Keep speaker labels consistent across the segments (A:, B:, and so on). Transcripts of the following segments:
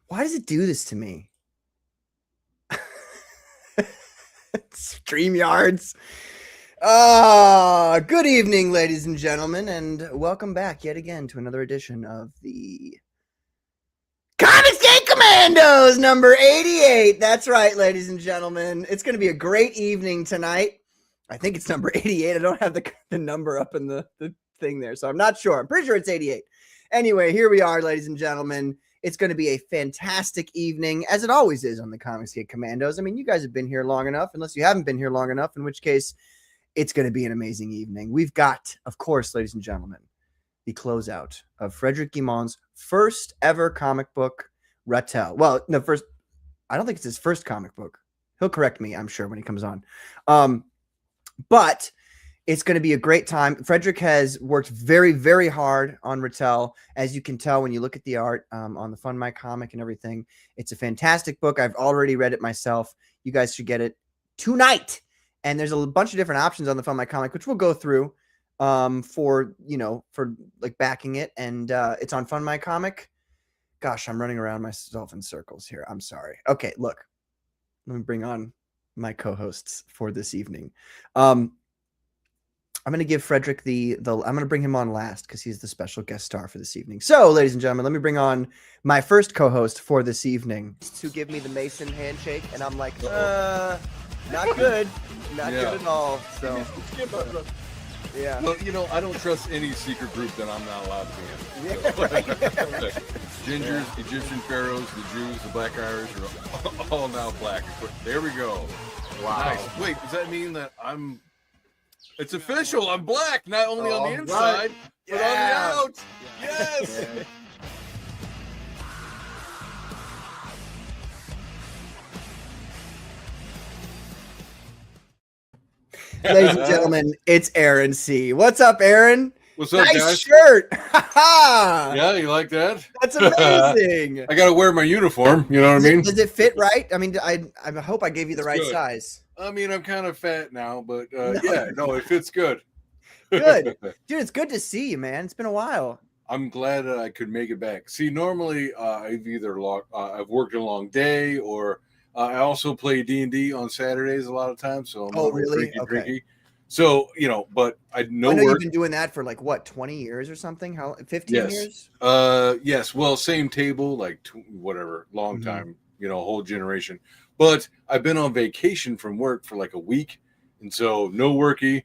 A: Why does it do this to me? StreamYards. Good evening, ladies and gentlemen, and welcome back yet again to another edition of the Comics Game Commandos, number 88. That's right, ladies and gentlemen. It's going to be a great evening tonight. I think it's number 88. I don't have the number up in the thing there, so I'm not sure. I'm pretty sure it's 88. Anyway, here we are, ladies and gentlemen. It's going to be a fantastic evening, as it always is on the Comics Game Commandos. I mean, you guys have been here long enough, unless you haven't been here long enough, in which case it's going to be an amazing evening. We've got, of course, ladies and gentlemen, the closeout of Frederick Guimond's first ever comic book, Ratel. Well, no, I don't think it's his first comic book. He'll correct me, I'm sure, when he comes on. But it's going to be a great time. Frederick has worked very, very hard on Ratel, as you can tell when you look at the art on the Fun My Comic and everything. It's a fantastic book. I've already read it myself. You guys should get it tonight. And there's a bunch of different options on the Fun My Comic, which we'll go through for like backing it. And it's on Fun My Comic. Gosh, I'm running around myself in circles here. I'm sorry. Okay, look. Let me bring on my co-hosts for this evening. I'm going to give Frederick I'm going to bring him on last because he's the special guest star for this evening. So, ladies and gentlemen, let me bring on my first co-host for this evening to give me the Mason handshake. And I'm like, not good. Not good at all. So, yeah.
B: Well, I don't trust any secret group that I'm not allowed to be in.
A: Yeah, right.
B: Gingers, Egyptian pharaohs, the Jews, the Black Irish are all now black. There we go.
A: Wow.
B: Nice. Wait, does that mean that it's official? I'm black, not only on the inside, but on the out. Yes.
A: Yeah. Ladies and gentlemen, it's Aaron C. What's up, Aaron?
B: What's up,
A: nice
B: guys?
A: Shirt.
B: Yeah, you like that?
A: That's amazing.
B: I got to wear my uniform. You know what I mean?
A: Does it fit right? I mean, I hope I gave you the right size.
B: I mean, I'm kind of fat now, but it fits good.
A: Good. Dude, it's good to see you, man. It's been a while.
B: I'm glad I could make it back. See, normally I've worked a long day, or I also play D&D on Saturdays a lot of times. So I'm
A: really?
B: Freaky. So, but I know
A: you've been doing that for like what, 20 years or something? How 15 years?
B: Yes. Well, same table, like long time, whole generation. But I've been on vacation from work for like a week, and so no worky.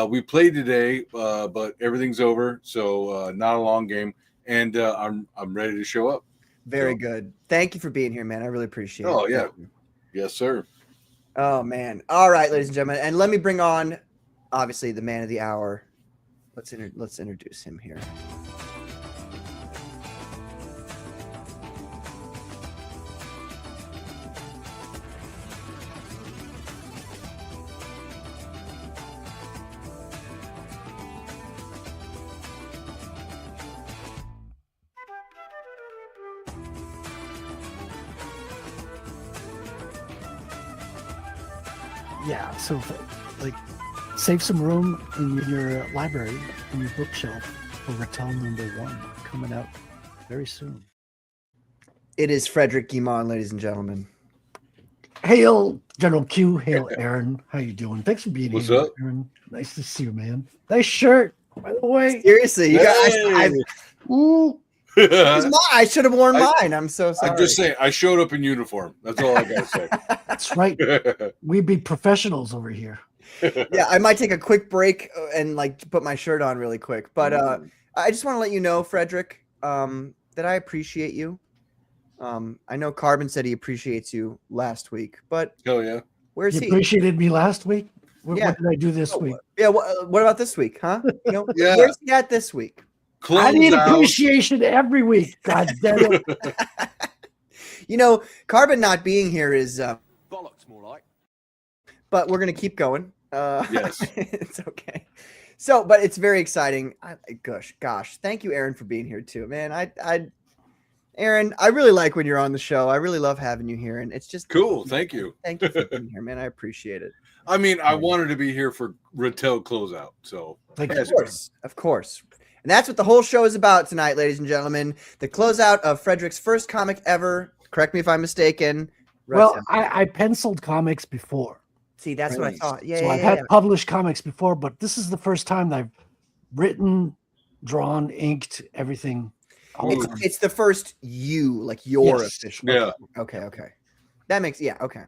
B: We played today, but everything's over, so not a long game, and I'm ready to show up.
A: Very good. Thank you for being here, man. I really appreciate it.
B: Oh yeah, yes sir.
A: Oh man. All right, ladies and gentlemen, and let me bring on, obviously, the man of the hour. Let's introduce him here.
C: Yeah, so save some room in your library, in your bookshelf for Ratel #1 coming out very soon.
A: It is Frederick Guimond, ladies and gentlemen.
C: Hail, General Q. Hail, Aaron. How you doing? Thanks for being here.
B: What's up,
C: Aaron? Nice to see you, man. Nice shirt, by the way.
A: Seriously, you guys.
C: Ooh.
A: I should have worn mine. I'm so sorry.
B: I'm just saying, I showed up in uniform. That's all I gotta say.
C: That's right. We'd be professionals over here.
A: Yeah, I might take a quick break and put my shirt on really quick. But I just want to let you know, Frederick, that I appreciate you. I know Carbon said he appreciates you last week, but
B: hell yeah,
A: where's he?
C: Appreciated me last week? What did I do this week?
A: Yeah, what about this week, huh?
B: Yeah.
A: Where's he at this week?
C: I need appreciation every week. God damn it.
A: Carbon not being here is
D: bollocks, more like.
A: But we're gonna keep going.
B: Yes,
A: it's okay. So, but it's very exciting. Gosh, thank you, Aaron, for being here too, man. Aaron, I really like when you're on the show. I really love having you here, and it's just
B: cool. Thank you.
A: Thank you for being here, man. I appreciate it.
B: I mean, I wanted to be here for Ratel Closeout, so
A: of course. And that's what the whole show is about tonight, ladies and gentlemen. The closeout of Frederick's first comic ever, Correct me if I'm mistaken.
C: Well,
A: Ratel.
C: I penciled comics before.
A: See, that's what I
B: Nice.
A: thought. Yeah,
C: So
A: yeah,
C: I've
A: yeah,
C: had
A: yeah.
C: published comics before, but this is the first time that I've written, drawn, inked, everything. all
A: It's,
C: done.
A: it's the first you, like your
C: Yes.
A: official.
B: Yeah.
A: Okay. That makes okay.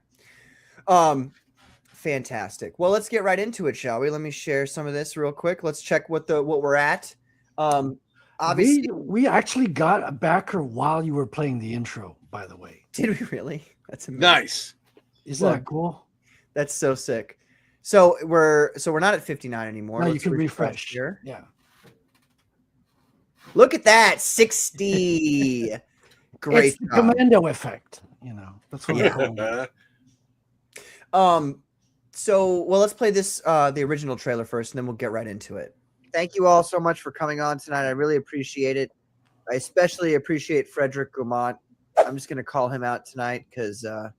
A: Fantastic. Well, let's get right into it, shall we? Let me share some of this real quick. Let's check what we're at. Obviously,
C: We actually got a backer while you were playing the intro, by the way.
A: did we really? That's amazing.
B: Nice.
C: Isn't that cool?
A: That's so sick. So we're not at 59 anymore.
C: No, you
A: Let's
C: can refresh
A: here.
C: Yeah.
A: Look at that, 60. Great
C: It's the
A: job.
C: commando effect. That's what
A: Yeah.
C: I call it.
A: So let's play this the original trailer first, and then we'll get right into it. Thank you all so much for coming on tonight. I really appreciate it. I especially appreciate Frederick Gaumont. I'm just gonna call him out tonight because I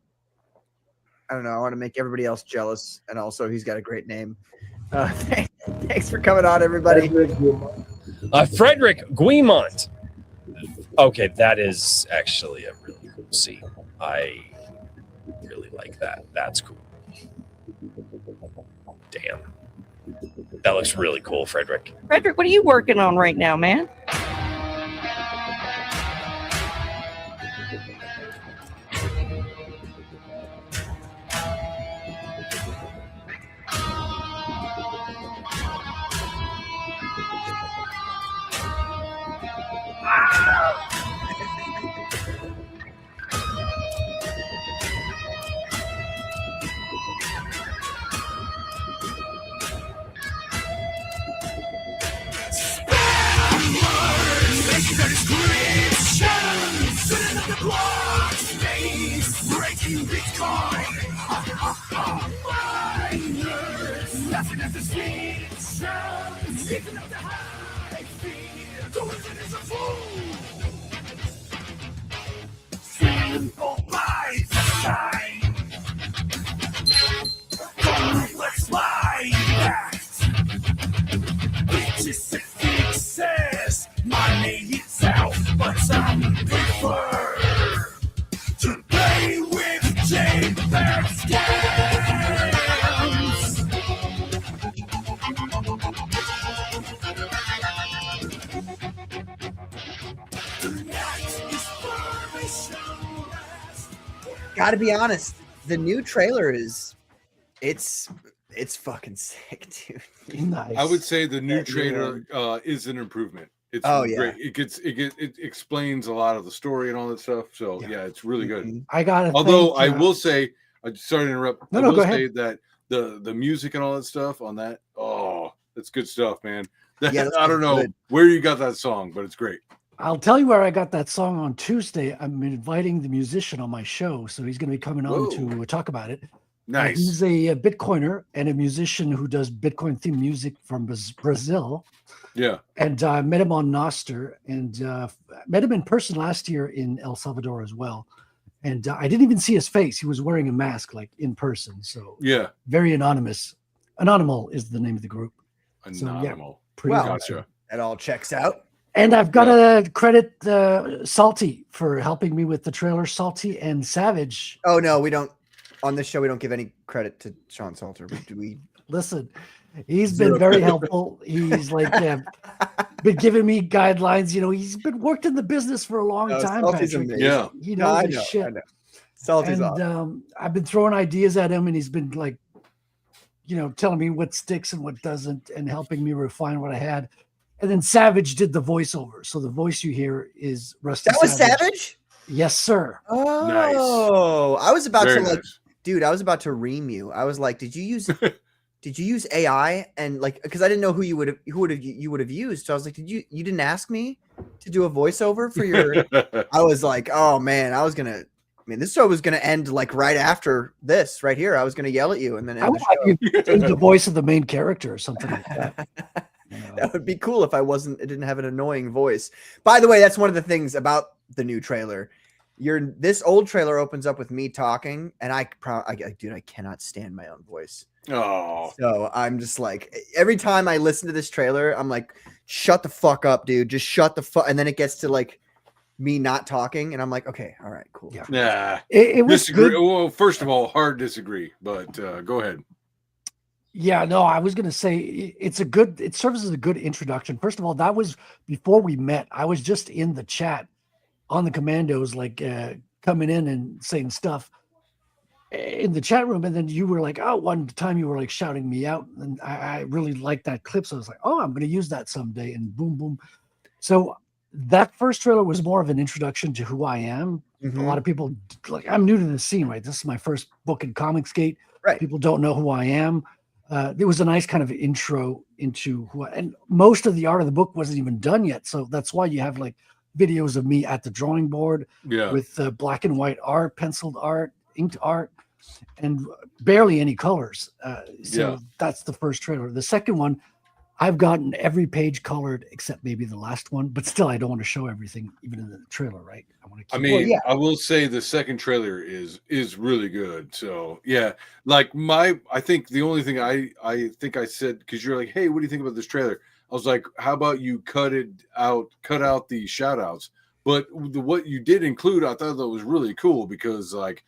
A: don't know, I want to make everybody else jealous, and also he's got a great name. Thanks for coming on, everybody.
D: Frederick Guimont. Okay, that is actually a really cool scene. I really like that. That's cool. Damn. That looks really cool, Frederick.
E: Frederick, what are you working on right now, man?
A: Gotta be honest, the new trailer it's fucking sick, dude.
C: Nice.
B: I would say the new
A: That new
B: trailer is an improvement. It's
A: yeah.
B: great. It explains a lot of the story and all that stuff. So yeah, it's really good.
A: Mhm.
C: I got it.
B: Although I will say, I'm sorry to interrupt.
C: No,
B: I
C: no,
B: will
C: go
B: say
C: ahead.
B: that the music and all that stuff on that, that's good stuff, man.
A: Yeah, that's
B: I don't know
A: good.
B: where you got that song, but it's great.
C: I'll tell you where I got that song on Tuesday. I'm inviting the musician on my show, so he's going to be coming on to talk about it.
B: Nice.
C: He's a Bitcoiner and a musician who does Bitcoin themed music from Brazil.
B: Yeah.
C: And I met him on Nostr and met him in person last year in El Salvador as well. And I didn't even see his face. He was wearing a mask, like in person. So
B: Yeah.
C: very anonymous. Anonymal is the name of the group.
B: Anonymal.
C: Pretty
A: Well,
C: awesome.
B: Gotcha.
A: That all checks out.
C: And I've got to credit Salty for helping me with the trailer. Salty and Savage.
A: Oh no, we don't. On this show, we don't give any credit to Sean Salter. Do we?
C: Listen, he's been very helpful. He's like been giving me guidelines. He's been worked in the business for a long time.
A: Salty's
C: Patrick.
A: amazing.
B: Yeah.
C: He
A: No,
C: knows
A: I
C: his
A: know.
C: shit.
A: I know. Salty's
C: And
A: awesome.
C: I've been throwing ideas at him, and he's been like, telling me what sticks and what doesn't, and helping me refine what I had. And then Savage did the voiceover, so the voice you hear is Rusty.
A: That was Savage.
C: Yes, sir.
A: Oh, I was about
B: Very
A: to
B: nice.
A: dude. I was about to ream you. I was like, did you use AI? And like, because I didn't know who you would have used. So I was like, you didn't ask me to do a voiceover for your? I was like, oh man, this show was gonna end like right after this right here. I was gonna yell at you and then
C: I
A: end
C: would
A: the show.
C: have you do the voice of the main character or something like that.
A: That would be cool if it didn't have an annoying voice. By the way, that's one of the things about the new trailer. This old trailer opens up with me talking, and I cannot stand my own voice.
B: Oh.
A: So I'm just like, every time I listen to this trailer, I'm like, shut the fuck up, dude. Just shut the fuck. And then it gets to like, me not talking, and I'm like, okay, all right, cool.
C: Yeah.
B: Nah.
C: It was
B: Disagree.
C: good.
B: Well, first of all, hard disagree, but go ahead.
C: Yeah, no, I was gonna say it serves as a good introduction. First of all, that was before we met. I was just in the chat on the Commandos, like coming in and saying stuff in the chat room, and then you were like, oh, one time you were like shouting me out, and I really liked that clip. So I was like, oh, I'm gonna use that someday, and boom, boom. So that first trailer was more of an introduction to who I am.
A: Mhm.
C: A lot of people like I'm new to the scene, right? This is my first book in Comicsgate.
A: Right.
C: People don't know who I am. It was a nice kind of intro into who and most of the art of the book wasn't even done yet. So that's why you have like videos of me at the drawing board
B: Yeah.
C: with black and white art, penciled art, inked art, and barely any colors. So
B: Yeah.
C: that's the first trailer. The second one, I've gotten every page colored except maybe the last one, but still I don't want to show everything even in the trailer, right? I want to
B: I
C: keep
B: mean,
A: yeah.
B: I will say the second trailer is really good. So yeah, like I think the only thing I think I said, because you're like, hey, what do you think about this trailer? I was like, how about you cut out the shout outs? But what you did include, I thought that was really cool because like,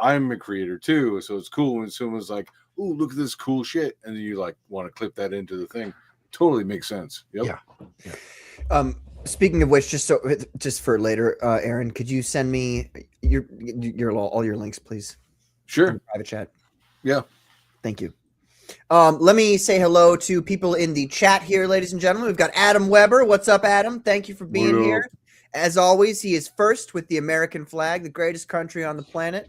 B: I'm a creator too. So it's cool when someone's like, oh, look at this cool shit. And then you like want to clip that into the thing. Totally makes sense. Yep.
C: Yeah.
A: Speaking of which, just for later, Aaron, could you send me your all your links, please? In
B: Sure.
A: the private chat.
B: Yeah.
A: Thank you. Let me say hello to people in the chat here, ladies and gentlemen. We've got Adam Weber. What's up, Adam? Thank you for being
B: What up?
A: here. As always, he is first with the American flag, the greatest country on the planet.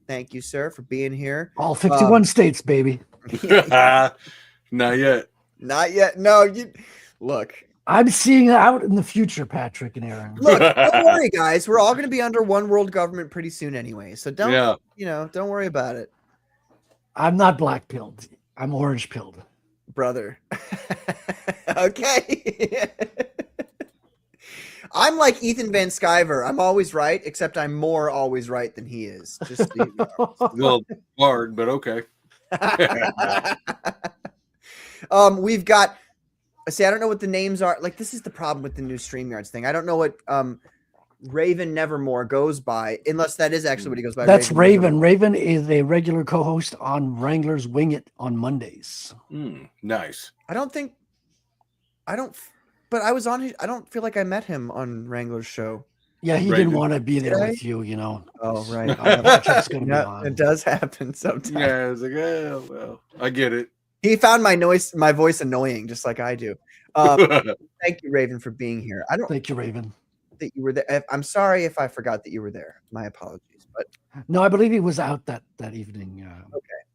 A: Thank you, sir, for being here.
C: All 51 states, baby.
B: Not yet.
A: Not yet. No, look.
C: I'm seeing it out in the future, Patrick and Aaron.
A: Look, don't worry, guys. We're all going to be under one world government pretty soon anyway. So don't worry about it.
C: I'm not black pilled. I'm orange pilled.
A: Brother. Okay. I'm like Ethan Van Sciver. I'm always right, except I'm more always right than he is. Just so you know.
B: Well, hard, but okay.
A: We've got. See, I don't know what the names are. Like, this is the problem with the new StreamYards thing. I don't know what Raven Nevermore goes by, unless that is actually what he goes by.
C: That's Raven.
A: Nevermore.
C: Raven is a regular co-host on Wrangler's Wing It on Mondays.
B: Nice.
A: But I was on his. I don't feel like I met him on Wrangler's show.
C: Yeah, he
B: Raven.
C: didn't want to be there
A: Did I?
C: with you, you know.
A: Oh, right.
C: Patrick's gonna be
A: Yeah,
C: on.
A: it does happen sometimes.
B: Yeah, I was like, oh, well, I get it.
A: He found my voice annoying, just like I do. Thank you, Raven, for being here. I don't
C: Thank you, Raven.
A: think that you were there. I'm sorry if I forgot that you were there. My apologies. But
C: No, I believe he was out that evening.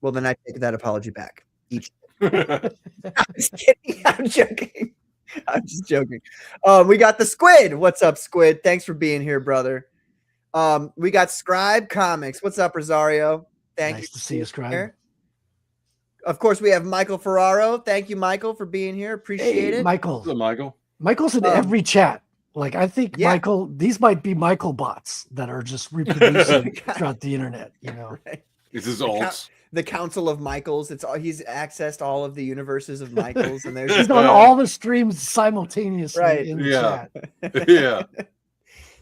A: well, then I take that apology back. I'm just kidding. I'm joking. I'm just joking. We got the Squid. What's up, Squid? Thanks for being here, brother. We got Scribe Comics. What's up, Rosario? Thank you
C: Nice
A: for
C: to see you,
A: being
C: Scribe.
A: here. Of course, we have Michael Ferraro. Thank you, Michael, for being here. Appreciate
C: Hey,
A: it.
C: Michael.
B: Hello, Michael.
C: Michael's in every chat. Like, I think
A: Yeah.
C: Michael, these might be Michael bots that are just reproducing throughout the internet, you know.
A: Right.
B: This is
A: The
B: alts.
A: The Council of Michaels. He's accessed all of the universes of Michaels, and there's
C: He's on all the streams simultaneously
A: Right.
C: in the
B: Yeah.
C: chat.
B: Yeah.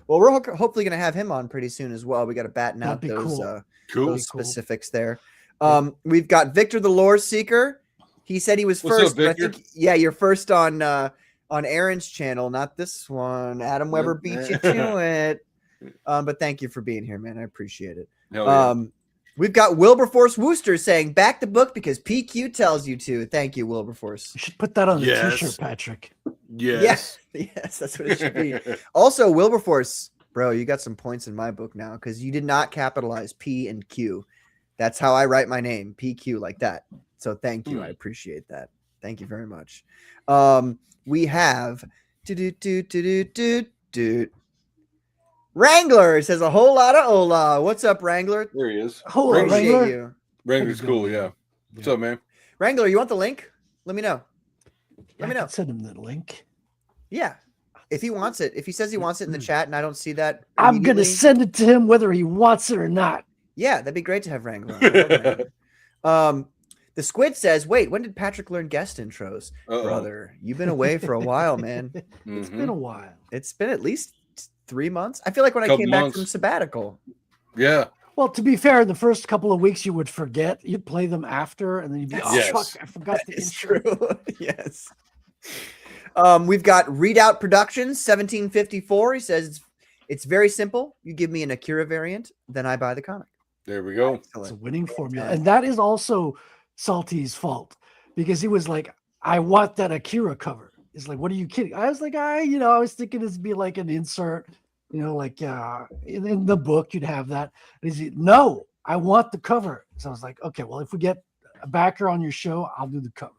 A: Well, we're hopefully going to have him on pretty soon as well. We got to batten out
C: That'd be
A: those
C: cool.
B: Cool.
A: those
C: Cool.
A: specifics there. We've got Victor the Lore Seeker. He said he was
B: What's up,
A: first. But I
B: Victor?
A: think, you're first on Aaron's channel, not this one. Adam Weber beat you to it. But thank you for being here, man. I appreciate it.
B: Hell yeah.
A: We've got Wilberforce Wooster saying back the book because PQ tells you to. Thank you, Wilberforce.
C: You should put that on the
B: Yes.
C: t-shirt, Patrick.
B: Yes.
A: Yes, that's what it should be. Also, Wilberforce, bro, you got some points in my book now because you did not capitalize P and Q. That's how I write my name, PQ, like that. So thank you. I appreciate that. Thank you very much. We have Wrangler says a whole lot of hola. What's up, Wrangler?
B: There he is.
C: Hola,
B: Wrangler.
A: Appreciate
C: Wrangler.
A: you.
B: Wrangler's cool. Yeah. What's up, man?
A: Wrangler, you want the link? Let me know. Let me
C: I
A: know.
C: can send him the link.
A: Yeah. If he wants it. If he says he wants it in the chat and I don't see that,
C: I'm going to
A: immediately,
C: send it to him whether he wants it or not.
A: yeah, that'd be great to have Wrangler on. I love Wrangler. The Squid says, "Wait, when did Patrick learn guest intros, brother? You've been away for a while, man.
C: It's been a while.
A: It's been at least 3 months. I feel like when I
B: Couple
A: came back
B: months.
A: from sabbatical.
B: Yeah.
C: Well, to be fair, the first couple of weeks you would forget. You'd play them after, and then you'd be, oh,
B: Yes.
C: fuck, I forgot the
A: It's
C: intro.
A: true. Yes. We've got Readout Productions 1754. He says it's very simple. You give me an Akira variant, then I buy the comic.
B: There we go.
C: It's a winning formula.
A: Yeah.
C: And that is also Salty's fault because he was like, I want that Akira cover. He's like, what are you kidding? I was like, I was thinking this would be like an insert, like in the book, you'd have that. And he's like, no, I want the cover. So I was like, okay, well, if we get a backer on your show, I'll do the cover.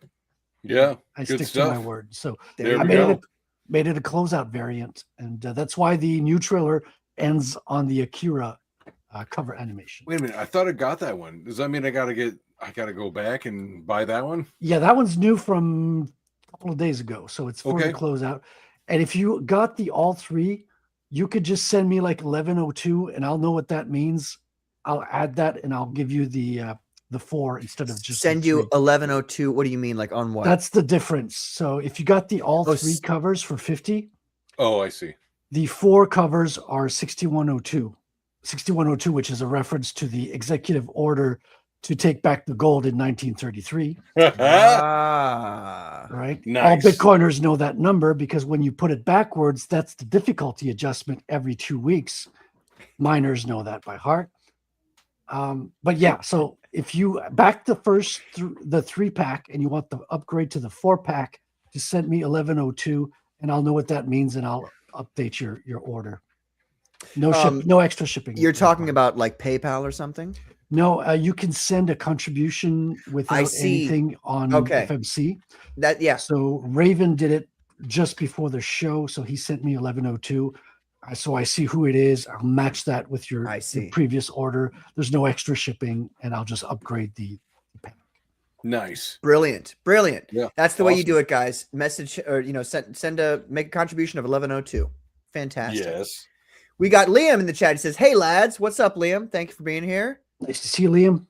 B: Yeah.
C: I
B: Good
C: stick
B: stuff.
C: to my word. So
B: There
C: I
B: we
C: made
B: go.
C: it a closeout variant. And that's why the new trailer ends on the Akira cover animation.
B: Wait a minute. I thought I got that one. Does that mean I gotta go back and buy that one?
C: Yeah, that one's new from a couple of days ago. So it's for the
B: Okay.
C: closeout. And if you got the all three, you could just send me like 1102 and I'll know what that means. I'll add that and I'll give you the 4 instead of just
A: Send
C: the
A: you
C: 3.
A: 1102. What do you mean? Like on what?
C: That's the difference. So if you got the all
A: Oh,
C: 3 covers for 50,
B: Oh, I see.
C: the 4 covers are 6102. 6102, which is a reference to the executive order to take back the gold in 1933.
A: Ah.
C: Right?
B: Nice.
C: All Bitcoiners know that number because when you put it backwards, that's the difficulty adjustment every 2 weeks. Miners know that by heart. But yeah, so if you back the first the 3-pack and you want the upgrade to the 4-pack, just send me 1102 and I'll know what that means and I'll update your order. No no extra shipping.
A: You're talking about like PayPal or something?
C: No, you can send a contribution without
A: see.
C: anything on
A: Okay.
C: FMC.
A: That yeah.
C: So Raven did it just before the show, so he sent me 1102. So I see who it is. I'll match that with your previous order. There's no extra shipping, and I'll just upgrade the pack.
B: Nice.
A: Brilliant.
B: Yeah.
A: That's the way you do it, guys. Message or make a contribution of 1102. Fantastic.
B: Yes.
A: We got Liam in the chat. He says, "Hey lads, what's up, Liam? Thank you for being here."
C: Nice to see you, Liam.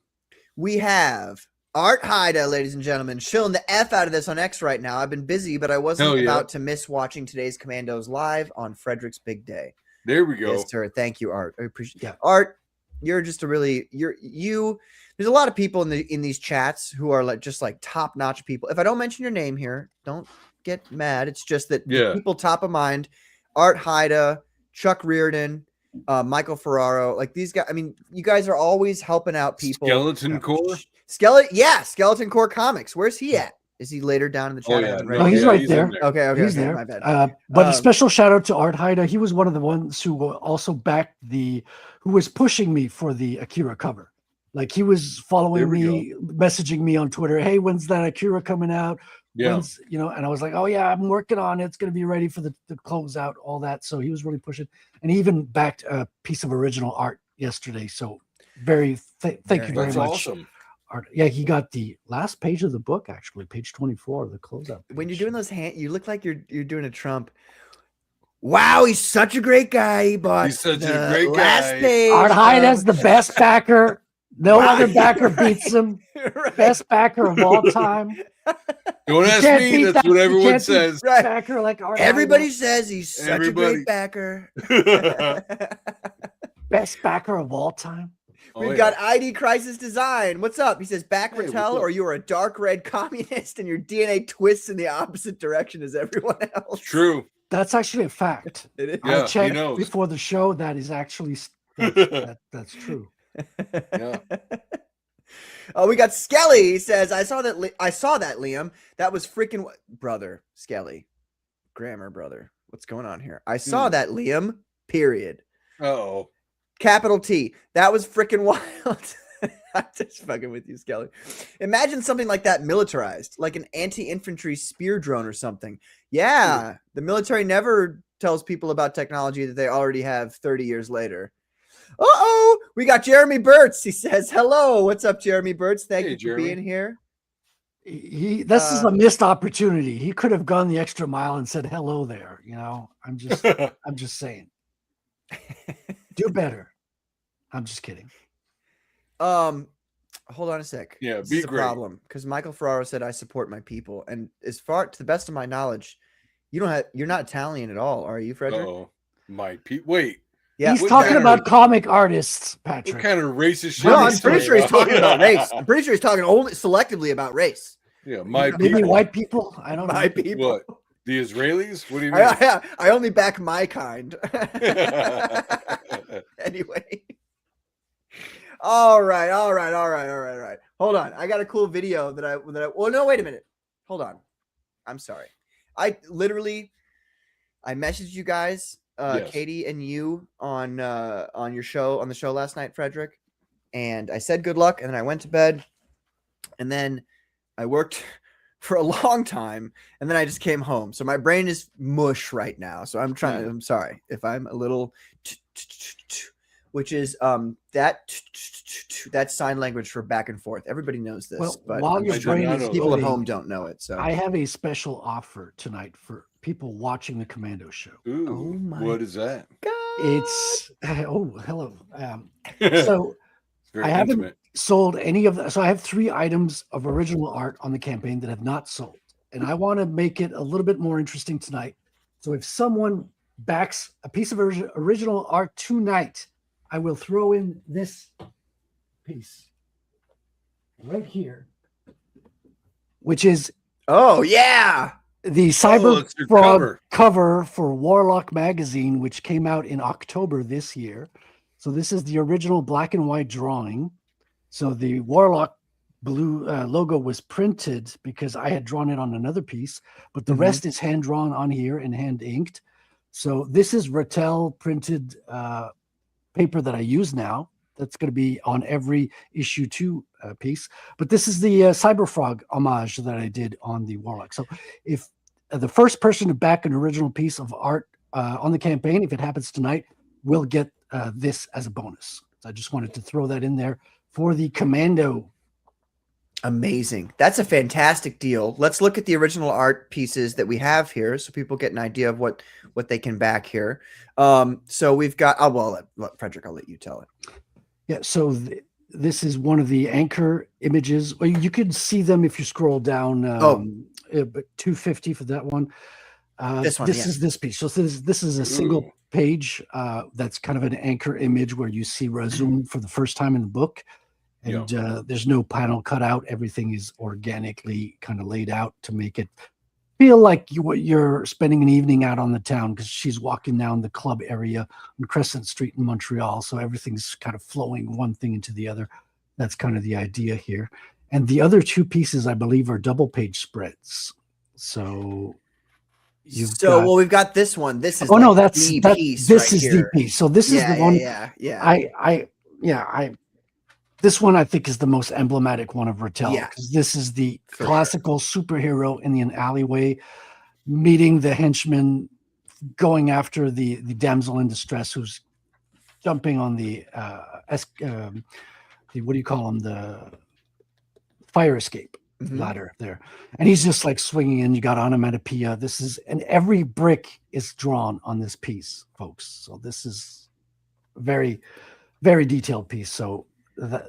A: We have Art Haida, ladies and gentlemen, shilling the F out of this on X right now. I've been busy, but I wasn't about to miss watching today's Commandos live on Frederick's big day.
B: There we go.
A: Yes, sir. Thank you, Art. I appreciate it. Art, you're just there's a lot of people in these chats who are just top-notch people. If I don't mention your name here, don't get mad. It's just that people top of mind, Art Haida, Chuck Reardon, Michael Ferraro, like these guys. I mean, you guys are always helping out people.
B: Skeleton Core?
A: Skeleton Core Comics. Where's he at? Is he later down in the chat?
C: No, he's right there.
A: Okay,
C: he's there.
A: My bad.
C: But a special shout out to Art Haida. He was one of the ones who also backed who was pushing me for the Akira cover. Like he was following me, messaging me on Twitter. Hey, when's that Akira coming out?
B: Yeah.
C: And I was like, oh yeah, I'm working on it. It's going to be ready for the closeout, all that. So he was really pushing, and he even backed a piece of original art yesterday. So thank you very much.
B: Awesome.
C: Art. Yeah, he got the last page of the book, actually, page 24, the closeout page.
A: When you're doing those you look like you're doing a Trump. Wow, he's such a great guy. He bought
B: He's such
A: the
B: a great
A: last
B: guy.
A: page.
C: Art Haida's the best backer. No other backer beats him.
A: Right.
C: Best backer of all time.
B: Don't ask
C: can't
B: me.
C: beat
B: That's
C: that.
B: what
C: You
B: everyone
C: can't beat
B: says.
A: Right.
C: Backer like Art
A: Everybody
C: Haida.
A: says he's such a
B: Everybody.
A: great backer.
C: Best backer of all time.
A: We've got ID Crisis Design. What's up? He says, back
B: Hey,
A: Ratel,
B: what's up?
A: or you are a dark red communist and your DNA twists in the opposite direction as everyone else.
B: True.
C: That's actually a fact.
A: It is.
B: Yeah,
C: I checked
B: he knows.
C: before the show. That is actually that's true.
B: Yeah.
A: Oh, we got Skelly. He says, I saw that, Liam. That was freaking brother, Skelly. Grammar, brother. What's going on here? I saw that, Liam. Period.
B: Oh.
A: Capital T. That was freaking wild. I'm just fucking with you, Skelly. Imagine something like that militarized, like an anti-infantry spear drone or something. Yeah, the military never tells people about technology that they already have 30 years later. Uh-oh, we got Jeremy Burtz. He says, hello. What's up, Jeremy Burtz? Thank you for
B: Jeremy.
A: being here.
C: This is a missed opportunity. He could have gone the extra mile and said hello there. I'm just saying. Do better. I'm just kidding.
A: hold on a sec.
B: Yeah,
A: This
B: be
A: is a
B: great.
A: problem because Michael Ferraro said I support my people, and as far to the best of my knowledge, you're not Italian at all, are you, Frederick?
B: Oh, my wait.
A: Yeah,
C: He's
B: what
C: talking
B: kind
C: about
B: of-
C: comic artists,
B: What
C: Patrick.
B: kind of racist shit?
A: no,
B: are
A: I'm
B: you
A: pretty sure he's talking about race.
B: Yeah,
A: I'm pretty sure he's talking only selectively about race.
B: my
C: Maybe
B: people.
C: white people. I don't
A: My
C: know.
A: people.
B: What? The Israelis? What do you mean?
A: I only back my kind. Anyway. All right. Hold on. I got a cool video that I well, no, wait a minute. Hold on. I'm sorry. I messaged you guys,
B: Yes.
A: Katie and you on the show last night, Frederick, and I said good luck, and then I went to bed, and then I worked for a long time, and then I just came home. So my brain is mush right now. So I'm trying. I'm sorry if I'm a little, which is that's sign language for back and forth. Everybody knows this,
C: Well,
A: but
C: while
A: I'm
C: your
A: sure
C: brain
B: is
A: people at
C: loading,
A: home don't know it. So
C: I have a special offer tonight for people watching the Commando show.
B: Ooh,
A: Oh my
B: what is that?
C: It's hello. So
B: Very
C: I haven't
B: intimate.
C: sold any of that. So I have 3 items of original art on the campaign that have not sold, and I want to make it a little bit more interesting tonight. So if someone backs a piece of original art tonight, I will throw in this piece right here, which is
A: oh yeah.
C: the Cyber
B: it's your
C: Frog cover for Warlock magazine, which came out in October this year. So this is the original black and white drawing. So the Warlock blue logo was printed because I had drawn it on another piece, but the rest is hand drawn on here and hand inked. So this is Ratel printed paper that I use now. That's going to be on every issue 2 piece. But this is the Cyberfrog homage that I did on the Warlock. So if the first person to back an original piece of art on the campaign, if it happens tonight, will get this as a bonus. So I just wanted to throw that in there for the Commando.
A: Amazing. That's a fantastic deal. Let's look at the original art pieces that we have here so people get an idea of what they can back here. So we've got, Frederick, I'll let you tell it.
C: Yeah, so this is one of the anchor images. Well, you can see them if you scroll down. But 250 for that one.
A: This one,
C: This
A: yeah.
C: is this piece. So this is a single
B: Ooh.
C: page that's kind of an anchor image where you see Razum for the first time in the book. And there's no panel cut out. Everything is organically kind of laid out to make it feel like you're spending an evening out on the town, because she's walking down the club area on Crescent Street in Montreal. So everything's kind of flowing one thing into the other. That's kind of the idea here. And the other 2 pieces, I believe, are double page spreads. So
A: we've got this one. This is the piece.
C: This
A: right
C: is
A: here.
C: the piece. So this is the one.
A: Yeah.
C: This one I think is the most emblematic one of Ratel,
A: Yeah.
C: because this is the
A: For
C: classical superhero in an alleyway, meeting the henchman, going after the damsel in distress who's jumping on the what do you call them, the fire escape ladder there, and he's just like swinging in. You got onomatopoeia. And every brick is drawn on this piece, folks. So this is a very, very detailed piece. So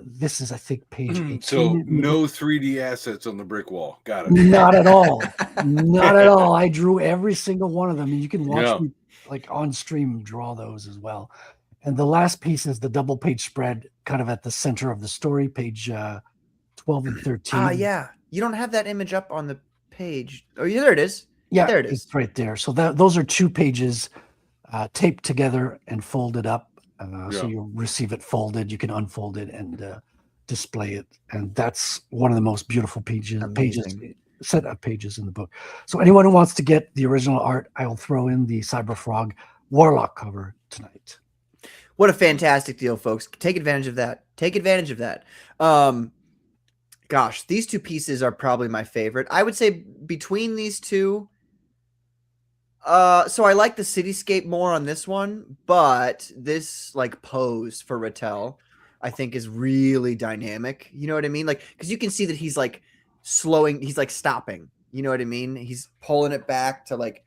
C: this is, I think, page 18.
B: So no 3D assets on the brick wall. Got it.
C: Not at all. Not at all. I drew every single one of them. And you can watch me like on stream draw those as well. And the last piece is the double page spread kind of at the center of the story, page 12 and 13.
A: Yeah. You don't have that image up on the page. Oh, yeah, there it is.
C: Yeah,
A: there it is.
C: It's right there. So those are 2 pages taped together and folded up. So you'll receive it folded. You can unfold it and display it. And that's one of the most beautiful set of pages in the book. So anyone who wants to get the original art, I will throw in the Cyberfrog Warlock cover tonight.
A: What a fantastic deal, folks. Take advantage of that. Gosh, these 2 pieces are probably my favorite. I would say between these 2, so I like the cityscape more on this one, but this like pose for Ratel, I think, is really dynamic. You know what I mean? Like, because you can see that he's like slowing, he's like stopping. You know what I mean? He's pulling it back to like,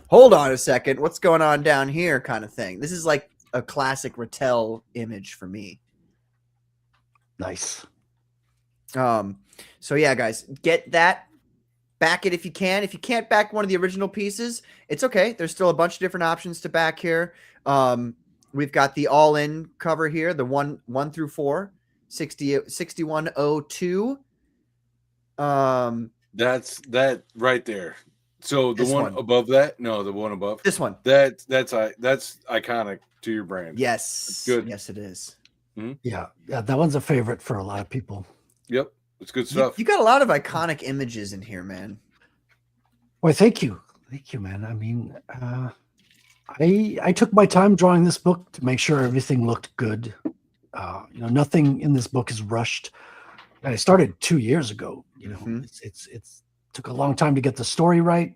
A: hold on a second, what's going on down here, kind of thing. This is like a classic Ratel image for me.
C: Nice.
A: So yeah, guys, get that. Back it if you can. If you can't back one of the original pieces, it's okay. There's still a bunch of different options to back here. We've got the all-in cover here, the 1 through 4, 6102.
B: That's that right there. So the
A: This
B: one
A: one.
B: above that, no, the one above
A: This one.
B: that's iconic to your brand.
A: Yes.
B: Good.
A: Yes, it is.
C: Yeah, that one's a favorite for a lot of people.
B: Yep, it's good stuff.
A: You got a lot of iconic images in here, man.
C: Well, thank you, man. I mean, I took my time drawing this book to make sure everything looked good. Nothing in this book is rushed. I started 2 years ago. It's took a long time to get the story right,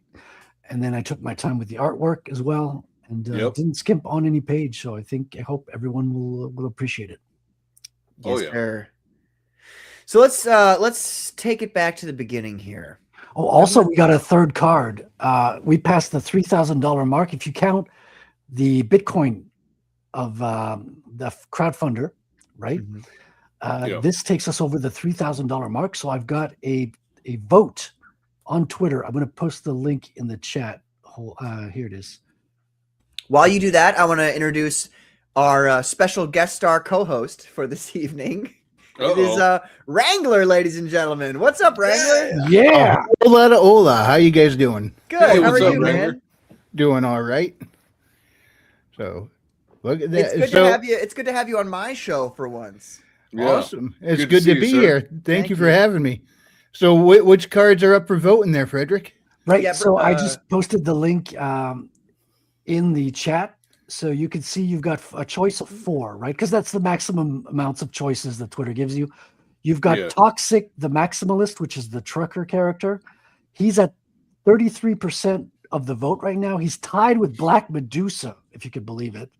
C: and then I took my time with the artwork as well, and didn't skimp on any page. So I hope everyone will appreciate it.
B: Oh,
A: Yes,
B: yeah.
A: sir. So let's take it back to the beginning here.
C: Oh, also, we got a third card. We passed the $3,000 mark. If you count the Bitcoin of the crowdfunder, right? This takes us over the $3,000 mark. So I've got a vote on Twitter. I'm going to post the link in the chat. Here it is.
A: While you do that, I want to introduce our special guest star co-host for this evening. It is Wrangler, ladies and gentlemen. What's up, Wrangler?
C: Yeah.
F: Hola. How you guys doing?
A: Good.
B: Hey,
A: How
B: what's
A: are
B: up,
A: you,
B: Wrangler?
A: man?
F: Doing all right. So, look at that.
A: It's good to have you. It's good to have you on my show for once.
B: Yeah.
F: Awesome. It's
B: Good
F: good
B: to
F: to
B: see
F: be
B: you, sir.
F: here. Thank you for having me. So, which cards are up for voting there, Frederick?
C: Right.
A: Yeah,
C: So I just posted the link in the chat. So you can see you've got a choice of 4, right? Because that's the maximum amounts of choices that Twitter gives you. You've got Toxic, the Maximalist, which is the trucker character. He's at 33% of the vote right now. He's tied with Black Medusa, if you could believe it.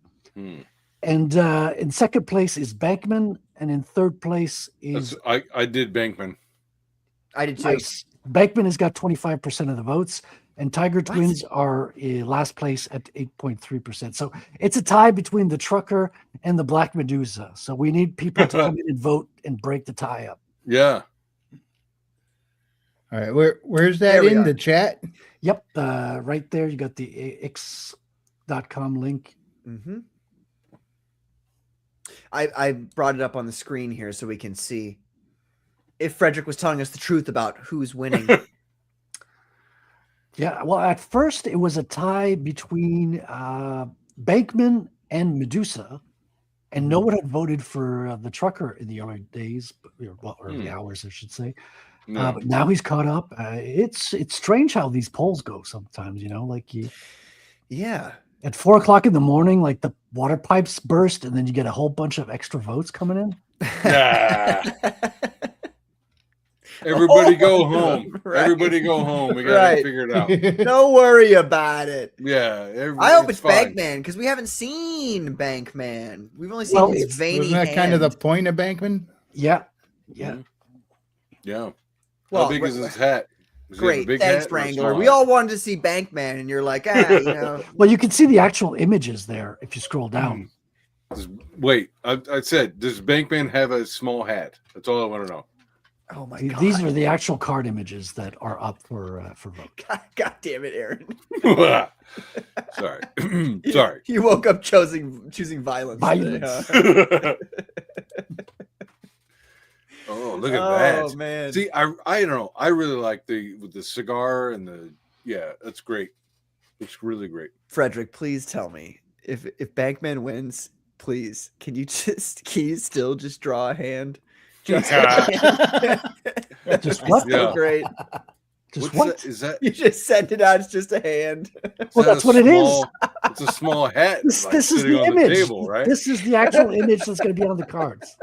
C: And in second place is Bankman, and in third place is
B: I did Bankman.
A: I did too.
C: Nice. Bankman has got 25% of the votes, and Tiger Twins are in last place at 8.3%. So it's a tie between the trucker and the Black Medusa. So we need people to come in and vote and break the tie up.
B: Yeah.
F: All right. Where's that
A: There we
F: in
A: are.
F: the chat?
C: Yep. Right there. You got the x.com link.
A: Mm-hmm. I brought it up on the screen here so we can see if Frederick was telling us the truth about who's winning.
C: Yeah. Well, at first it was a tie between Bankman and Medusa, and no one had voted for the trucker in the early days, or early hours, I should say.
B: No.
C: But now he's caught up. It's strange how these polls go sometimes, like
A: Yeah.
C: at 4 o'clock in the morning, like the water pipes burst, and then you get a whole bunch of extra votes coming in.
B: Nah. Everybody go home.
A: Right.
B: Everybody go home. We gotta figure it out.
A: Don't worry about it.
B: Yeah.
A: I hope it's
B: fine.
A: Bankman because we haven't seen Bankman. We've only seen his veiny
F: Wasn't that
A: hand.
F: kind of the point of Bankman?
C: Yeah.
B: Yeah.
A: Well,
B: How big is his hat? Does he have a
A: Great,
B: big
A: thanks,
B: hat or a
A: Wrangler.
B: small
A: We
B: hat?
A: all wanted to see Bankman, and you're like,
C: Well, you can see the actual images there if you scroll down.
B: Wait, I said, does Bankman have a small hat? That's all I want to know.
A: Oh my god,
C: These are the actual card images that are up for vote.
A: God damn it, Aaron!
B: Sorry, sorry.
A: You woke up choosing violence. Today,
C: Violence.
A: huh?
B: Oh, look at
A: Oh
B: that!
A: man.
B: See, I don't know. I really like with the cigar and that's great. It's really great.
A: Frederick, please tell me if Bankman wins, please can you still just draw a hand? Just
C: Just what?
B: Yeah.
A: Great.
C: Just
B: What's
C: what?
B: that? Is that?
A: You just send it out. It's just a hand.
C: Well, that's what it is.
B: It's a small hat.
C: This
B: like,
C: is
B: sitting
C: the
B: on
C: image.
B: table, right?
C: This is the actual image that's going to be on the cards.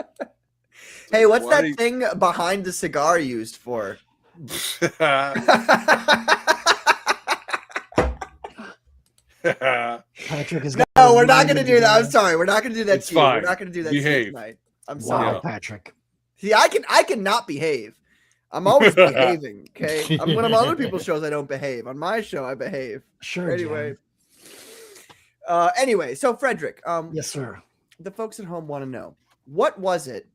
A: Hey, what's
B: Why
A: that thing behind the cigar used for?
C: Patrick is.
A: No, we're not going to do that. I'm sorry. We're not going to do that
B: It's
A: to you. We're
B: fine.
A: not going to do that to you
B: Behave.
A: tonight. I'm sorry.
C: Wow,
B: Yeah.
C: Patrick.
A: See, I can not behave. I'm always behaving. Okay. When I'm on other people's shows, I don't behave. On my show, I behave.
C: Sure.
A: Anyway.
C: Jan.
A: So Frederick,
C: Yes, sir.
A: the folks at home want to know, what was it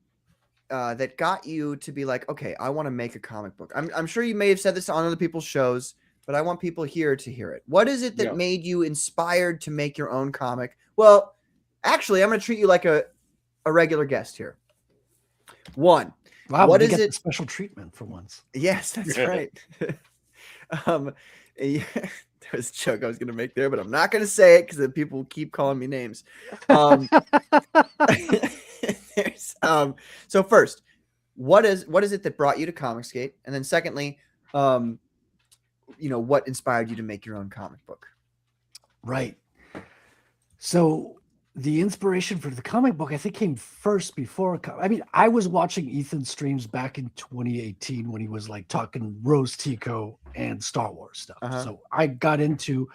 A: that got you to be like, okay, I want to make a comic book? I'm sure you may have said this on other people's shows, but I want people here to hear it. What is it that made you inspired to make your own comic? Well, actually, I'm going to treat you like a regular guest here. One,
C: wow,
A: what
C: we
A: is
C: get
A: it?
C: the special treatment for once.
A: Yes, that's right. Yeah, there was a joke I was going to make there, but I'm not going to say it because people keep calling me names. So first, what is it that brought you to Comicsgate? And then secondly, what inspired you to make your own comic book?
C: Right. So the inspiration for the comic book, I think, came first before. I was watching Ethan's streams back in 2018 when he was like talking Rose Tico and Star Wars stuff. So I got into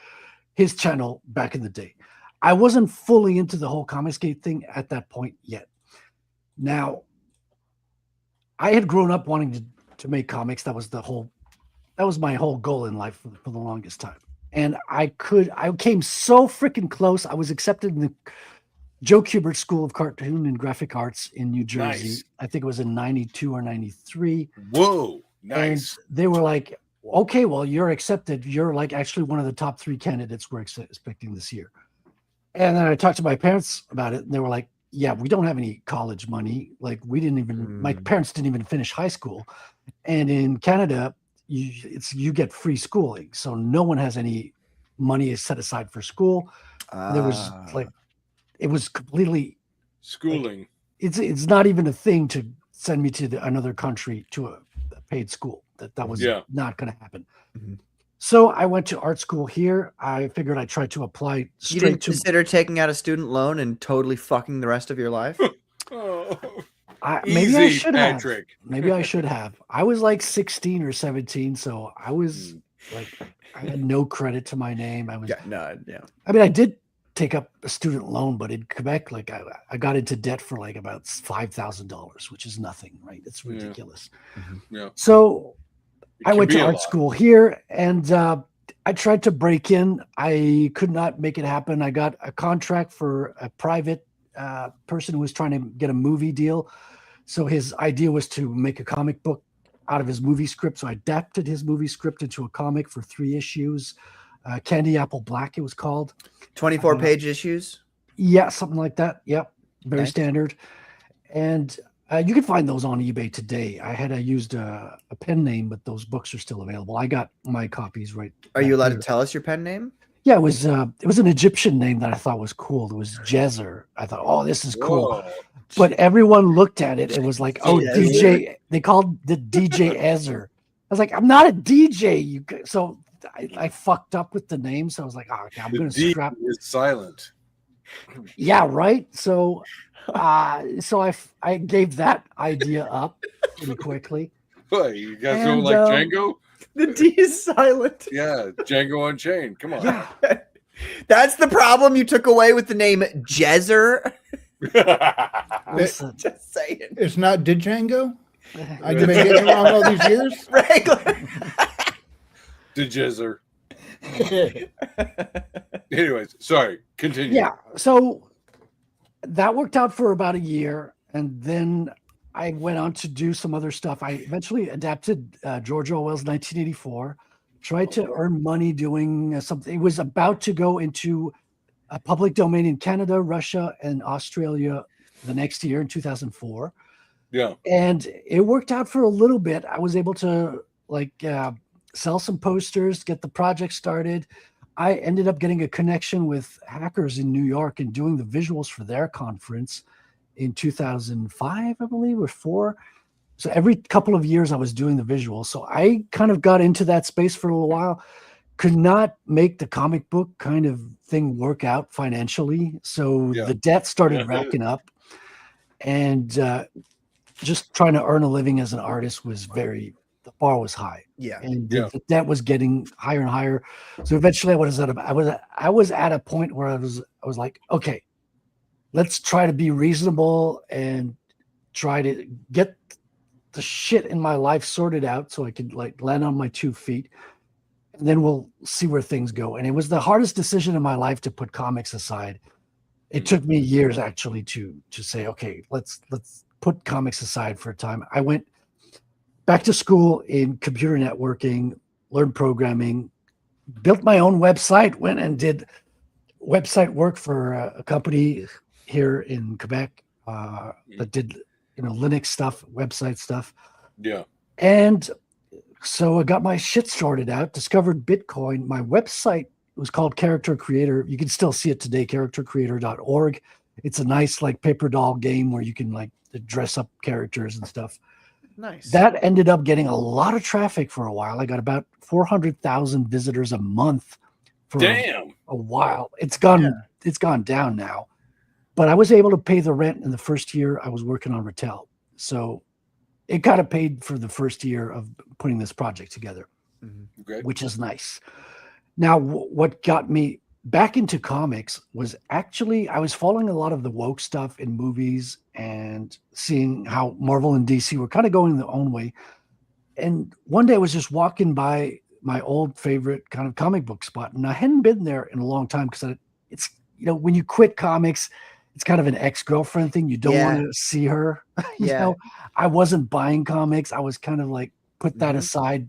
C: his channel back in the day. I wasn't fully into the whole Comicsgate thing at that point yet. Now, I had grown up wanting to make comics. That was my whole goal in life for the longest time. And I came so freaking close. I was accepted in the Joe Kubert School of Cartoon and Graphic Arts in New Jersey. Nice. I think it was in 92 or 93.
B: Whoa, nice.
C: And they were like, okay, well, you're accepted. You're like actually one of the top 3 candidates we're expecting this year. And then I talked to my parents about it, and they were like, yeah, we don't have any college money. Like, we didn't even, my parents didn't even finish high school. And in Canada, you get free schooling. So no one has any money set aside for school. There was like, it was completely
B: schooling.
C: Like, it's not even a thing to send me to another country to a paid school. That was not going to happen. Mm-hmm. So I went to art school here. I figured I'd try to apply straight to.
A: You didn't consider taking out a student loan and totally fucking the rest of your life?
C: Maybe I should have. Maybe I should have. I was like 16 or 17, so I was like, I had no credit to my name. I mean, I did take up a student loan, but in Quebec, like I got into debt for like about $5,000, which is nothing, right? It's ridiculous.
B: Yeah.
C: So I went to art school here, and I tried to break in. I could not make it happen. I got a contract for a private person who was trying to get a movie deal. So his idea was to make a comic book out of his movie script. So I adapted his movie script into a comic for 3 issues. Candy Apple Black, it was called.
A: 24-page issues?
C: Yeah, something like that. Yep. Very standard. And you can find those on eBay today. I had used a pen name, but those books are still available. I got my copies right.
A: Are you allowed to tell us your pen name?
C: Yeah, it was an Egyptian name that I thought was cool. It was Jezer. I thought, oh, this is cool. Whoa. But everyone looked at it and was like, oh, DJ. They called the DJ Ezer. I was like, I'm not a DJ. So I fucked up with the name. So I was like, oh, okay, I'm going to scrap.
B: Is silent.
C: Yeah, right. So I gave that idea up pretty quickly.
B: What, you guys don't like Django?
A: The D is silent.
B: Yeah, Django Unchained. Come on.
C: Yeah.
A: That's the problem you took away with the name Jezer.
F: Just saying. It's not Django? I've been getting it wrong all these years?
A: Regular.
B: Jezer. Anyways, sorry. Continue.
C: Yeah. So that worked out for about a year. And then I went on to do some other stuff. I eventually adapted George Orwell's 1984, tried to earn money doing something. It was about to go into a public domain in Canada, Russia, and Australia the next year in 2004.
B: Yeah.
C: And it worked out for a little bit. I was able to sell some posters, get the project started. I ended up getting a connection with hackers in New York and doing the visuals for their conference in 2005, I believe, or 4. So every couple of years I was doing the visuals. So I kind of got into that space for a little while, could not make the comic book kind of thing work out financially. So the debt started racking up, and just trying to earn a living as an artist was the bar was high.
A: Yeah.
C: And the debt was getting higher and higher. So eventually I was at a point where I was like, okay, let's try to be reasonable and try to get the shit in my life sorted out so I could land on my 2 feet, and then we'll see where things go. And it was the hardest decision in my life to put comics aside. It took me years actually to say, okay, let's put comics aside for a time. I went back to school in computer networking, learned programming, built my own website, went and did website work for a company here in Quebec that did, Linux stuff, website stuff.
B: Yeah.
C: And so I got my shit sorted out, discovered Bitcoin. My website was called Character Creator. You can still see it today, charactercreator.org. It's a nice like paper doll game where you can like dress up characters and stuff.
A: Nice.
C: That ended up getting a lot of traffic for a while. I got about 400,000 visitors a month for
B: Damn.
C: a while. It's gone down now. But I was able to pay the rent in the first year I was working on Ratel. So it kind of paid for the first year of putting this project together,
B: Okay.
C: which is nice. Now, what got me back into comics was actually I was following a lot of the woke stuff in movies and seeing how Marvel and DC were kind of going their own way. And one day I was just walking by my old favorite kind of comic book spot, and I hadn't been there in a long time because it's, when you quit comics, it's kind of an ex-girlfriend thing. You don't want to see her. I wasn't buying comics. I was kind of like put that aside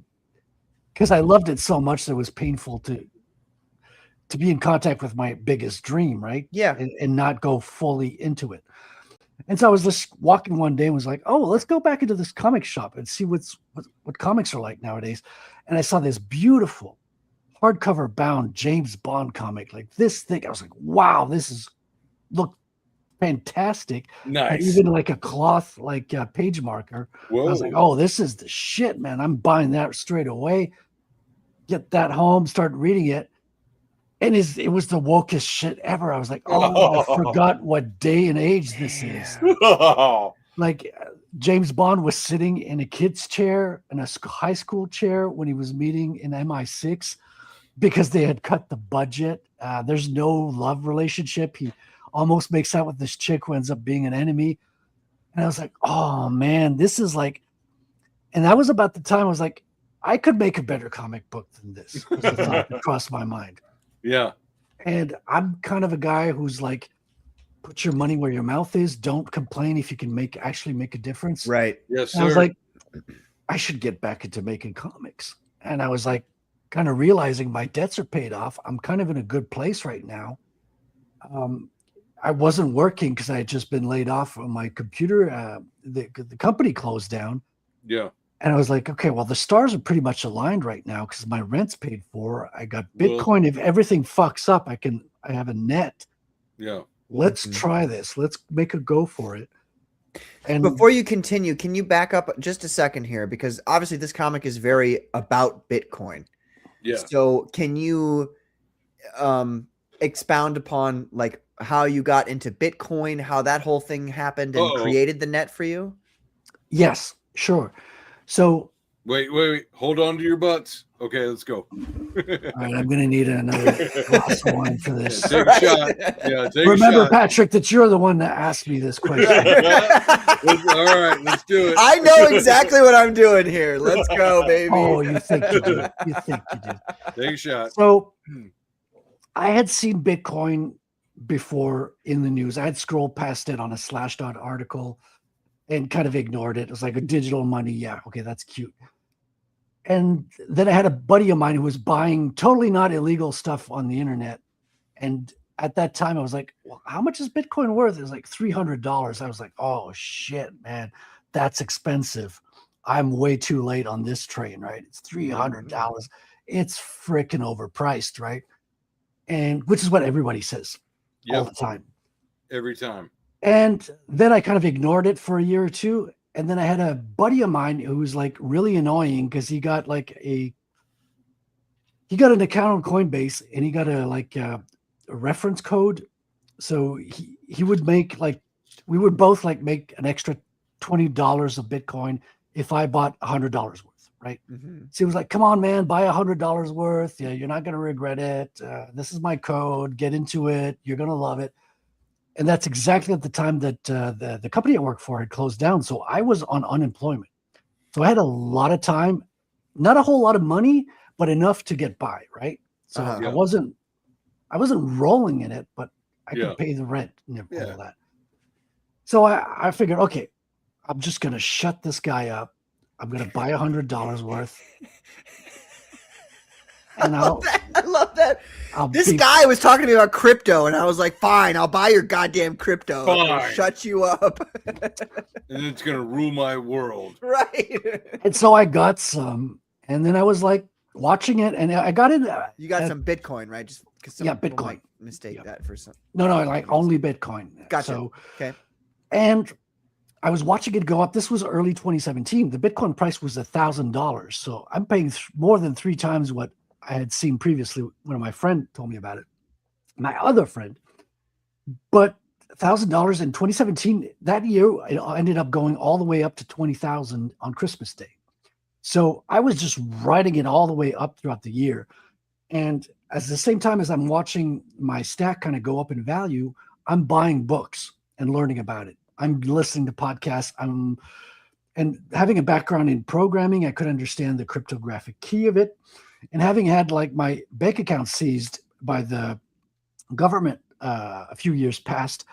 C: because I loved it so much that it was painful to be in contact with my biggest dream, right?
A: Yeah.
C: And not go fully into it. And so I was just walking one day and was like, oh, let's go back into this comic shop and see what comics are like nowadays. And I saw this beautiful hardcover bound James Bond comic, like this thing. I was like, wow, look fantastic.
B: Nice.
C: And even like a cloth, like page marker.
B: Whoa.
C: I was like, oh, this is the shit, man. I'm buying that straight away. Get that home, start reading it. And it was the wokest shit ever. I was like, oh, I forgot what day and age this is. Like James Bond was sitting in a kid's chair, in a high school chair when he was meeting in MI6 because they had cut the budget. There's no love relationship. He almost makes out with this chick who ends up being an enemy. And I was like, oh, man, this is like, and that was about the time I was like, I could make a better comic book than this. Was the thought that crossed my mind.
B: Yeah.
C: And I'm kind of a guy who's like, put your money where your mouth is. Don't complain if you can actually make a difference.
A: Right.
B: Yes, sir.
C: And I was like, I should get back into making comics. And I was like, kind of realizing my debts are paid off. I'm kind of in a good place right now. I wasn't working because I had just been laid off from my computer. The company closed down.
B: Yeah.
C: And I was like, okay, well, the stars are pretty much aligned right now because my rent's paid for. I got Bitcoin. If everything fucks up, I have a net.
B: Yeah.
C: Let's try this. Let's make a go for it. And
A: before you continue, can you back up just a second here? Because obviously this comic is very about Bitcoin.
B: Yeah.
A: So can you expound upon like how you got into Bitcoin, how that whole thing happened and created the net for you?
C: Yes, sure. So
B: wait. Hold on to your butts. Okay, let's go.
C: All right, I'm going to need another glass of wine for this.
B: Take a shot. Yeah, take
C: Remember,
B: a shot.
C: Patrick, that you're the one that asked me this question.
B: All right, let's do it.
A: I know exactly what I'm doing here. Let's go, baby.
C: Oh, you think you do. You think you do.
B: Take a shot.
C: So I had seen Bitcoin before in the news. I had scrolled past it on a Slashdot article and kind of ignored it. It was like a digital money. Yeah, okay, that's cute. And then I had a buddy of mine who was buying totally not illegal stuff on the internet. And at that time, I was like, well, how much is Bitcoin worth? It was like $300. I was like, oh, shit, man, that's expensive. I'm way too late on this train, right? It's $300. It's freaking overpriced, right? And which is what everybody says all the time.
B: Every time.
C: And then I kind of ignored it for a year or two. And then I had a buddy of mine who was like really annoying because he got like an account on Coinbase and he got a reference code. So he would make we would both make an extra $20 of Bitcoin if I bought $100 worth, right?
A: Mm-hmm.
C: So he was like, come on, man, buy $100 worth. Yeah, you're not going to regret it. This is my code. Get into it. You're going to love it. And that's exactly at the time that the company I worked for had closed down. So I was on unemployment. So I had a lot of time, not a whole lot of money, but enough to get by, right? So I wasn't rolling in it, but I could pay the rent and all that. So I figured, okay, I'm just gonna shut this guy up. I'm gonna buy $100 worth, and
A: I love that.
C: I'll
A: This
C: be
A: guy was talking to me about crypto, and I was like, "Fine, I'll buy your goddamn crypto. It'll
B: Fine.
A: shut you up."
B: And it's gonna rule my world.
A: Right.
C: And so I got some, and then I was like watching it, and I got in.
A: You got some Bitcoin, right? Just because some
C: Yeah,
A: people
C: Bitcoin.
A: might mistake
C: Yep.
A: that for some.
C: No, like only Bitcoin.
A: Gotcha.
C: So,
A: Okay.
C: and I was watching it go up. This was early 2017. The Bitcoin price was $1,000. So I'm paying more than 3 times what I had seen previously when my friend told me about it. My other friend, but $1,000 in 2017, that year, it ended up going all the way up to 20,000 on Christmas Day. So I was just riding it all the way up throughout the year. And at the same time as I'm watching my stack kind of go up in value, I'm buying books and learning about it. I'm listening to podcasts. And having a background in programming, I could understand the cryptographic key of it. And having had like my bank account seized by the government a few years past,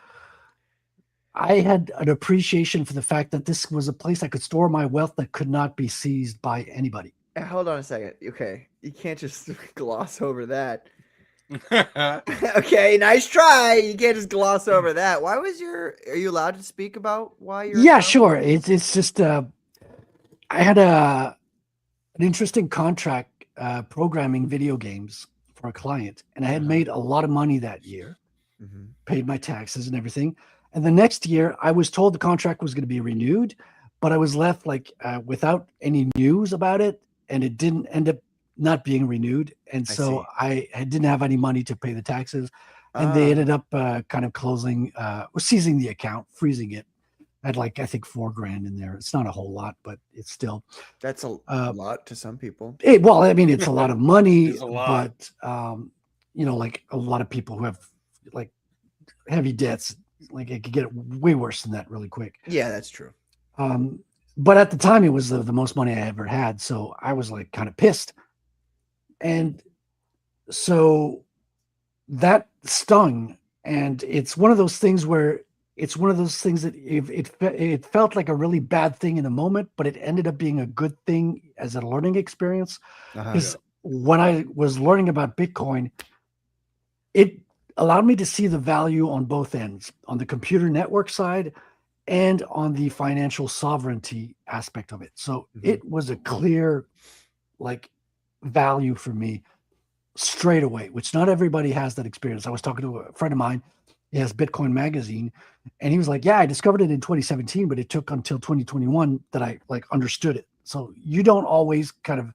C: I had an appreciation for the fact that this was a place I could store my wealth that could not be seized by anybody.
A: Hold on a second. Okay, you can't just gloss over that. Okay, nice try. You can't just gloss over that. Why was are you allowed to speak about why you're?
C: Yeah, sure. It's just I had an interesting contract programming video games for a client, and I had made a lot of money that year, paid my taxes and everything. And the next year, I was told the contract was going to be renewed, but I was left like without any news about it, and it didn't end up not being renewed. And so I didn't have any money to pay the taxes, and they ended up kind of seizing the account, freezing it. I had like, I think $4,000 in there. It's not a whole lot, but it's still.
A: That's a lot to some people.
C: Well, I mean, it's a lot of money,
B: It's a lot.
C: but like a lot of people who have like heavy debts, like it could get way worse than that really quick.
A: Yeah, that's true.
C: But at the time, it was the most money I ever had, so I was like kind of pissed. And so that stung, and it's one of those things where that it felt like a really bad thing in the moment, but it ended up being a good thing as a learning experience. Because when I was learning about Bitcoin, it allowed me to see the value on both ends, on the computer network side and on the financial sovereignty aspect of it. So it was a clear like value for me straight away, which not everybody has that experience. I was talking to a friend of mine. He has Bitcoin Magazine, and he was like, yeah, I discovered it in 2017, but it took until 2021 that I like understood it. So you don't always kind of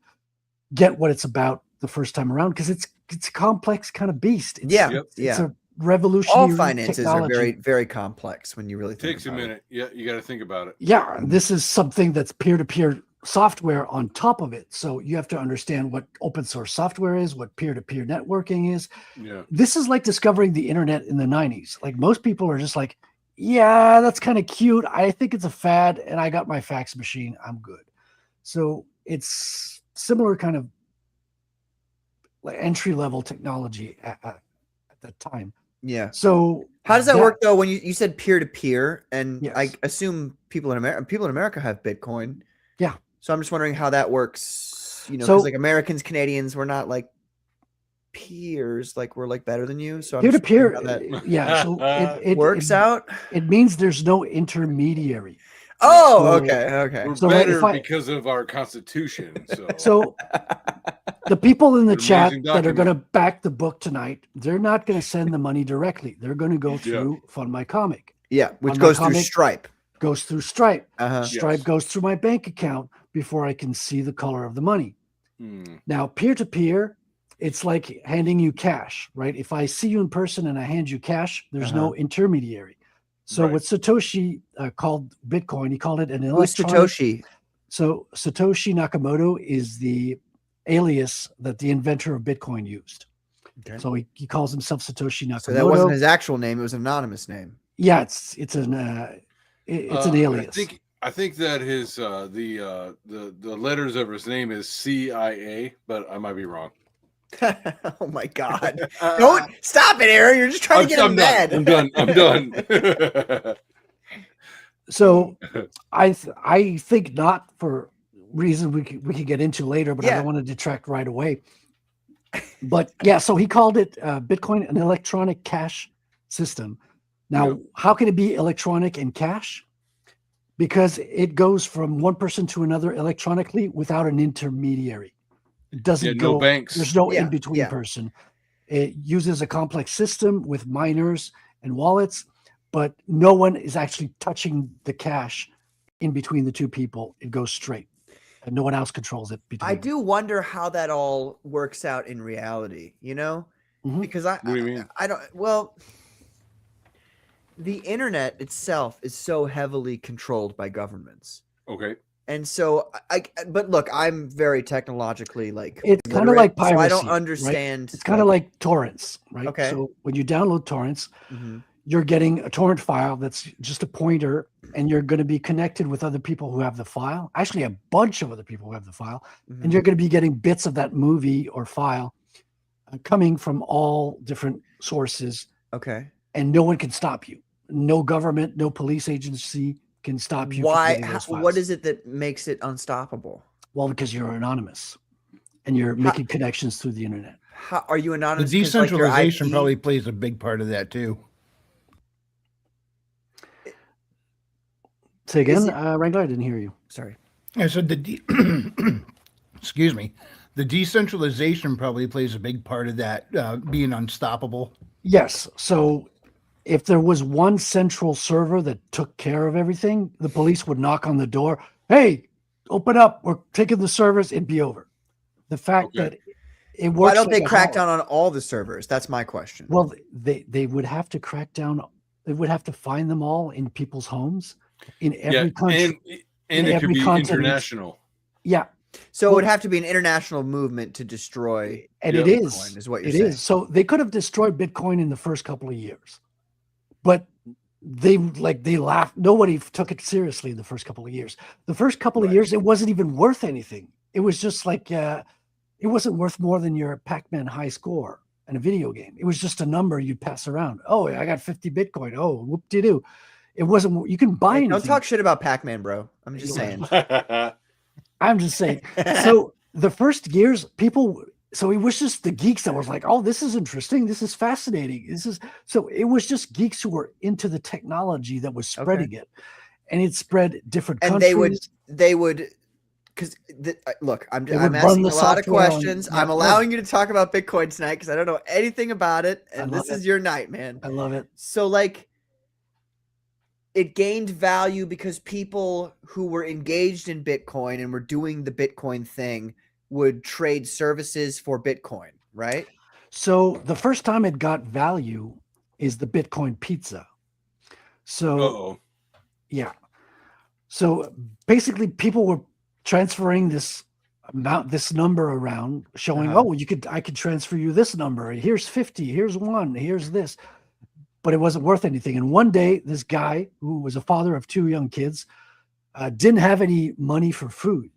C: get what it's about the first time around, because it's a complex kind of beast. It's a revolutionary.
A: All finances
C: technology.
A: are very, very complex when you really think
B: Takes a
A: about
B: minute. Yeah, you got to think about it.
C: Yeah, this is something that's peer-to-peer software on top of it. So you have to understand what open source software is, what peer-to-peer networking is.
B: Yeah.
C: This is like discovering the internet in the 90s. Like most people are just like, yeah, that's kind of cute. I think it's a fad, and I got my fax machine. I'm good. So it's similar kind of like entry-level technology at that time.
A: Yeah.
C: So
A: how does that work though? When you said peer to peer, and
C: Yes.
A: I assume people in America have Bitcoin.
C: Yeah.
A: So I'm just wondering how that works. You know,
C: So-
A: because like Americans, Canadians, we're not like peers. Like we're like better than you. So I'm
C: peer to
A: just wondering
C: peer,
A: how that
C: yeah. So it
A: works out.
C: It means there's no intermediary.
A: Oh,
C: So-
A: okay.
B: We're
C: So
B: better
C: if I-
B: because of our constitution. So,
C: So the people in the
B: An
C: chat
B: amazing
C: that are going to
B: document.
C: back the book tonight, they're not going to send the money directly. They're going to go through Fund My Comic.
A: Yeah, which
C: On my
A: goes through
C: comic-
A: Stripe.
C: Goes through Stripe. Stripe
B: Yes.
C: goes through my bank account before I can see the color of the money.
B: Hmm.
C: Now, peer to peer, it's like handing you cash, right? If I see you in person and I hand you cash, there's no intermediary. So
B: Right.
C: what Satoshi called Bitcoin, he called it an
A: Who's
C: electronic.
A: Satoshi?
C: So Satoshi Nakamoto is the alias that the inventor of Bitcoin used.
A: Okay.
C: So he calls himself Satoshi Nakamoto.
A: So that wasn't his actual name; it was an anonymous name.
C: Yeah, it's an alias.
B: I think that his the letters of his name is CIA, but I might be wrong.
A: Oh my God! Don't stop it, Aaron. You're just trying to get him mad.
B: I'm done.
C: So I think not, for reasons we could get into later, but I
A: Yeah.
C: don't want to detract right away. But yeah, so he called it Bitcoin an electronic cash system. Now,
B: Yeah.
C: how can it be electronic and cash? Because it goes from one person to another electronically without an intermediary. It doesn't
B: Yeah,
C: go.
B: no banks.
C: There's no
A: Yeah,
C: in-between
A: yeah.
C: person. It uses a complex system with miners and wallets, but no one is actually touching the cash in between the two people. It goes straight, and no one else controls it between
A: I
C: them.
A: do wonder how that all works out in reality,
C: Mhm.
A: because
B: What do you mean?
A: I don't, well, the internet itself is so heavily controlled by governments.
B: Okay.
A: And so but look, I'm very technologically
C: It's kind of
A: literate,
C: like
A: so I
C: piracy,
A: don't
C: right?
A: understand.
C: It's kind of like torrents, right?
A: Okay.
C: So when you download torrents,
A: Mhm.
C: you're getting a torrent file that's just a pointer, and you're going to be connected with other people who have the file. Actually, a bunch of other people who have the file,
A: Mhm.
C: and you're going to be getting bits of that movie or file coming from all different sources,
A: Okay.
C: and no one can stop you. No government, no police agency can stop you from
A: Why?
C: getting those files.
A: What is it that makes it unstoppable?
C: Well, because you're anonymous, and you're making connections through the internet.
A: How are you
F: The
A: anonymous? 'Cause, like, your
F: decentralization
A: IP
F: probably plays a big part of that too.
C: Say
A: Is
C: again, Wrangler, I didn't hear you.
A: Sorry.
F: I said excuse me. The decentralization probably plays a big part of that, being unstoppable.
C: Yes. So if there was one central server that took care of everything, the police would knock on the door. Hey, open up. We're taking the servers. It'd be over. The fact
B: Okay.
C: that it works.
A: Why don't
C: like
A: they
C: a
A: crack
C: holiday.
A: down on all the servers? That's my question.
C: Well, they would have to crack down. They would have to find them all in people's homes in every country.
B: and
C: in
B: it could
C: every
B: be
C: continent.
B: international.
C: Yeah.
A: So it would have to be an international movement to destroy.
C: And
B: Yeah.
C: it is.
A: Bitcoin is what you're
C: It
A: saying.
C: is. So they could have destroyed Bitcoin in the first couple of years, but they laughed. Nobody took it seriously in the first couple of years. The first couple of
A: Right.
C: years, it wasn't even worth anything. It was just like it wasn't worth more than your Pac-Man high score in a video game. It was just a number you'd pass around. Oh, I got 50 Bitcoin. Oh, whoop-de-doo. It wasn't. You can buy
A: Hey,
C: anything.
A: don't talk shit about Pac-Man, bro. I'm just saying.
C: I'm just saying. So the first years, so it was just the geeks that was like, oh, this is interesting. This is fascinating. So it was just geeks who were into the technology that was spreading it. And it spread different
A: And
C: countries.
A: they would, because look, I'm
C: They would run
A: asking
C: the
A: a lot of
C: software on-
A: questions.
C: yeah,
A: I'm
C: no.
A: allowing you to talk about Bitcoin tonight because I don't know anything about it, and
C: love
A: this is
C: it.
A: your night, man.
C: I love it.
A: So like, it gained value because people who were engaged in Bitcoin and were doing the Bitcoin thing would trade services for Bitcoin, right?
C: So the first time it got value is the Bitcoin pizza. So
B: Uh-oh.
C: yeah. So basically people were transferring this number around, showing,
A: Uh-huh.
C: oh, I could transfer you this number. Here's 50, here's 1, here's this. But it wasn't worth anything. And one day, this guy who was a father of 2 young kids didn't have any money for food.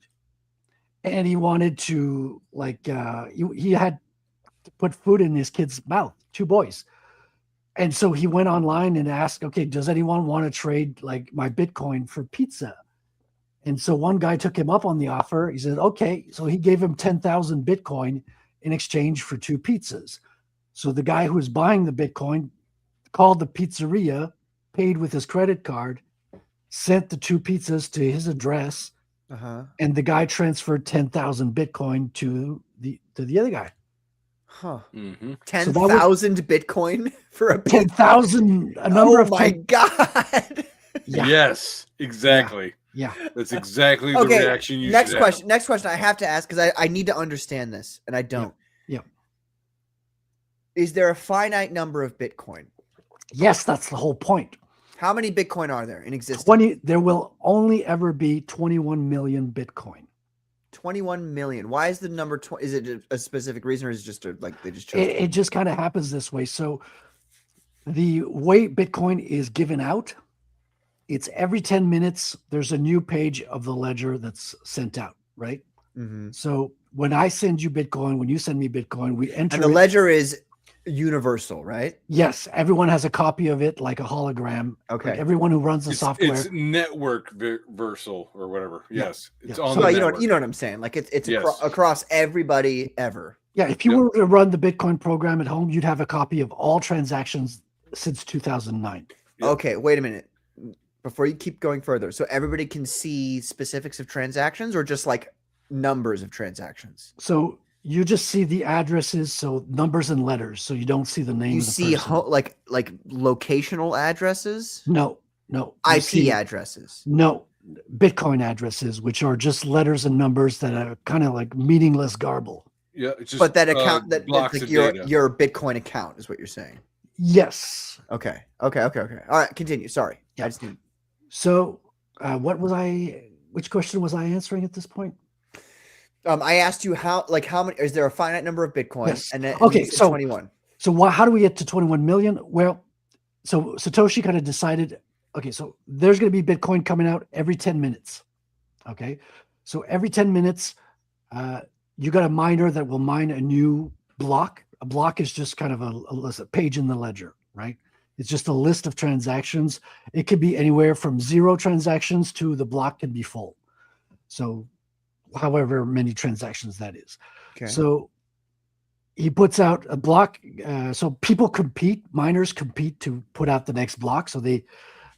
C: And he wanted to, he had to put food in his kid's mouth, 2 boys. And so he went online and asked, okay, does anyone want to trade like my Bitcoin for pizza? And so one guy took him up on the offer. He said, okay. So he gave him 10,000 Bitcoin in exchange for 2 pizzas. So the guy who was buying the Bitcoin called the pizzeria, paid with his credit card, sent the 2 pizzas to his address,
A: Uh-huh.
C: and the guy transferred 10,000 Bitcoin to the other guy.
A: Huh.
B: Mm-hmm.
A: 10,000 Bitcoin for a pizza?
C: 10,000, a number
A: Oh
C: of
A: my
C: 10.
A: God.
C: Yeah.
B: Yes, exactly.
C: Yeah.
B: That's exactly the
A: Okay,
B: reaction you
A: next
B: should
A: question. Next question I have to ask because I need to understand this, and I don't.
C: Yeah.
A: Is there a finite number of Bitcoin?
C: Yes, that's the whole point.
A: How many Bitcoin are there in existence?
C: There will only ever be 21 million Bitcoin.
A: 21 million. Why is the number 20? Is it a specific reason, or is it just they just chose?
C: It just kind of happens this way. So the way Bitcoin is given out, it's every 10 minutes, there's a new page of the ledger that's sent out, right?
A: Mm-hmm.
C: So when I send you Bitcoin, when you send me Bitcoin, we enter
A: And the
C: it.
A: ledger is universal, right?
C: Yes, everyone has a copy of it, like a hologram.
A: Okay.
C: Like everyone who runs the software.
B: It's network versal or whatever.
C: Yeah.
B: Yes, it's
C: Yeah.
B: on
C: So
B: the
A: But you
B: network.
A: know what I'm saying. Like it's
B: Yes.
A: across everybody ever.
C: Yeah, if you
B: Yep.
C: were to run the Bitcoin program at home, you'd have a copy of all transactions since 2009.
B: Yep.
A: Okay, wait a minute. Before you keep going further, so everybody can see specifics of transactions or just like numbers of transactions?
C: So you just see the addresses, so numbers and letters. So you don't see the name
A: You
C: of the
A: see
C: person.
A: like locational addresses,
C: No. You
A: IP
C: see-
A: addresses.
C: No, Bitcoin addresses, which are just letters and numbers that are kind of like meaningless garble.
B: Yeah, it's just
A: But that account that's
B: blocks
A: like
B: of
A: your
B: data.
A: Bitcoin account is what you're saying.
C: Yes.
A: Okay. All right, continue. Sorry.
C: Yeah.
A: I just need
C: So which question was I answering at this point?
A: I asked you how many is there a finite number of Bitcoin?
C: Yes.
A: And then
C: Okay,
A: you said
C: so-
A: 21.
C: So how do we get to 21 million? Well, so Satoshi kind of decided, okay, so there's going to be Bitcoin coming out every 10 minutes. Okay. So every 10 minutes, you got a miner that will mine a new block. A block is just kind of a page in the ledger, right? It's just a list of transactions. It could be anywhere from 0 transactions to the block can be full. So however many transactions that is.
A: Okay.
C: So he puts out a block. So people compete, miners compete to put out the next block. So they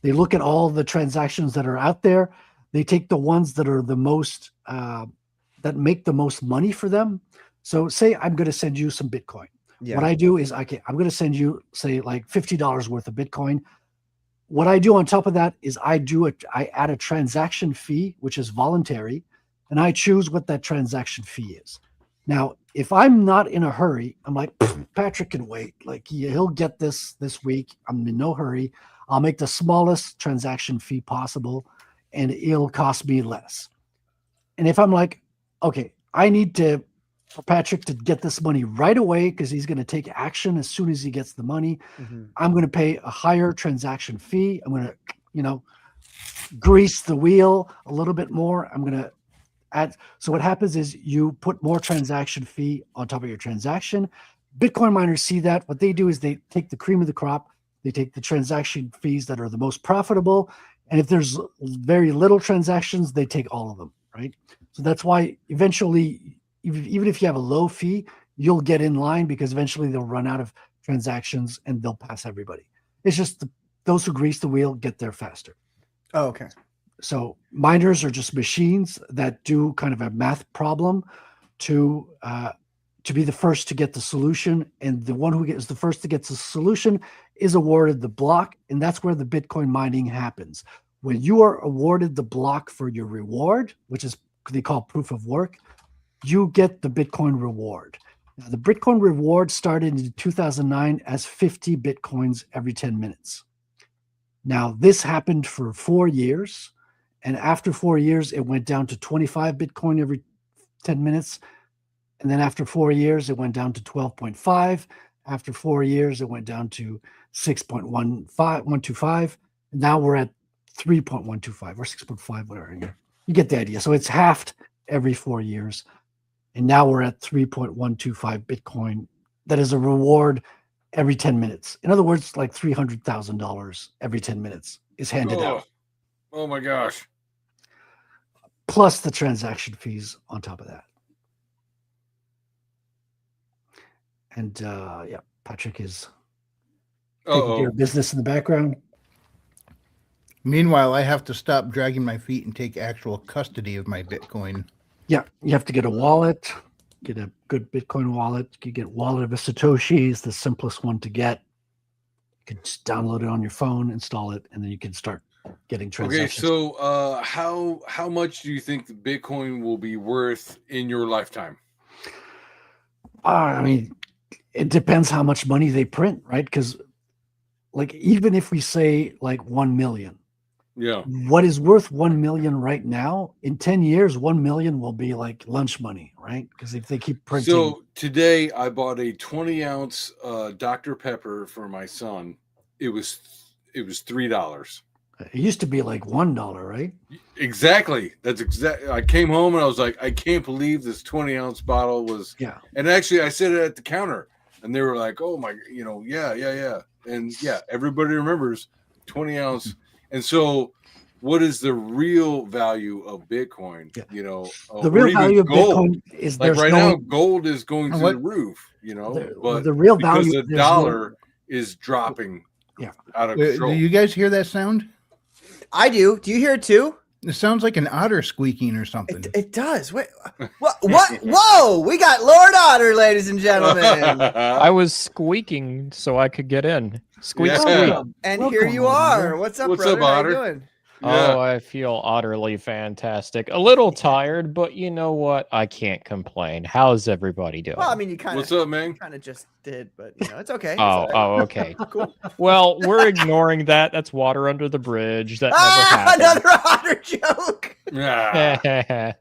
C: look at all the transactions that are out there. They take the ones that are the most, that make the most money for them. So say I'm going to send you some Bitcoin.
A: Yeah.
C: What I do is I'm going to send you, say, like $50 worth of Bitcoin. What I do on top of that is I add a transaction fee, which is voluntary, and I choose what that transaction fee is. Now, if I'm not in a hurry, I'm like, Patrick can wait. Like he'll get this week. I'm in no hurry. I'll make the smallest transaction fee possible, and it'll cost me less. And if I'm like, okay, I need for Patrick to get this money right away because he's going to take action as soon as he gets the money,
A: Mhm.
C: I'm going to pay a higher transaction fee. I'm going to, grease the wheel a little bit more. I'm going to add. So what happens is you put more transaction fee on top of your transaction. Bitcoin miners see that. What they do is they take the cream of the crop. They take the transaction fees that are the most profitable. And if there's very little transactions, they take all of them, right? So that's why eventually, even if you have a low fee, you'll get in line because eventually they'll run out of transactions and they'll pass everybody. It's just those who grease the wheel get there faster.
A: Oh, okay.
C: So miners are just machines that do kind of a math problem to be the first to get the solution. And the one who is the first to get the solution is awarded the block. And that's where the Bitcoin mining happens. When you are awarded the block for your reward, which is they call proof of work, you get the Bitcoin reward. Now, the Bitcoin reward started in 2009 as 50 Bitcoins every 10 minutes. Now, this happened for 4 years. And after 4 years, it went down to 25 Bitcoin every 10 minutes. And then after 4 years, it went down to 12.5. After 4 years, it went down to 6.125. Now we're at 3.125 or 6.5, whatever. You get the idea. So it's halved every 4 years. And now we're at 3.125 Bitcoin. That is a reward every 10 minutes. In other words, like $300,000 every 10 minutes is handed out.
B: Oh my gosh.
C: Plus the transaction fees on top of that. And Patrick is taking care of business in the background.
F: Meanwhile, I have to stop dragging my feet and take actual custody of my Bitcoin.
C: Yeah, you have to get a wallet, get a good Bitcoin wallet. You can get Wallet of a Satoshi is the simplest one to get. You can just download it on your phone, install it, and then you can start getting transactions.
B: Okay, so how much do you think the Bitcoin will be worth in your lifetime?
C: I mean, it depends how much money they print, right? Because like even if we say like 1 million,
B: Yeah.
C: what is worth 1 million right now, in 10 years, 1 million will be like lunch money, right? Because if they keep printing.
B: So today I bought a 20-ounce Dr. Pepper for my son. It was $3.
C: It used to be like $1, right?
B: Exactly. That's exactly. I came home and I was like, I can't believe this 20-ounce bottle was.
C: Yeah.
B: And actually, I said it at the counter. and they were like, "Oh my, yeah," and yeah, everybody remembers 20-ounce. And so, what is the real value of Bitcoin?
C: Yeah.
B: You know,
C: The
B: or
C: real
B: even
C: value of
B: gold.
C: Bitcoin is
B: Like
C: there's
B: right
C: no
B: now, gold is going to
F: What?
B: the roof. You know, but
C: the real
B: because
C: value.
B: the
C: there's
B: dollar is dropping,
C: Yeah.
B: out of
F: Do
B: control.
F: you guys hear that sound?
A: I do. Do you hear it too?
F: It sounds like an otter squeaking or something.
A: It does. Wait, what? Whoa! We got Lord Otter, ladies and gentlemen.
G: I was squeaking so I could get in. Squeak,
B: Yeah.
G: squeak.
C: Welcome.
A: And
C: Welcome,
A: here you
C: Lord
A: are.
C: Otter.
A: What's up,
B: What's
A: brother?
B: up,
A: How you
B: Otter?
A: doing?
G: Oh, I feel utterly fantastic. A little tired, but you know what? I can't complain. How's everybody doing?
A: Well, I mean, you kind
B: What's
A: of
B: up, man?
A: just did, but it's okay. It's
G: oh,
A: all right.
G: oh, okay.
A: Cool.
G: Well, we're ignoring that. That's water under the bridge. That
A: Another Otter joke.
B: Yeah.
G: never happened.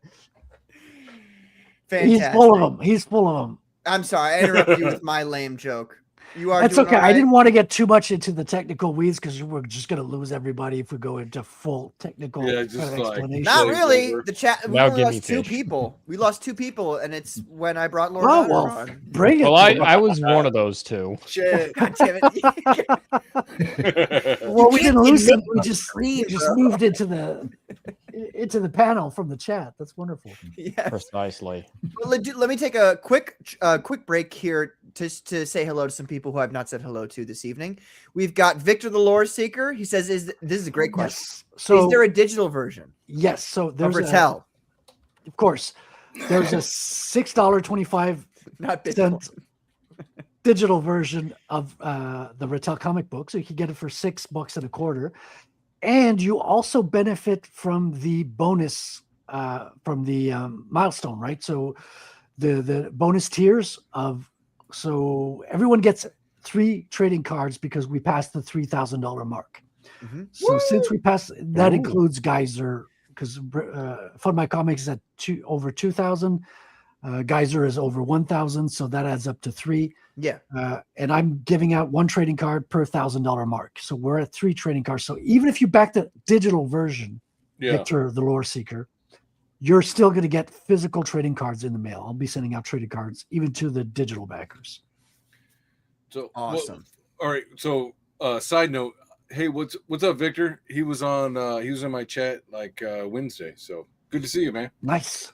A: Fantastic.
C: He's full of them. He's full of them.
A: I'm sorry, I interrupted you with my lame joke. You are.
C: That's
A: doing
C: okay.
A: all
C: I
A: right?
C: didn't want to get too much into the technical weeds because we're just going to lose everybody if we go into full technical
B: Yeah,
C: kind
B: just
C: of
B: like-
C: explanation.
A: Not
B: Glaze
A: really.
B: over.
A: The chat. We
G: Now
A: only
G: give me
A: lost two
G: fish.
A: people. We lost two people, and it's when I brought Lord
C: Oh
A: Otter
C: well,
A: on.
C: bring it.
G: Well,
C: to
G: I was one of those two.
A: Shit, God damn it.
C: well, we
A: can't
C: didn't lose
A: admit
C: him. We just
A: screen, bro.
C: moved into the panel from the chat. That's wonderful.
A: Yes.
G: Precisely.
A: Well, let me take a quick break here just to say hello to some people who I've not said hello to this evening. We've got Victor the Lore Seeker. He says, "This is a great question.
C: Yes. So
A: is there a digital version
C: yes. So
A: of
C: there's
A: Ratel?
C: of course, there's a $6.25
A: Not Bitcoin.
C: digital version of the Ratel comic book, so you can get it for $6.25, and you also benefit from the bonus from the milestone, right? So the bonus tiers of so everyone gets 3 trading cards because we passed the $3,000 mark.
A: Mhm.
C: So since we passed, that
G: Ooh.
C: includes Geyser because Fund My Comics is at over 2,000. Geyser is over 1,000, so that adds up to 3.
A: Yeah.
C: And I'm giving out 1 trading card per $1,000 mark. So we're at 3 trading cards. So even if you back the digital version,
B: Yeah.
C: Victor the Lore Seeker, you're still going to get physical trading cards in the mail. I'll be sending out trading cards even to the digital backers.
B: So
A: Awesome.
B: All right. So, side note. Hey, what's up, Victor? He was in my chat like Wednesday. So good to see you, man.
C: Nice.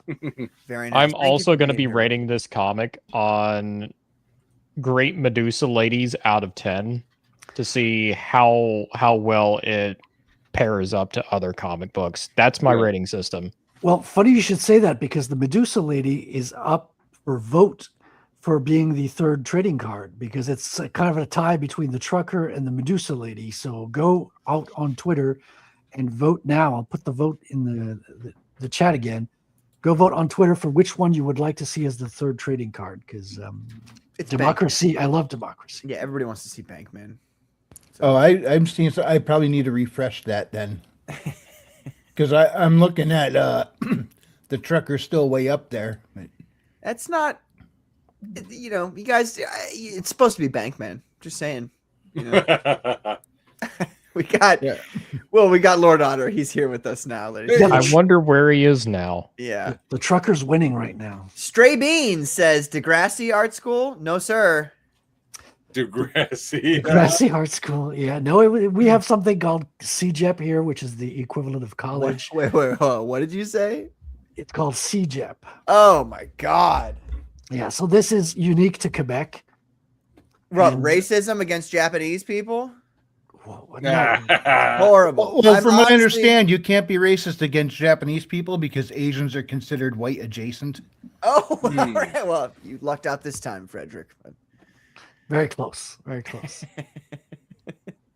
A: Very nice.
G: I'm
A: Thank you
G: also
A: for
G: going to
A: being
G: be
A: here.
G: rating this comic on Great Medusa Ladies out of 10 to see how well it pairs up to other comic books. That's my
B: Yeah.
G: rating system.
C: Well, funny you should say that because the Medusa Lady is up for vote for being the 3rd trading card because it's kind of a tie between the Trucker and the Medusa Lady. So go out on Twitter and vote now. I'll put the vote in the chat again. Go vote on Twitter for which one you would like to see as the 3rd trading card because
A: It's
C: democracy. I love democracy.
A: Bank. Yeah, everybody wants to see Bankman.
F: Oh, I'm seeing. So I probably need to refresh that then, because I'm looking at the Trucker still way up there.
A: That's not. You know, you guys. It's supposed to be Bankman. Just saying. You know, we got.
F: Yeah.
A: Well, we got Lord Otter. He's here with us now, ladies.
C: Yeah,
G: I wonder where he is now.
A: Yeah.
C: The Trucker's winning right now.
A: Stray Beans says Degrassi Art School. No, sir.
B: Degrassi.
C: Grassy Art School. Yeah, no, we have something called CJEP here, which is the equivalent of college.
A: Wait. Hold on. What did you say?
C: It's called CJEP.
A: Oh my God.
C: Yeah, so this is unique to Quebec.
A: What,
C: And-
A: racism against Japanese people?
C: Whoa, no.
A: Horrible.
F: Well,
A: I'm
F: from what I
A: honestly-
F: understand, you can't be racist against Japanese people because Asians are considered white adjacent.
A: Oh, all right. Well, you lucked out this time, Frederick. But-
C: Very close. Very close.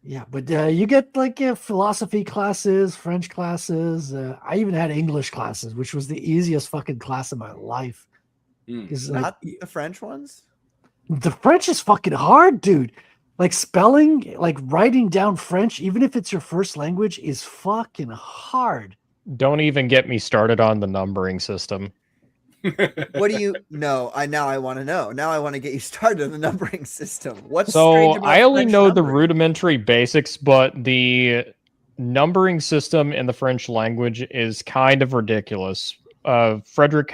C: Yeah, but you get like philosophy classes, French classes. I even had English classes, which was the easiest fucking class of my life. Is like,
A: Not the French ones?
C: the French is fucking hard, dude. Like spelling, like writing down French, even if it's your first language, is fucking hard.
G: Don't even get me started on the numbering system.
A: What do you know? Now I want to know. Now I want to get you started on the numbering system. What's
G: So
A: strange about
G: I only
A: French
G: know the
A: numbering?
G: rudimentary basics, but the numbering system in the French language is kind of ridiculous. Frederick,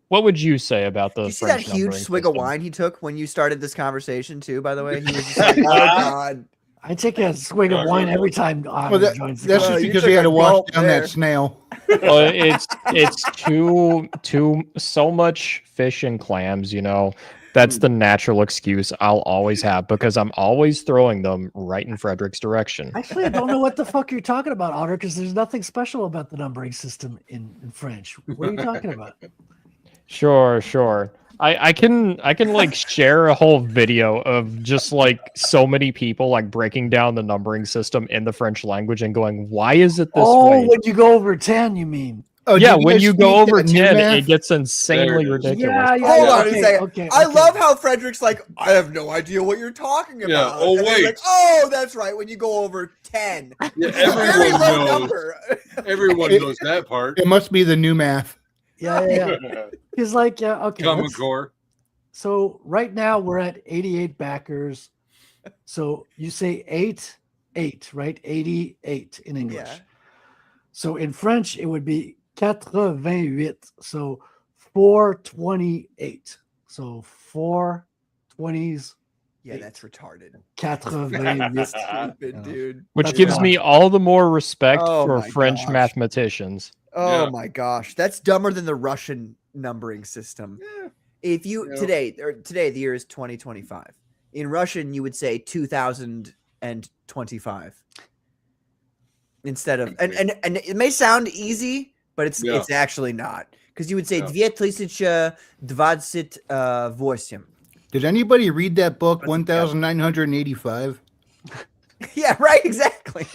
G: what would you say about the
A: Did you see
G: French
A: that huge
G: numbering
A: swig of
G: system?
A: wine he took when you started this conversation too? By the way, he was just like, "Oh God."
C: I take a swig of wine every time Otter
F: Well,
C: joins the
F: that's
A: Oh,
F: just
A: you
F: because
A: took
F: we had
A: a
F: to wash
A: gulp
F: down
A: there.
F: that snail.
G: Well, it's too so much fish and clams, you know. That's the natural excuse I'll always have because I'm always throwing them right in Frederick's direction.
C: Actually, I don't know what the fuck you're talking about, Otter, because there's nothing special about the numbering system in French. What are you talking about?
G: Sure. I can like share a whole video of just like so many people like breaking down the numbering system in the French language and going, why is it this way?
C: When you go over 10, you mean?
F: Oh,
G: Yeah,
F: did
G: when
F: guys
G: you go
F: speak
G: over
F: that new
G: 10,
F: math?
G: it gets insanely
B: There it is.
G: ridiculous.
A: Hold on
C: okay,
A: a second.
C: okay,
A: I
C: okay.
A: love how Frederick's like, I have no idea what you're talking
B: Yeah,
A: about.
B: oh,
A: And then he's
B: wait.
A: like, oh, that's right. When you go over 10,
B: Yeah,
A: it's a very
B: everyone
A: low
B: knows.
A: number.
B: Everyone knows that part.
F: It must be the new math.
C: Yeah. He's like, okay.
B: Common
C: let's-
B: Core.
C: So right now we're at 88 backers. So you say 8, right? 88 in English.
A: Yeah.
C: So in French, it would be 88. So 428. So 4 20s,
A: Yeah, that's retarded.
C: 88.
A: Stupid, dude.
G: Which
C: That's
G: gives
C: fine.
G: me all the more respect
A: Oh
G: for
A: my
G: French
A: gosh.
G: mathematicians.
A: Oh
B: Yeah.
A: my gosh, that's dumber than the Russian numbering system.
B: Yeah.
A: If you
B: Yeah.
A: today the year is 2025. In Russian, you would say 2025 instead of and it may sound easy, but it's
B: Yeah.
A: it's actually not because you would say
B: Yeah.
A: 2028.
F: Did anybody read that book, 1985?
A: Yeah, right. Exactly.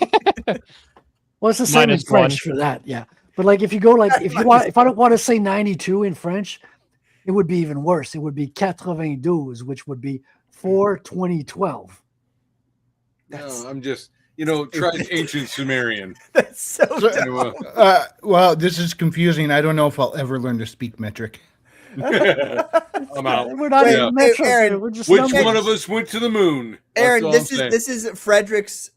C: Well, it's the same in
G: Minus
C: French
G: one.
C: for that. Yeah. But like if you go like if I don't want to say 92 in French, it would be even worse. It would be 92, which would be 42012.
A: That's-
B: No, I'm just, try ancient Sumerian.
A: That's so
F: So-
A: dumb.
F: Well, this is confusing. I don't know if I'll ever learn to speak metric.
B: I'm out.
C: We're not
A: Wait,
C: even
A: hey,
C: metric.
A: Aaron,
C: We're just
B: Which
C: numbers.
B: one of us went to the moon? That's
A: Aaron,
B: all
A: this
B: I'm saying.
A: is Frederick's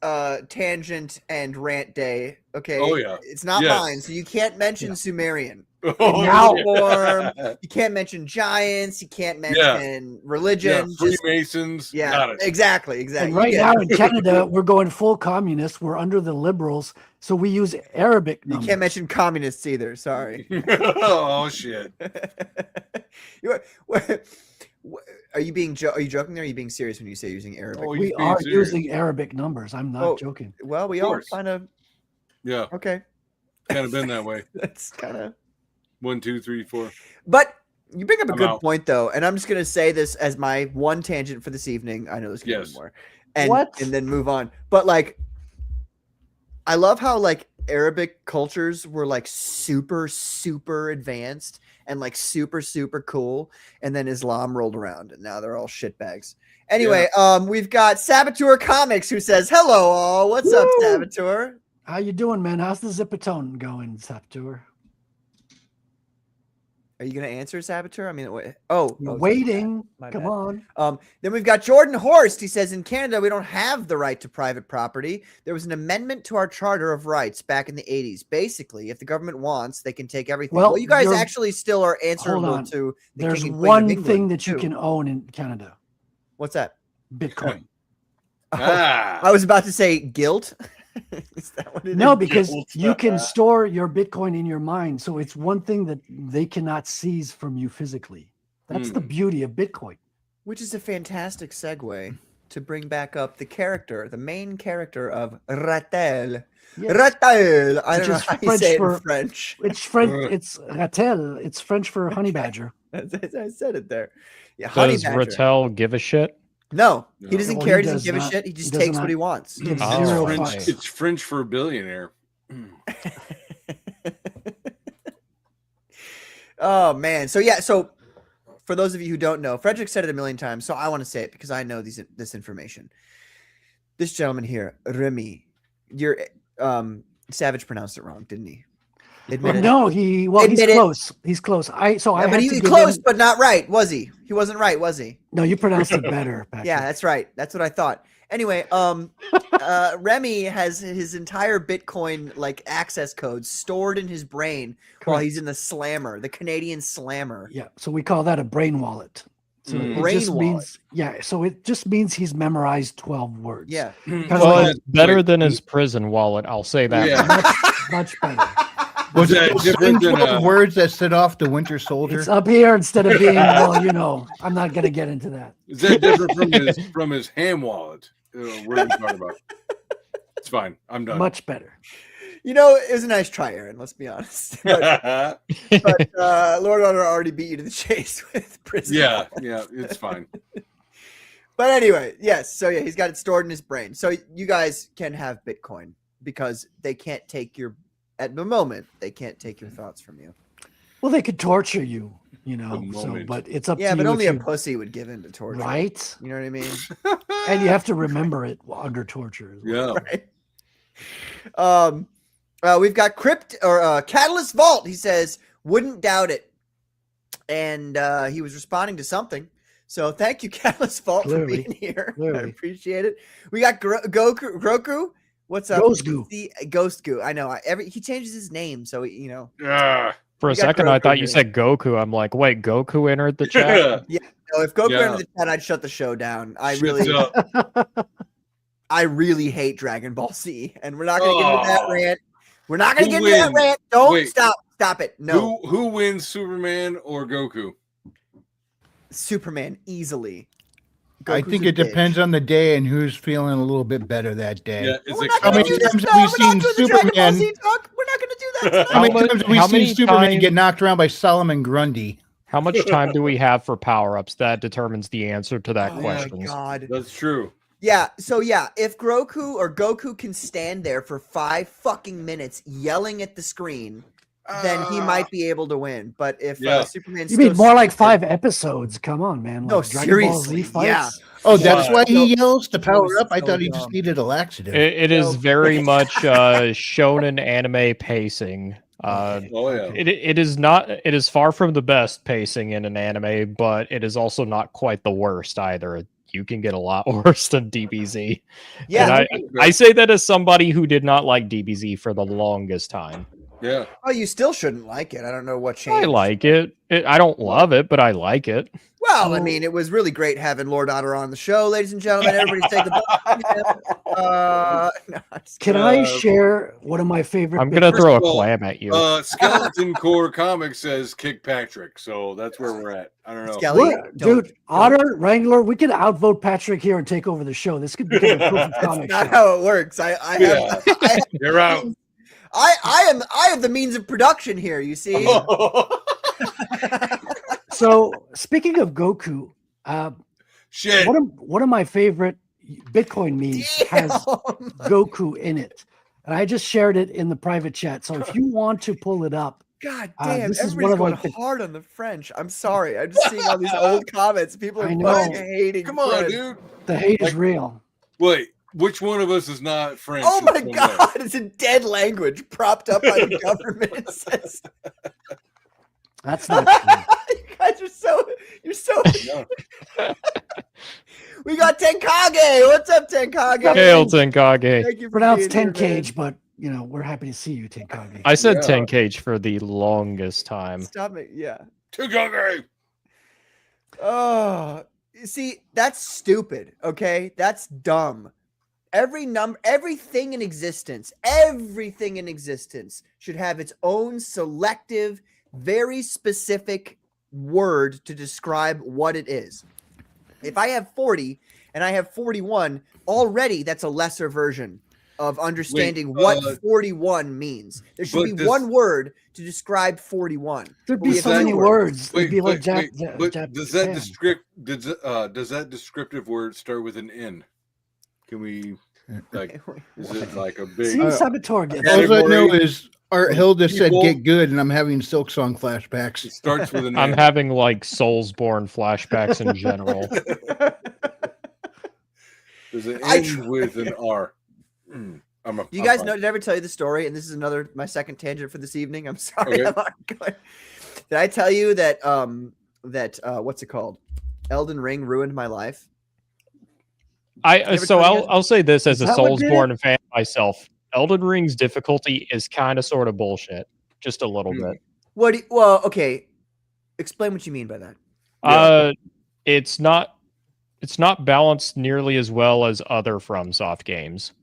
A: tangent and rant day. Okay.
B: Oh, yeah.
A: It's not
B: Yes.
A: mine, so you can't mention Sumerian.
B: Oh,
C: Now-
B: yeah.
A: Form. You can't mention giants. You can't mention religion.
B: Yeah,
A: just-
B: Freemasons.
A: yeah,
B: Got it.
A: exactly.
C: And
A: You
C: right
A: get
C: now
A: it.
C: in Canada, we're going full communist. We're under the liberals, so we use Arabic
A: You
C: numbers.
A: can't mention communists either. Sorry.
B: Oh shit.
A: Are you being are you joking there? Or are you being serious when you say using Arabic?
B: Oh,
C: We
B: He's being
C: are
B: serious.
C: using Arabic numbers. I'm not
A: Oh,
C: joking.
A: Well, we
B: Of
A: all
B: course.
A: kind of
B: Yeah,
A: okay.
B: kind of been that way.
A: That's kind of.
B: 1, 2, 3, 4.
A: But you bring up a
B: I'm
A: good
B: out.
A: point, though, and I'm just going to say this as my one tangent for this evening. I know there's going to
B: Yes.
A: be more, and
C: What?
A: and then move on. But like, I love how like Arabic cultures were like super advanced and like super cool, and then Islam rolled around, and now they're all shitbags. Anyway, we've got Saboteur Comics who says, "Hello, all. What's up,
C: Woo!
A: Saboteur?"
C: How you doing, man? How's the Zipatone going, Saptor?
A: Are you going to answer, Saboteur? I mean, oh,
C: Waiting.
A: My
C: Come
A: bad.
C: on.
A: Then we've got Jordan Horst. He says, in Canada, we don't have the right to private property. There was an amendment to our Charter of Rights back in the 80s. Basically, if the government wants, they can take everything.
C: Well,
A: Well, you guys
C: you're-
A: actually still are answerable
C: on.
A: to the
C: There's
A: King and Queen of
C: one
A: England,
C: thing that you
A: too.
C: can own in Canada:
A: What's that?
C: Bitcoin.
B: Ah.
A: I was about to say guilt. Is that what it
C: No,
A: is?
C: because
B: Guilt.
C: you can store your Bitcoin in your mind. So it's one thing that they cannot seize from you physically. That's the beauty of Bitcoin.
A: Which is a fantastic segue to bring back up the main character of Ratel.
C: Yes.
A: Ratel. I
C: Which
A: don't know
C: is
A: how you
C: French
A: say it in
C: for-
A: French.
C: It's French. It's Ratel. It's French for honey badger.
A: I said it there. Yeah, honey
G: Does
A: badger.
G: Ratel give a shit?
A: No,
B: No.
A: he doesn't
C: Well,
A: care.
C: he
A: He doesn't
C: does
A: give a
C: not.
A: shit. He
C: He
A: just
C: does
A: takes
C: not.
A: what he wants.
C: He gives
G: Oh,
C: zero
G: French-
C: fucks.
B: It's French for a billionaire.
A: Oh man. So for those of you who don't know, Frederick said it a million times, so I want to say it because I know this information. This gentleman here, Remy, your Savage pronounced it wrong, didn't he? Admit it.
C: No, he's
A: Admit it.
C: close. He's close. I
A: Yeah,
C: had
A: but
C: to
A: he
C: give
A: close,
C: him-
A: but not right, was he? He wasn't right, was he?
C: No, you pronounced it better. Patrick.
A: Yeah, that's right. That's what I thought. Anyway, Remy has his entire Bitcoin like access codes stored in his brain while
C: Correct.
A: he's in the Slammer, the Canadian Slammer.
C: Yeah, so we call that a brain wallet. So it
A: Brain
C: just
A: wallet.
C: means so it just means he's memorized 12 words.
A: Yeah.
C: Kinda
G: Well,
C: like
G: it's better
B: Wait,
G: than his prison wallet. I'll say that.
B: Yeah.
C: much better.
F: Was
B: Is that
F: it those
B: different
F: same
B: than,
F: 12 words that set off the Winter Soldier?
C: It's up here instead of being, well, I'm not going to get into that.
B: Is that different from his ham wallet? What are we talking about? It's fine. I'm done.
C: Much better.
A: It was a nice try, Aaron. Let's be honest. But Lord Honor already beat you to the chase with prison.
B: yeah, it's fine.
A: But anyway, yes. So yeah, he's got it stored in his brain. So you guys can have Bitcoin because they can't take at the moment, they can't take your thoughts from you.
C: Well, they could torture you,
B: The
C: so,
B: moment.
C: but it's up to
A: Yeah,
C: you.
A: but only
C: if
A: a
C: you-
A: pussy would give in to torture.
C: Right?
A: You know what I mean?
C: And you have to remember it under torture. As well.
B: Yeah.
A: Right. We've got Catalyst Vault. He says, wouldn't doubt it. And he was responding to something. So thank you, Catalyst Vault,
C: Clearly.
A: for being here. I
C: Clearly.
A: appreciate it. We got Groku. What's up?
C: Ghost Goo.
A: Ghost Goo. I know. He changes his name, so
B: Ah.
G: For a
A: We got
G: second, I
A: Goku
G: thought you
A: here.
G: said Goku. I'm like, wait, Goku entered the chat?
A: No, if Goku
B: Yeah.
A: entered the chat, I'd shut the show down. I
B: Shuts up.
A: really hate Dragon Ball Z, and we're not going to get into that
B: Oh.
A: rant. We're not going to
B: Who
A: get into that
B: wins?
A: rant. Don't
B: Wait.
A: stop it. No,
B: Who wins, Superman or Goku?
A: Superman easily.
F: I
A: Goku's
F: think
A: a
F: it
A: bitch.
F: depends on the day and who's feeling a little bit better that day.
B: Yeah, it's
A: We're
B: a
A: not
F: How
A: gonna
F: many
A: do this.
F: times
A: No,
F: have we
A: we're not
F: seen
A: doing the Dragon Ball
F: Superman?
A: Z talk. We're not going to do that
F: How many
A: tonight.
F: times have we
G: how
F: seen
G: many
F: Superman
G: times-
F: get knocked around by Solomon Grundy?
G: How much time do we have for power ups? That determines the answer to that
A: Oh
G: question.
A: my god.
B: That's true.
A: Yeah, so yeah, if Goku can stand there for 5 fucking minutes yelling at the screen, then he might be able to win. But if
B: Yeah.
A: Superman's
C: You mean
A: still
C: more like
A: stupid-
C: 5 episodes? Come on, man.
A: No,
C: Like Dragon Ball Z
A: seriously,
C: fights?
A: yeah.
F: Oh, that's why he
A: So-
F: yells to power
A: so
F: up? I thought he just
A: dumb.
F: needed a laxative.
G: It is
A: So-
G: very much shonen anime pacing.
B: Oh yeah.
G: It is not. It is far from the best pacing in an anime, but it is also not quite the worst either. You can get a lot worse than DBZ.
A: Yeah.
G: And I say that as somebody who did not like DBZ for the longest time.
B: Yeah.
A: Oh, you still shouldn't like it. I don't know what changed.
G: I like it. I don't love it, but I like it.
A: Well, I mean, it was really great having Lord Otter on the show, ladies and gentlemen. Everybody say goodbye. No, I'm just
C: Can
A: kidding.
C: I share one of my favorite?
G: I'm gonna
B: First
G: throw a
B: of all,
G: clam at you.
B: Skeleton Core Comics says kick Patrick, so that's where we're at. I don't know.
A: Skelly,
C: We're-
A: don't-
C: dude, Otter, Wrangler, we could outvote Patrick here and take over the show. This could become a proof of
A: That's
C: comic
A: not
C: show.
A: how it works. I
B: You're out.
A: I have the means of production here. You see.
C: So speaking of Goku,
B: Shit.
C: one of my favorite Bitcoin memes has
A: Damn.
C: Goku in it, and I just shared it in the private chat. So if you want to pull it up,
A: God
C: Uh,
A: damn,
C: this is
A: everybody's
C: one of,
A: going
C: like, the-
A: hard on the French. I'm sorry. I'm just seeing all these old comments. People are
C: I know.
A: fucking hating.
B: Come on,
A: French.
B: dude.
C: the hate is
B: Like-
C: real.
B: Wait, which one of us is not French?
A: Oh
B: in
A: my
B: some way?
A: god, it's a dead language propped up by the government. It says,
C: That's not true.
A: you guys are you're so
B: No.
A: We got Tenkage. What's up, Tenkage?
G: Hail Tenkage.
A: Thank you for
C: Pronounced
A: being here,
C: 10
A: man.
C: cage, but we're happy to see you, Tenkage.
G: I said
B: Yeah.
G: 10 cage for the longest time.
A: Stop it. Yeah.
B: Tenkage.
A: Oh, you see, that's stupid. Okay, that's dumb. Everything in existence should have its own selective, very specific word to describe what it is. If I have 40 and I have 41, already that's a lesser version of understanding what 41 means. There should
B: but
A: be
B: this-
A: one word to describe 41.
C: There'd be
A: Well,
C: so
A: yeah,
C: many
A: that
C: words.
B: Wait,
C: It'd be like
B: but does that
C: Japan.
B: does that descriptive word start with an N? Can we like? Is it like a big?
C: See, Saboteur gets
B: Yeah.
C: it.
F: All I know
B: category
F: is Art Hilda said
B: people-
F: get good, and I'm having Silk Song flashbacks.
B: It starts with an
G: I'm
B: N.
G: having like Soulsborne flashbacks in general.
B: Does it
A: I
B: end with an R? I'm a,
A: You
B: I'm
A: guys
B: fine.
A: know? Did I ever tell you the story? And this is my second tangent for this evening. I'm sorry.
B: Okay.
A: I'm not going. Did I tell you that what's it called? Elden Ring ruined my life. Never
G: So
A: tried it, guys?
G: I'll say this as
C: Is
G: a
C: that what did
G: Soulsborne fan myself. Elden Ring's difficulty is kind of sort of bullshit, just a little
B: Hmm.
G: bit.
A: Well, okay. Explain what you mean by that.
B: Yeah.
G: It's not balanced nearly as well as other FromSoft games.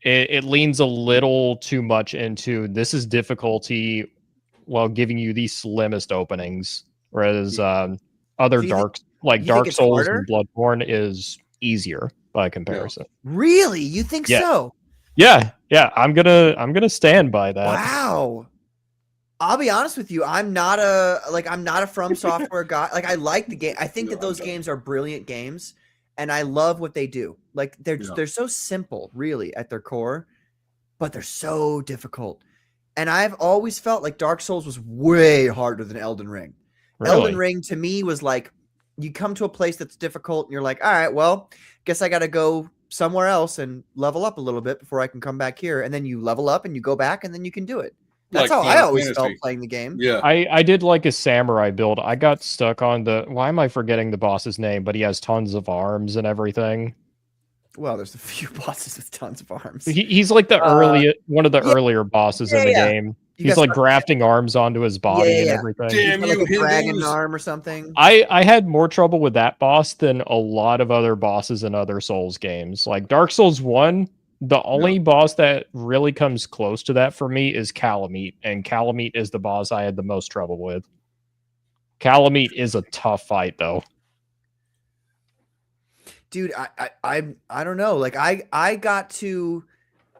G: It leans a little too much into this is difficulty while giving you the slimmest openings, whereas other
A: So you think-
G: like
A: you think
G: Dark
A: it's
G: Souls
A: harder?
G: and Bloodborne is easier by comparison.
A: Really? You think
G: Yeah.
A: so?
G: Yeah, I'm gonna stand by that.
A: Wow. I'll be honest with you. I'm not a From Software guy. Like I like the game. I think
B: No,
A: that those
B: I'm done.
A: games are brilliant games, and I love what they do. Like they're
B: Yeah.
A: they're so simple, really, at their core, but they're so difficult. And I've always felt like Dark Souls was way harder than Elden Ring. Elden
G: Really?
A: Ring to me was like you come to a place that's difficult and you're like, all right, well, guess I got to go somewhere else and level up a little bit before I can come back here. And then you level up and you go back and then you can do it. That's
B: Like
A: how I
B: Final
A: always felt
B: Fantasy.
A: playing the game.
B: Yeah.
G: I did like a samurai build. I got stuck on the why am I forgetting the boss's name? But he has tons of arms and everything.
A: Well, there's a few bosses with tons of arms.
G: He's like the one of the
A: yeah,
G: earlier bosses in the
A: yeah.
G: game.
A: You
G: He's
A: guys
G: like
A: got-
G: grafting arms onto his body and
A: yeah.
G: everything.
B: Damn
A: He's got,
B: you,
A: like a dragon
B: Hindus.
A: arm or something.
G: I had more trouble with that boss than a lot of other bosses in other Souls games. Like Dark Souls 1, the only boss that really comes close to that for me is Calamite, and Calamite is the boss I had the most trouble with. Calamite is a tough fight though.
A: Dude, I don't know. Like I got to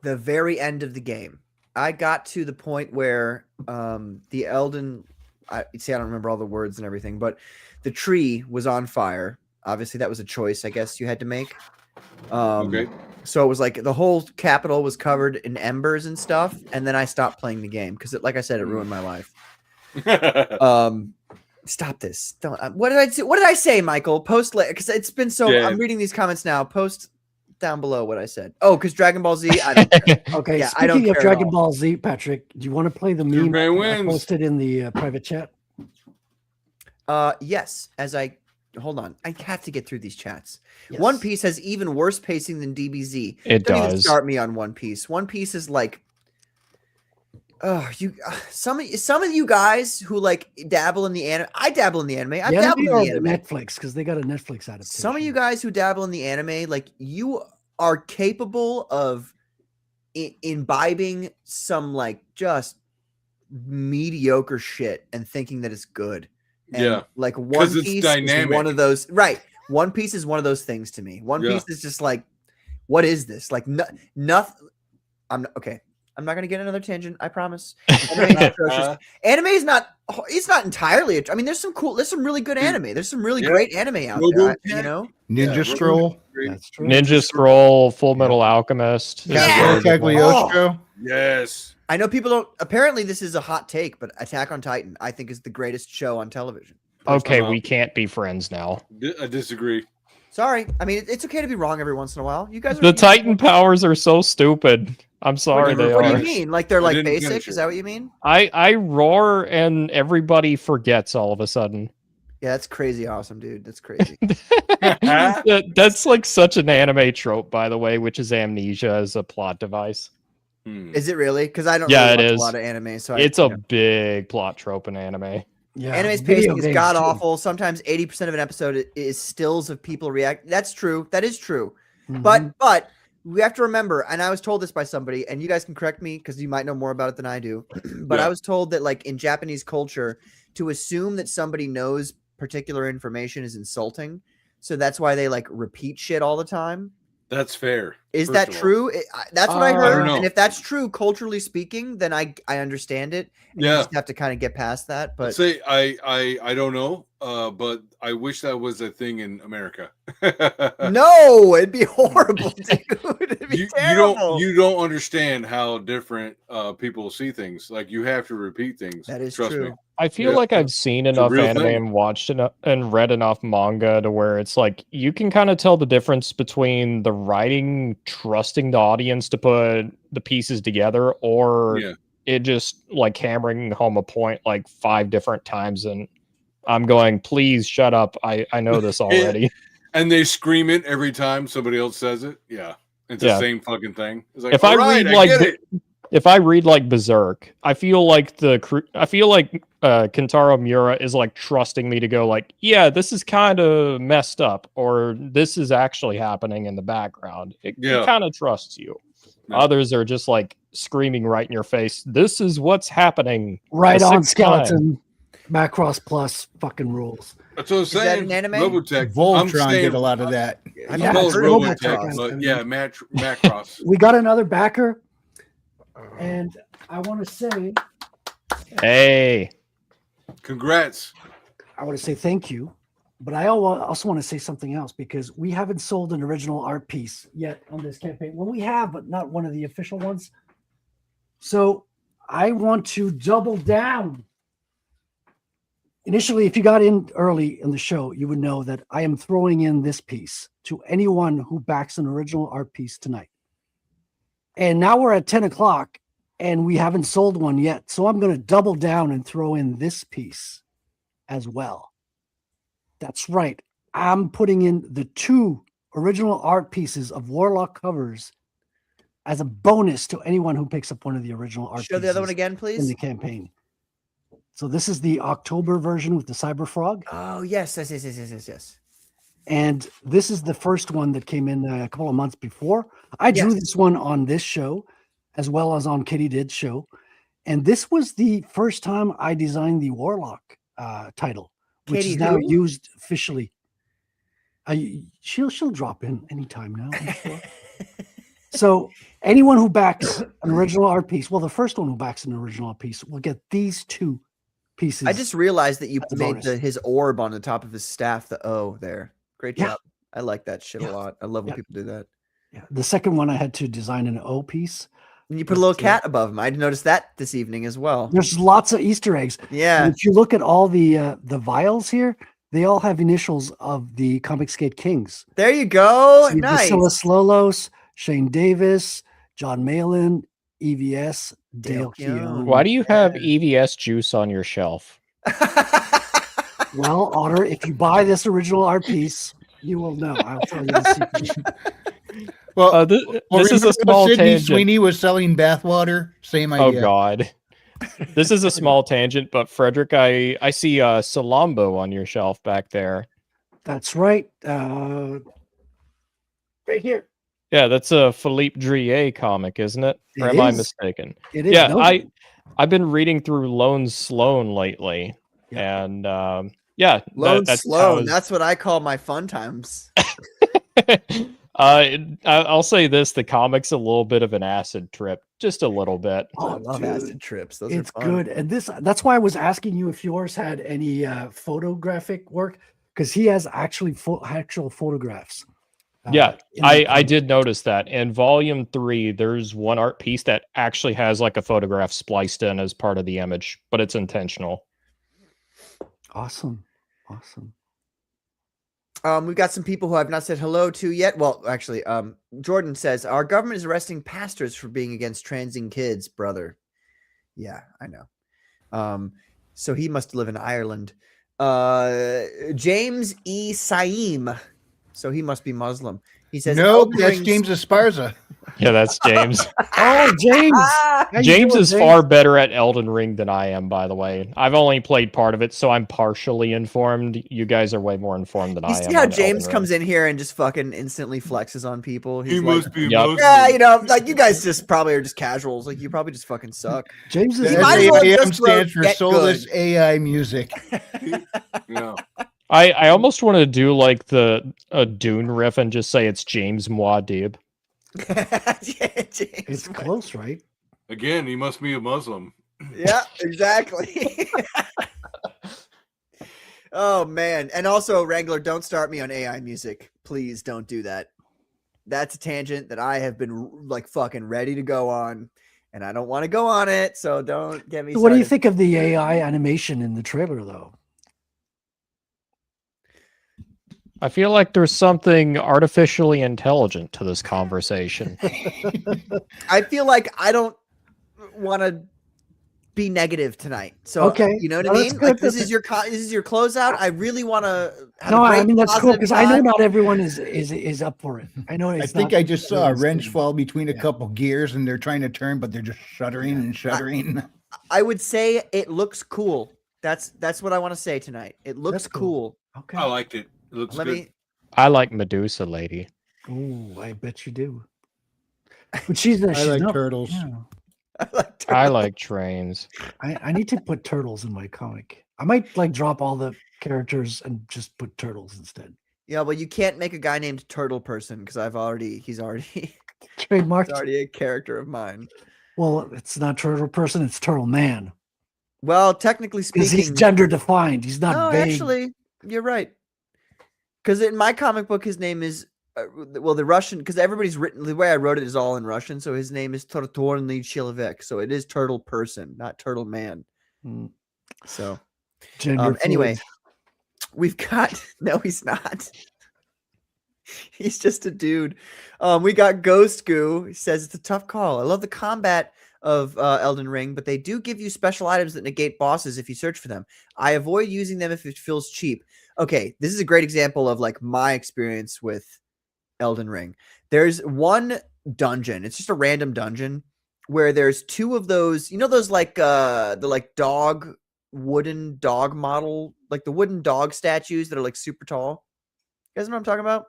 A: the very end of the game. I got to the point where the Elden I don't remember all the words and everything, but the tree was on fire. Obviously that was a choice I guess you had to make.
B: Okay.
A: So it was like the whole capital was covered in embers and stuff, and then I stopped playing the game because like I said, it ruined my life. Stop this. Don't. What did I do? What did I say, Michael? Post later because it's been so.
B: Yeah.
A: I'm reading these comments now. Post down below what I said. Oh, because Dragon Ball Z. I don't care.
C: Okay,
A: Yeah, I don't
C: speaking of
A: care at
C: Dragon
A: all.
C: Ball Z, Patrick, do you want to play the meme
B: Superman
C: I
B: wins.
C: posted in the private chat?
A: Yes. As I hold on, I have to get through these chats.
C: Yes.
A: One Piece has even worse pacing than DBZ.
G: It
A: Don't even
G: does.
A: start me on One Piece. One Piece is like, oh, some of you guys who like dabble in the anime. I dabble in the anime. I've
C: The
A: dabbled
C: anime
A: in
C: or
A: the
C: the
A: anime.
C: Netflix because they got a Netflix adaptation.
A: Some of you guys who dabble in the anime, like you are capable of imbibing some like just mediocre shit and thinking that it's good. And
B: Yeah.
A: like One
B: it's
A: Piece is
B: dynamic.
A: one of those. Right. One Piece is one of those things to me. One
B: Yeah.
A: Piece is just like, what is this? Like nothing. Okay. I'm not gonna get another tangent. I promise. Anime is atrocious. Anime is not. It's not entirely. I mean, there's some really good anime. There's some really
B: Yeah.
A: great anime out
B: Robo
A: there. You
B: Cat.
A: know.
F: Ninja
B: Yeah,
F: Scroll,
C: That's true.
G: Ninja Scroll, Full Metal Alchemist. is
A: Yeah.
G: really good one.
F: Cagliostro.
B: Yes.
A: I know people don't. Apparently, this is a hot take, but Attack on Titan, I think, is the greatest show on television.
G: Okay,
B: Personal.
G: we can't be friends now.
B: I disagree.
A: Sorry, I mean it's okay to be wrong every once in a while. You guys are
G: The Titan powers are so stupid. I'm sorry they
A: What do
G: are.
A: you mean? Like they're
B: I
A: like
B: didn't
A: basic?
B: finish
A: Is
B: it.
A: that what you mean?
G: I roar and everybody forgets all of a sudden.
A: Yeah, that's crazy awesome, dude. That's crazy.
G: That's like such an anime trope, by the way, which is amnesia as a plot device.
A: Is it really? Because I don't
G: Yeah,
A: really
G: it
A: watch
G: is.
A: a lot of anime, so
G: It's
A: I,
G: a big plot trope in anime.
C: Yeah,
A: anime's
C: video
A: pacing is
C: games,
A: god
C: too.
A: awful. Sometimes 80% of an episode is stills of people react. That's true. That is true.
C: Mhm.
A: But we have to remember, and I was told this by somebody, and you guys can correct me because you might know more about it than I do. But
B: Yeah.
A: I was told that like in Japanese culture, to assume that somebody knows particular information is insulting. So that's why they like repeat shit all the time.
B: That's fair.
A: Is
B: first
A: that
B: of all.
A: true? That's what I
C: I
A: heard.
B: don't know.
A: And if that's true, culturally speaking, then I understand it. And you
B: Yeah.
A: just have to kind of get past that. But
B: Say I don't know, but I wish that was a thing in America.
A: no, it'd be horrible, dude. It'd be
B: you
A: terrible.
B: don't understand how different people see things. Like you have to repeat things.
A: That is
B: Trust
A: true.
B: me.
G: I feel
B: Yeah.
G: like I've seen
B: a
G: enough
B: real
G: anime
B: thing.
G: and watched enough and read enough manga to where it's like you can kind of tell the difference between the writing trusting the audience to put the pieces together or
B: Yeah.
G: it just like hammering home a point like 5 different times and I'm going, please shut up. I know this already.
B: And they scream it every time somebody else says it. Yeah. It's
G: Yeah.
B: the same fucking thing. It's like,
G: If I read
B: I
G: like
B: get it.
G: if I read like Berserk, I feel like Kentaro Miura is like trusting me to go like, yeah, this is kind of messed up, or this is actually happening in the background. It kind of trusts you.
B: Yeah.
G: Others are just like screaming right in your face. This is what's happening.
C: Right
G: the
C: on,
G: sixth time."
C: skeleton. Macross Plus fucking rules.
B: That's what I'm
A: Is that
B: saying.
A: an anime?
B: Robotech.
F: Voltron did a lot of that.
A: I
C: Yeah,
B: Well,
C: it's
B: Robotech,
C: Robotech.
B: but yeah, Macross.
C: We got another backer, and I want to say,
G: Hey,
B: Congrats.
C: I want to say thank you, but I also want to say something else because we haven't sold an original art piece yet on this campaign. Well, we have, but not one of the official ones. So I want to double down. Initially, if you got in early in the show, you would know that I am throwing in this piece to anyone who backs an original art piece tonight. And now we're at 10 o'clock and we haven't sold one yet. So I'm going to double down and throw in this piece as well. That's right. I'm putting in the 2 original art pieces of Warlock covers as a bonus to anyone who picks up one of the original art
A: Show
C: pieces
A: the other one again,
C: in
A: please.
C: the campaign. So this is the October version with the Cyber Frog.
A: Oh, yes.
C: And this is the first one that came in a couple of months before. I drew this one on this show as well as on Kitty Did's show. And this was the first time I designed the Warlock title, which
A: Katie
C: is now
A: who?
C: used officially. She'll drop in anytime now, I'm sure. So anyone who backs an original art piece, well, the first one who backs an original art piece will get these 2 pieces.
A: I just realized that you
C: That's a
A: made
C: bonus.
A: his orb on the top of his staff the O there. Great
C: Yeah.
A: job. I like that shit a lot. I love when
C: Yeah.
A: people do that.
C: Yeah. The second one I had to design an O piece.
A: And you put a little cat above him. I noticed that this evening as well.
C: There's lots of Easter eggs.
A: Yeah.
C: And if you look at all the vials here, they all have initials of the Comic Skate Kings.
A: There you go.
C: So
A: Nice.
C: Basilis Lolos, Shane Davis, John Malin, EVS, Dale
A: Keown.
C: Keown.
G: why do you have EVS juice on your shelf?
C: Well, Otter, if you buy this original art piece, you will know. I'll tell you the secret.
F: Well,
G: This
F: well,
G: is a
F: remember
G: small
F: Sydney
G: tangent.
F: Sweeney was selling bathwater. Same
G: Oh
F: idea.
G: God, this is a small tangent, but Frederick, I see Salambo on your shelf back there.
C: That's right. Right here.
G: Yeah, that's a Philippe Drouillet comic, isn't it? Or
C: It
G: am I
C: is.
G: mistaken?
C: It is.
G: Yeah,
C: no,
G: I've been reading through Lone Sloan lately, and yeah,
A: Lone
G: that's
A: Sloan. That's what I call my fun times.
G: I'll say this: the comic's a little bit of an acid trip, just a little bit.
A: I love
C: dude,
A: acid trips. Those
C: it's
A: are fun.
C: good. And that's why I was asking you if yours had any photographic work, because he has actually actual photographs.
G: Yeah,
C: in the
G: I
C: comic.
G: did notice that. In volume 3, there's one art piece that actually has like a photograph spliced in as part of the image, but it's intentional.
C: Awesome.
A: We've got some people who I've not said hello to yet. Well, actually, Jordan says our government is arresting pastors for being against transing kids, brother. Yeah, I know. So he must live in Ireland. James E. Saim. So he must be Muslim. He says,
F: No,
A: Elden
F: that's
A: Ring's-
F: James Esparza.
G: Yeah, that's James.
C: Oh, James.
A: Ah!
C: How you
G: James
C: doing,
G: is far better at Elden Ring than I am, by the way. I've only played part of it, so I'm partially informed. You guys are way more informed than
A: You
G: I am.
A: see how
G: on
A: James
G: Elden
A: comes
G: Ring.
A: in here and just fucking instantly flexes on people?
B: He
A: He's like,
B: must be
G: Yep.
B: Muslim.
A: yeah, you know, like you guys just probably are just casuals. Like you probably just fucking suck.
C: James is
A: You might as well
F: SAIM
A: just wrote
F: stands for
A: Get
F: Soulless
A: Good.
F: AI Music.
B: Yeah.
G: I almost want to do like a Dune riff and just say it's James Muad'Dib.
A: Yeah, James.
C: It's close, right?
B: Again, he must be a Muslim.
A: Yeah, exactly. Oh man. And also, Wrangler, don't start me on AI music. Please don't do that. That's a tangent that I have been like fucking ready to go on, and I don't want to go on it, so don't get me
C: So what do you
A: started.
C: think of the AI animation in the trailer, though?
G: I feel like there's something artificially intelligent to this conversation.
A: I feel like I don't want to be negative tonight. So
C: Okay.
A: you know what
C: No,
A: I
C: that's
A: mean?
C: good.
A: Like this
C: That's
A: is your this is your closeout. I really want to have
C: No,
A: a
C: I
A: great
C: mean that's cool
A: positive
C: because I know
A: time.
C: not everyone is up for it. I know
F: I
C: it's
F: think
C: not
F: I just saw a
C: everyone's
F: wrench
C: thing.
F: fall between a
C: Yeah.
F: couple gears, and they're trying to turn, but they're just shuddering and shuddering.
A: I would say it looks cool. That's what I want to say tonight. It looks
C: That's cool.
A: cool.
C: Okay.
B: I liked it. It looks
A: Let
B: good.
A: me.
G: I like Medusa Lady.
C: Oh, I bet you do. But she's she's
F: like
C: not
F: turtles.
C: Yeah.
A: I like
G: I
A: turtles.
G: like trains.
C: I need to put turtles in my comic. I might like drop all the characters and just put turtles instead.
A: Yeah, well, you can't make a guy named Turtle Person because he's already
C: Trademarked.
A: a character of mine.
C: Well, it's not turtle person, it's turtle man.
A: Well, technically
C: Because he's
A: speaking,
C: gender defined. He's not
A: no,
C: vague.
A: actually, you're right. Because in my comic book, his name is the Russian. Because everybody's written the way I wrote it is all in Russian, so his name is Tortorny Chilovek. So it is Turtle Person, not Turtle Man.
C: Mm.
A: So
C: Gender
A: anyway,
C: fluid.
A: we've got no, he's not. He's just a dude. We got Ghost Goo. He says it's a tough call. I love the combat of Elden Ring, but they do give you special items that negate bosses if you search for them. I avoid using them if it feels cheap. Okay, this is a great example of like my experience with Elden Ring. There's one dungeon. It's just a random dungeon where there's two of those, you know, those like the like wooden dog model, like the wooden dog statues that are like super tall. You guys know what I'm talking about?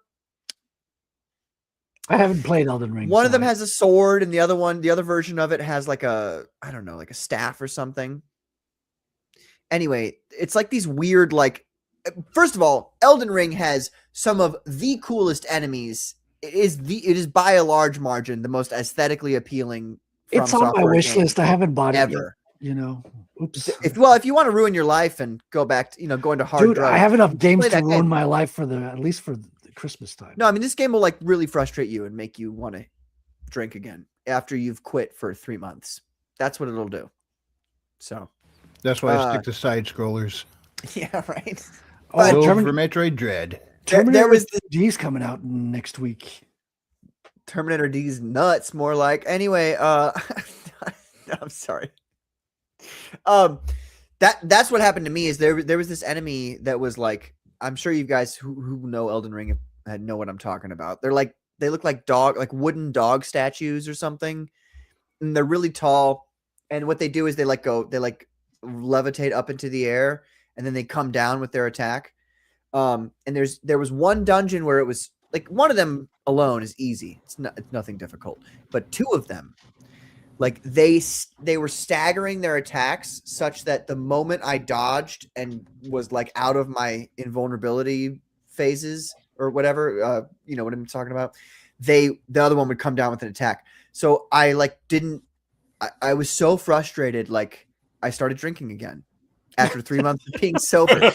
C: I haven't played Elden Ring.
A: One of
C: so
A: them has a sword, and the other version of it has like a, I don't know, like a staff or something. Anyway, it's like these weird, like, first of all, Elden Ring has some of the coolest enemies. It is by a large margin the most aesthetically appealing. From
C: It's on my
A: software
C: wish
A: game
C: list. I haven't bought it yet.
A: ever.
C: You know. Oops.
A: If you want to ruin your life and go back to, go into hard
C: Dude,
A: drugs,
C: I have enough games
A: play
C: to
A: that
C: ruin
A: game.
C: my life for at least for the Christmas time.
A: No, I mean, this game will like really frustrate you and make you want to drink again after you've quit for 3 months. That's what it'll do. So
F: That's why I stick to side scrollers.
A: yeah, right.
C: Oh,
F: Go
C: Termin-
F: for Metroid Dread.
C: Terminator
A: there was
C: D's coming out next week.
A: Terminator D's nuts, more like. Anyway, I'm sorry. That's what happened to me. Is there was this enemy that was like, I'm sure you guys who know Elden Ring know what I'm talking about. They look like wooden dog statues or something, and they're really tall. And what they do is they levitate up into the air, and then they come down with their attack. And there was one dungeon where it was like one of them alone is easy. It's nothing difficult, but two of them, like they were staggering their attacks such that the moment I dodged and was like out of my invulnerability phases or whatever, you know what I'm talking about, the other one would come down with an attack. So I I was so frustrated, like I started drinking again after 3 months of being sober.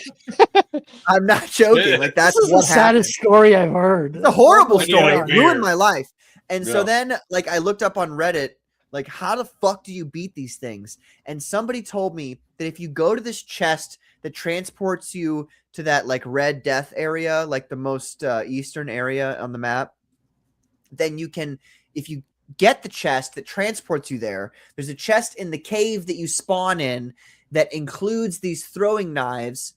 A: I'm not joking. Like that's
C: This is the
A: what happened.
C: saddest story I've heard.
A: It's a horrible
B: Yeah,
A: story. It
B: weird.
A: ruined my life. And so
B: Yeah.
A: then like I looked up on Reddit, like how the fuck do you beat these things? And somebody told me that if you go to this chest that transports you to that like Red Death area, like the most eastern area on the map, then you can, if you get the chest that transports you there, there's a chest in the cave that you spawn in that includes these types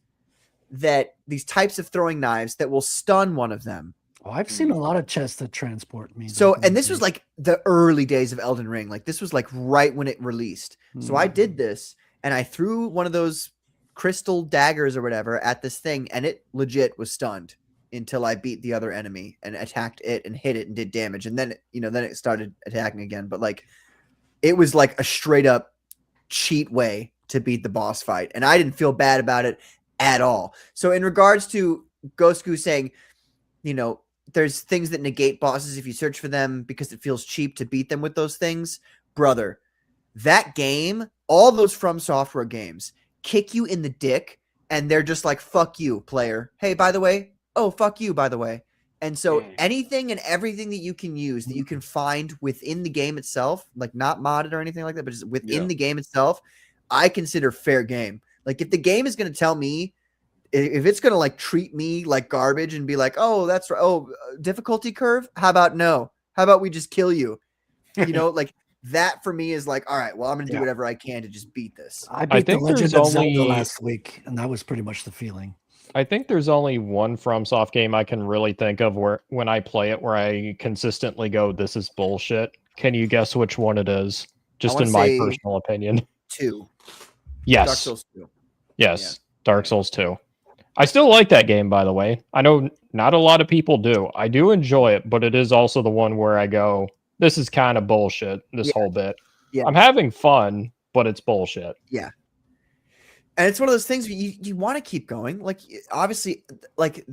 A: of throwing knives that will stun one of them.
C: Oh, I've seen a lot of chests that transport me.
A: So, and this was like the early days of Elden Ring. Like this was like right when it released. So I did this and I threw one of those crystal daggers or whatever at this thing, and it legit was stunned until I beat the other enemy and attacked it and hit it and did damage. And then, then it started attacking again. But like, it was like a straight up cheat way to beat the boss fight. And I didn't feel bad about it at all. So in regards to Ghost Goose saying, there's things that negate bosses if you search for them because it feels cheap to beat them with those things. Brother, that game, all those From Software games kick you in the dick and they're just like, fuck you, player. Hey, by the way, oh, fuck you, by the way. And so anything and everything that you can use that you can find within the game itself, like not modded or anything like that, but just within the game itself, I consider fair game. Like if the game is going to tell me, if it's going to like treat me like garbage and be like, oh, that's right. Oh, difficulty curve. How about no? How about we just kill you? Like that for me is like, all right, well, I'm going to do
C: Yeah.
A: whatever I can to just beat this.
C: I beat The
G: think
C: Legend
G: there's
C: of Zelda
G: only-
C: last week, and that was pretty much the feeling.
G: I think there's only one FromSoft game I can really think of where when I play it where I consistently go, this is bullshit. Can you guess which one it is? Just
A: wanna
G: in my
A: say-
G: personal opinion.
A: 2.
G: Yes.
A: Dark Souls 2.
G: Yes. Dark Souls 2. I still like that game, by the way. I know not a lot of people do. I do enjoy it, but it is also the one where I go, this is kind of bullshit, this whole bit.
A: Yeah.
G: I'm having fun, but it's bullshit.
A: And it's one of those things where you want to keep going. Like, obviously, like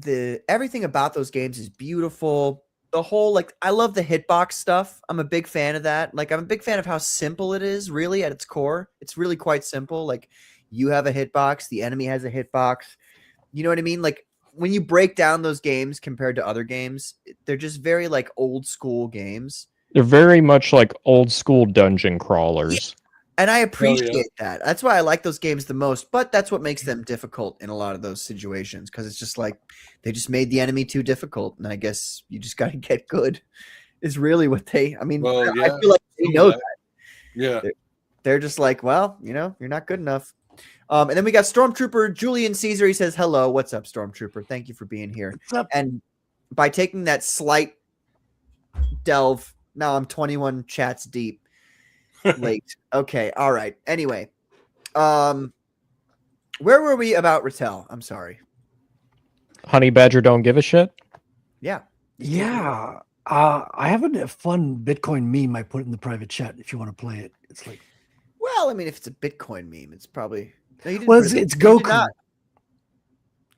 A: everything about those games is beautiful. The whole, like, I love the hitbox stuff. I'm a big fan of that. Like, I'm a big fan of how simple it is, really, at its core. It's really quite simple. Like, you have a hitbox, the enemy has a hitbox. You know what I mean? Like, when you break down those games compared to other games, they're just very, like, old school games.
G: They're very much like old school dungeon crawlers.
A: And I appreciate that. That's why I like those games the most. But that's what makes them difficult in a lot of those situations, because it's just like they just made the enemy too difficult. And I guess you just got to get good. Is really what they. I mean,
B: Well,
A: I
B: yeah,
A: feel like they know that.
B: Yeah.
A: They're just like, well, you know, you're not good enough. And then we got Stormtrooper Julian Caesar. He says, "Hello, what's up, Stormtrooper? Thank you for being here."
C: What's up?
A: And by taking that slight delve, now I'm 21 chats deep. Late. Okay. All right. Anyway, where were we about Ratel? I'm sorry.
G: Honey Badger don't give a shit.
A: Yeah.
C: Yeah. I have a fun Bitcoin meme I put in the private chat if you want to play it. It's like,
A: Well, I mean, if it's a Bitcoin meme, it's probably. No, you didn't
C: well,
A: put it-
C: it's
A: you did
C: Goku.
A: not.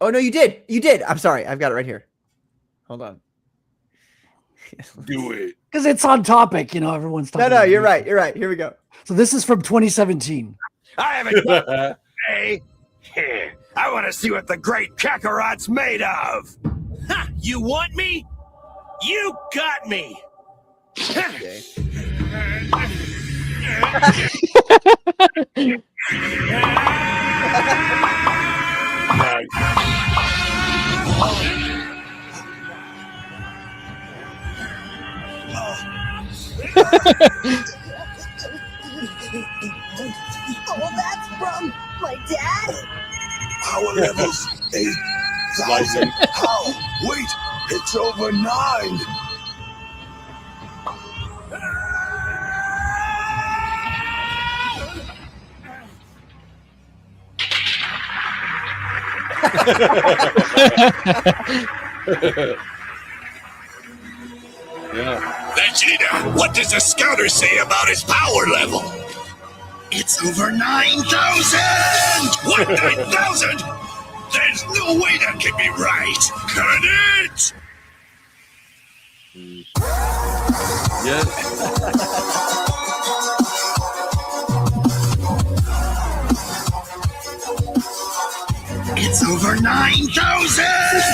A: Oh no, you did. You did. I'm sorry. I've got it right here. Hold on.
B: Do it.
C: Because it's on topic, you know, everyone's talking
A: No,
C: about
A: you're
C: it.
A: right. You're right. Here we go.
C: So this is from 2017.
H: I haven't got hey. Here, I want to see what the great Kakarot's made of. Ha! You want me? You got me.
A: Okay.
I: Oh, that's from my dad?
H: Power levels 8,000. How? Wait, it's over 9.
B: Yeah.
H: Vegeta, what does the scouter say about his power level? It's over 9,000! What, 9,000? There's no way that can be right. Cut it!
B: Yes.
H: It's over 9,000!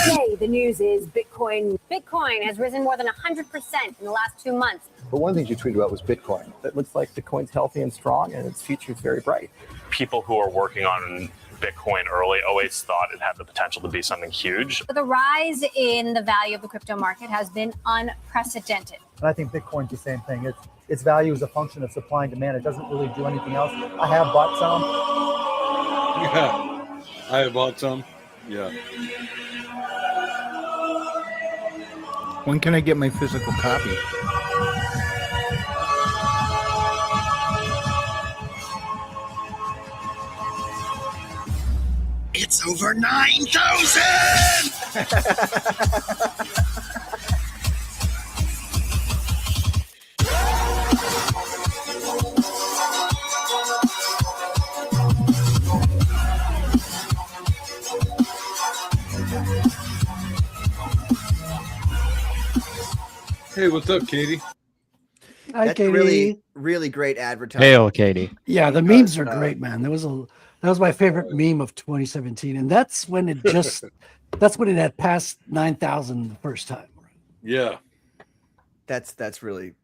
J: Today, the news is Bitcoin. Bitcoin has risen more than 100% in the last 2 months.
K: But one of the things you tweeted about was Bitcoin. It looks like Bitcoin's healthy and strong, and its future is very bright.
L: People who are working on Bitcoin early always thought it had the potential to be something huge.
J: But the rise in the value of the crypto market has been unprecedented.
K: And I think Bitcoin's the same thing. Its value is a function of supply and demand. It doesn't really do anything else. I have bought some.
B: Yeah. I have bought some. Yeah.
F: When can I get my physical copy?
H: It's over 9,000!
B: Hey, what's up, Katie?
C: Hi,
A: That's
C: Katie.
A: really, really great advertising.
G: Hail, Katie.
C: Yeah, the
A: Because,
C: memes are great, man. That was my favorite meme of 2017, and that's when it just that's when it had passed 9,000 the first time.
B: Yeah.
A: That's really.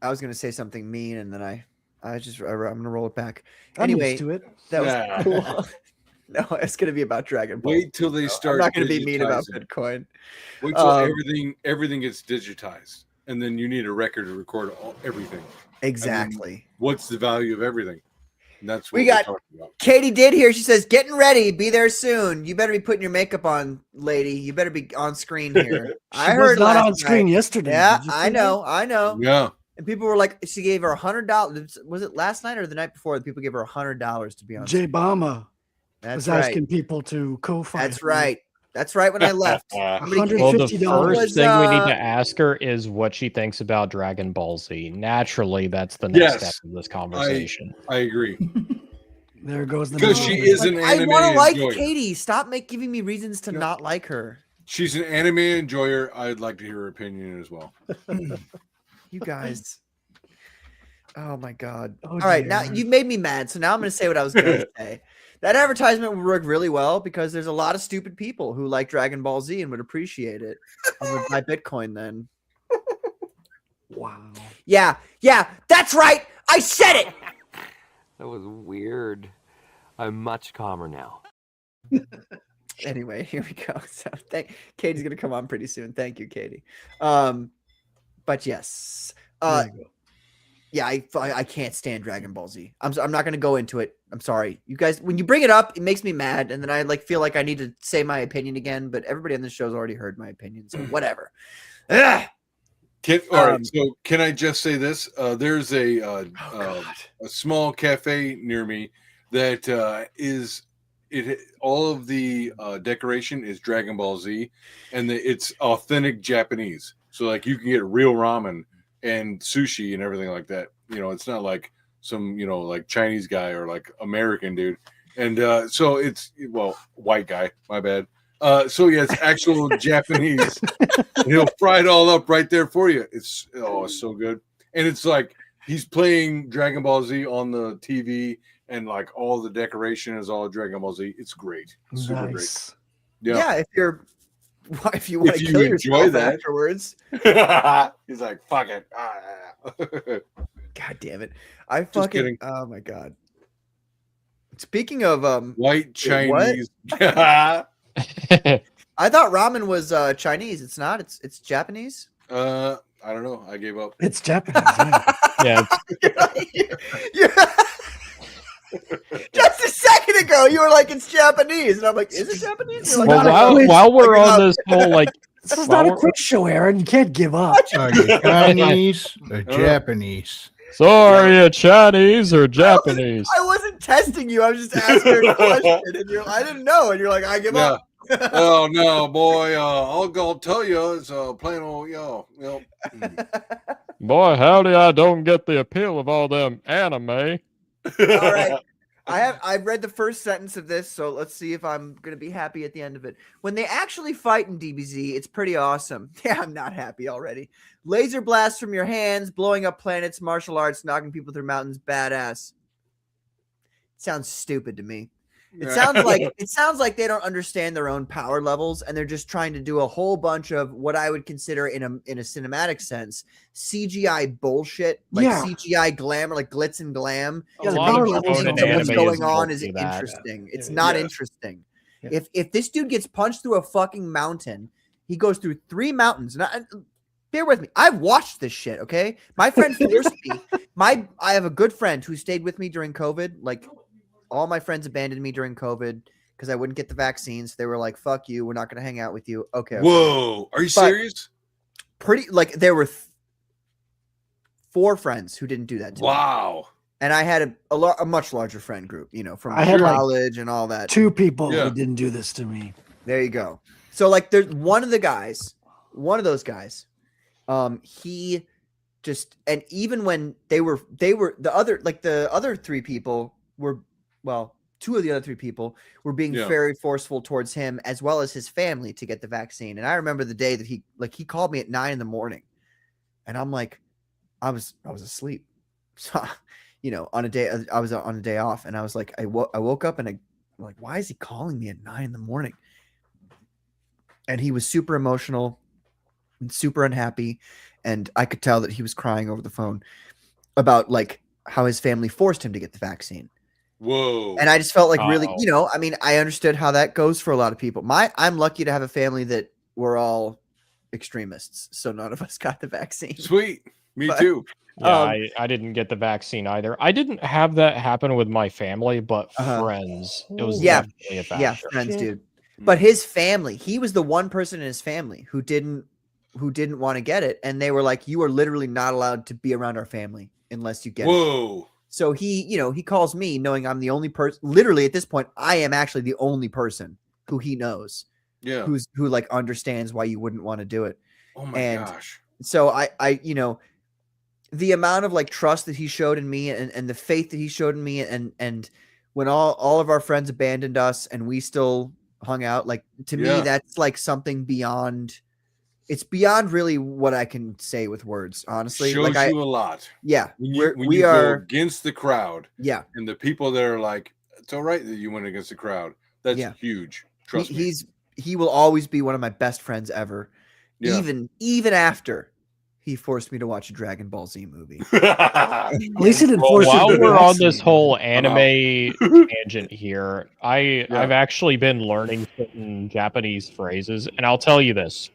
A: I was gonna say something mean, and then I'm gonna roll it back.
C: I'm
A: Anyway,
C: used to it.
A: that
B: Nah.
A: was cool. No, it's gonna be about Dragon Ball.
B: Wait till they
A: I'm
B: start.
A: not gonna be mean about
B: digitizing.
A: Bitcoin.
B: Wait till
A: Um,
B: everything gets digitized, and then you need a record to record everything.
A: Exactly.
B: What's the value of everything? And that's what
A: We
B: we're
A: got
B: talking about.
A: Katie did here. She says, "Getting ready. Be there soon. You better be putting your makeup on, lady. You better be on screen here." I heard
C: was not
A: last
C: on screen
A: night.
C: yesterday.
A: Yeah,
C: Did you
A: I
C: see
A: know. I know.
B: Yeah.
A: And people were like, she gave her $100. Was it last night or the night before? People gave her $100 to be on.
C: Jay
A: screen.
C: Bama
A: That's
C: was
A: right.
C: asking people to co-fight.
A: That's right. That's right. When I left, somebody
G: Well, the
C: $150
G: first thing we need to ask her is what she thinks about Dragon Ball Z. Naturally, that's the next step of this conversation.
B: I agree.
C: There goes the
B: Because she is an
A: I
B: anime
A: want to like
B: enjoyer.
A: Katie. Stop giving me reasons to not like her.
B: She's an anime enjoyer. I'd like to hear her opinion as well.
A: You guys. Oh my God.
C: Oh,
A: All right. Now
C: dear.
A: you've made me mad. So now I'm going to say what I was going to say. That advertisement would work really well because there's a lot of stupid people who like Dragon Ball Z and would appreciate it and would buy Bitcoin then.
C: Wow.
A: Yeah. Yeah. That's right. I said it.
M: That was weird. I'm much calmer now.
A: Anyway, here we go. So Katie's gonna come on pretty soon. Thank you, Katie. But yes, yeah, I can't stand Dragon Ball Z. I'm not gonna go into it. I'm sorry, you guys. When you bring it up, it makes me mad, and then I feel like I need to say my opinion again. But everybody on this show's already heard my opinion, so whatever. Ugh.
B: All right, so can I just say this? There's a small cafe near me that all of the decoration is Dragon Ball Z, and it's authentic Japanese. So like you can get real ramen and sushi and everything like that. It's not like some like Chinese guy or like American dude. And so it's white guy. My bad. So yeah, it's actual Japanese. And he'll fry it all up right there for you. It's so good. And it's like he's playing Dragon Ball Z on the TV, and like all the decoration is all Dragon Ball Z. It's great. It's super great.
A: Yeah, if you want to kill yourself afterwards.
B: He's like, fuck it.
A: God damn it. I fucking oh my God. Speaking of
B: white Chinese.
A: I thought ramen was Chinese. It's not. It's Japanese.
B: I don't know. I gave up.
C: It's Japanese.
G: Yeah.
A: Just a second ago, you were like, "It's Japanese," and I'm like, "Is it Japanese?" You're like,
G: Well, while we're on this whole like,
C: this is not a quick show, Aaron. You can't give up.
F: Are you Chinese or Japanese?
G: So are you Chinese or Japanese?
A: I wasn't testing you. I was just asking a question, and I didn't know, and you're like, "I give up."
B: Oh no, boy! I'll go tell you, it's plain old
G: Boy, howdy! I don't get the appeal of all them anime.
A: All right. I've read the first sentence of this, so let's see if I'm gonna be happy at the end of it. When they actually fight in DBZ, it's pretty awesome. Yeah, I'm not happy already. Laser blasts from your hands, blowing up planets, martial arts, knocking people through mountains, badass. Sounds stupid to me. It sounds like they don't understand their own power levels, and they're just trying to do a whole bunch of what I would consider in a cinematic sense CGI bullshit, like CGI glamour, like glitz and glam.
G: A lot of
A: what's going on is interesting. It's not interesting.
C: Yeah.
A: If this dude gets punched through a fucking mountain, he goes through 3 mountains. And bear with me. I've watched this shit. Okay, my friend forced me. I have a good friend who stayed with me during COVID. Like, all my friends abandoned me during COVID because I wouldn't get the vaccines. They were like, "Fuck you. We're not going to hang out with you." Okay.
B: Whoa. Are you serious?
A: There were 4 friends who didn't do that to me.
B: Wow.
A: And I had a much larger friend group, from
C: I had
A: college and all that.
C: 2 people who didn't do this to me.
A: There you go. So like there's one of those guys, he just, and even when they were the other 3 people were, 2 of the other 3 people were being very forceful towards him as well as his family to get the vaccine. And I remember the day that he called me at 9 a.m. and I'm like, I was asleep. So, on a day, I was on a day off, and I was like, I woke up and I'm like, why is he calling me at 9 a.m? And he was super emotional and super unhappy. And I could tell that he was crying over the phone about like how his family forced him to get the vaccine.
B: Whoa.
A: And I just felt like really, I understood how that goes for a lot of people. I'm lucky to have a family that we're all extremists. So none of us got the vaccine.
B: Sweet. Me
A: But-
B: too.
G: Yeah,
A: Um,
G: I didn't get the vaccine either. I didn't have that happen with my family, but friends, it was
A: Yeah.
G: definitely a
A: Yeah,
G: factor.
A: friends, dude.
B: Mm.
A: But his family, he was the one person in his family who didn't want to get it, and they were like, "You are literally not allowed to be around our family unless you get it."
B: Whoa.
A: So he calls me knowing I'm the only person. Literally at this point, I am actually the only person who he knows,
B: Yeah.
A: who like understands why you wouldn't want to do it.
B: Oh my
A: And
B: gosh.
A: so I the amount of like trust that he showed in me and the faith that he showed in me and when all of our friends abandoned us and we still hung out, like to me
B: Yeah.
A: that's like something beyond. It's beyond really what I can say with words, honestly.
B: Shows
A: Like
B: you a lot.
A: yeah,
B: When you
A: we are
B: go against the crowd.
A: Yeah.
B: And the people that are like, it's all right that you went against the crowd. That's
A: Yeah.
B: huge. Trust me.
A: He will always be one of my best friends ever.
B: Yeah.
A: Even after he forced me to watch a Dragon Ball Z movie.
C: At least it didn't
G: Well,
C: force you
G: while
C: to
G: we're on
C: vaccine.
G: this whole anime tangent here, I've actually been learning certain Japanese phrases, and I'll tell you this: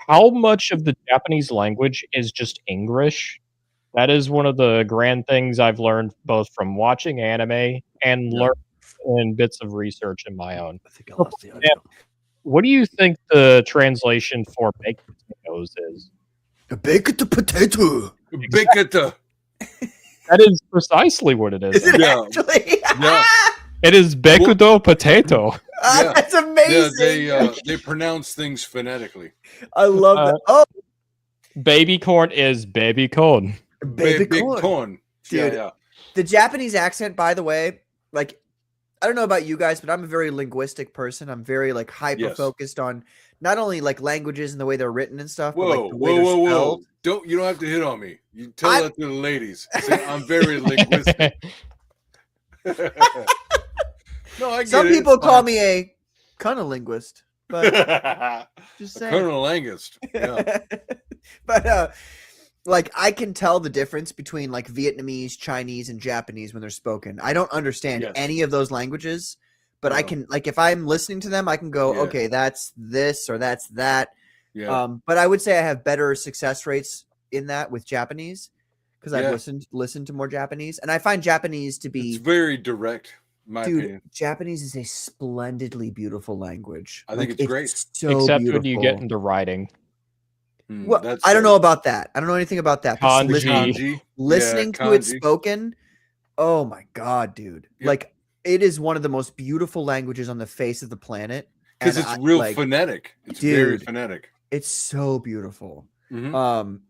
G: how much of the Japanese language is just English? That is one of the grand things I've learned both from watching anime and learning in bits of research in my own.
C: I think I lost the audio.
G: What do you think the translation for baked potatoes is?
A: A baked potato.
B: Baked.
G: That is precisely what it is.
A: Is it
B: Yeah.
A: actually?
B: Yeah.
G: It is bakudo potato.
B: Yeah.
A: That's
B: Yeah,
A: amazing.
B: they pronounce things phonetically.
A: I love that. Oh,
G: Baby corn is baby corn.
A: baby
B: Big
A: corn.
B: corn.
A: Dude.
B: Yeah,
A: The Japanese accent, by the way, like I don't know about you guys, but I'm a very linguistic person. I'm very like hyper focused on not only like languages and the way they're written and stuff, but
B: Whoa,
A: like the way
B: whoa,
A: they're
B: whoa,
A: spelled.
B: whoa. You don't have to hit on me. You tell that to the ladies. Say, I'm very linguistic. No, I get
A: Some
B: it.
A: people
B: It's
A: call
B: fine.
A: me a cunnilinguist, but just saying.
B: Colonel Langist. Yeah.
A: But like I can tell the difference between like Vietnamese, Chinese, and Japanese when they're spoken. I don't understand
B: Yes.
A: any of those languages, but I can like if I'm listening to them, I can go,
B: Yeah.
A: okay, that's this or that's that.
B: Yeah.
A: But I would say I have better success rates in that with Japanese because I've
B: Yeah.
A: listened to more Japanese, and I find Japanese to be
B: It's very direct, in my
A: dude.
B: opinion.
A: Japanese is a splendidly beautiful language.
B: I think
A: Like,
B: it's great.
A: So
G: Except
A: beautiful.
G: when you get into writing.
A: Well,
B: That's
A: I don't
B: right.
A: know about that. I don't know anything about that. but
G: Kanji.
B: Kanji.
A: listening
B: Yeah,
A: to it
B: kanji.
A: spoken, oh my god, dude!
B: Yep.
A: Like it is one of the most beautiful languages on the face of the planet.
B: Because
A: and
B: it's
A: I-
B: real
A: like,
B: phonetic. It's very
A: dude,
B: phonetic.
A: It's so beautiful.
B: Mhm.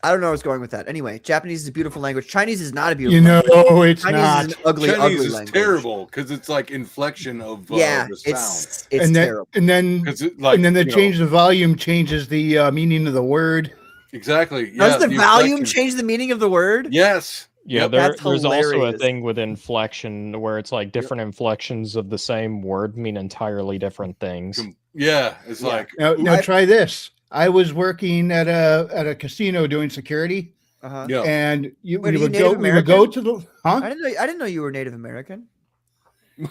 A: I don't know where I was going with that. Anyway, Japanese is a beautiful language. Chinese is not a beautiful.
F: You know,
A: language.
F: it's
A: Chinese
F: not.
A: is an ugly,
B: Chinese
A: ugly
B: is
A: language.
B: terrible because it's like inflection of
A: Yeah,
B: the sound.
A: it's
F: and then,
A: terrible.
F: and then,
B: 'Cause it, like,
F: and then they
B: you know-
F: change the volume, changes the meaning of the word.
B: Exactly.
A: Does
B: Yeah,
A: the volume
B: inflection.
A: change the meaning of the word?
B: Yes.
G: Yeah,
B: Yep.
A: That's
G: there's also a
A: hilarious.
G: thing with inflection where it's like different inflections of the same word mean entirely different things.
B: Yeah. It's
A: Yeah.
B: like
F: Now try this. I was working at a casino doing security,
A: Uh-huh.
B: yeah.
F: and
A: Wait,
F: we
A: are you
F: would
A: Native
F: we would go
A: American?
F: to the
A: I didn't know you were Native American.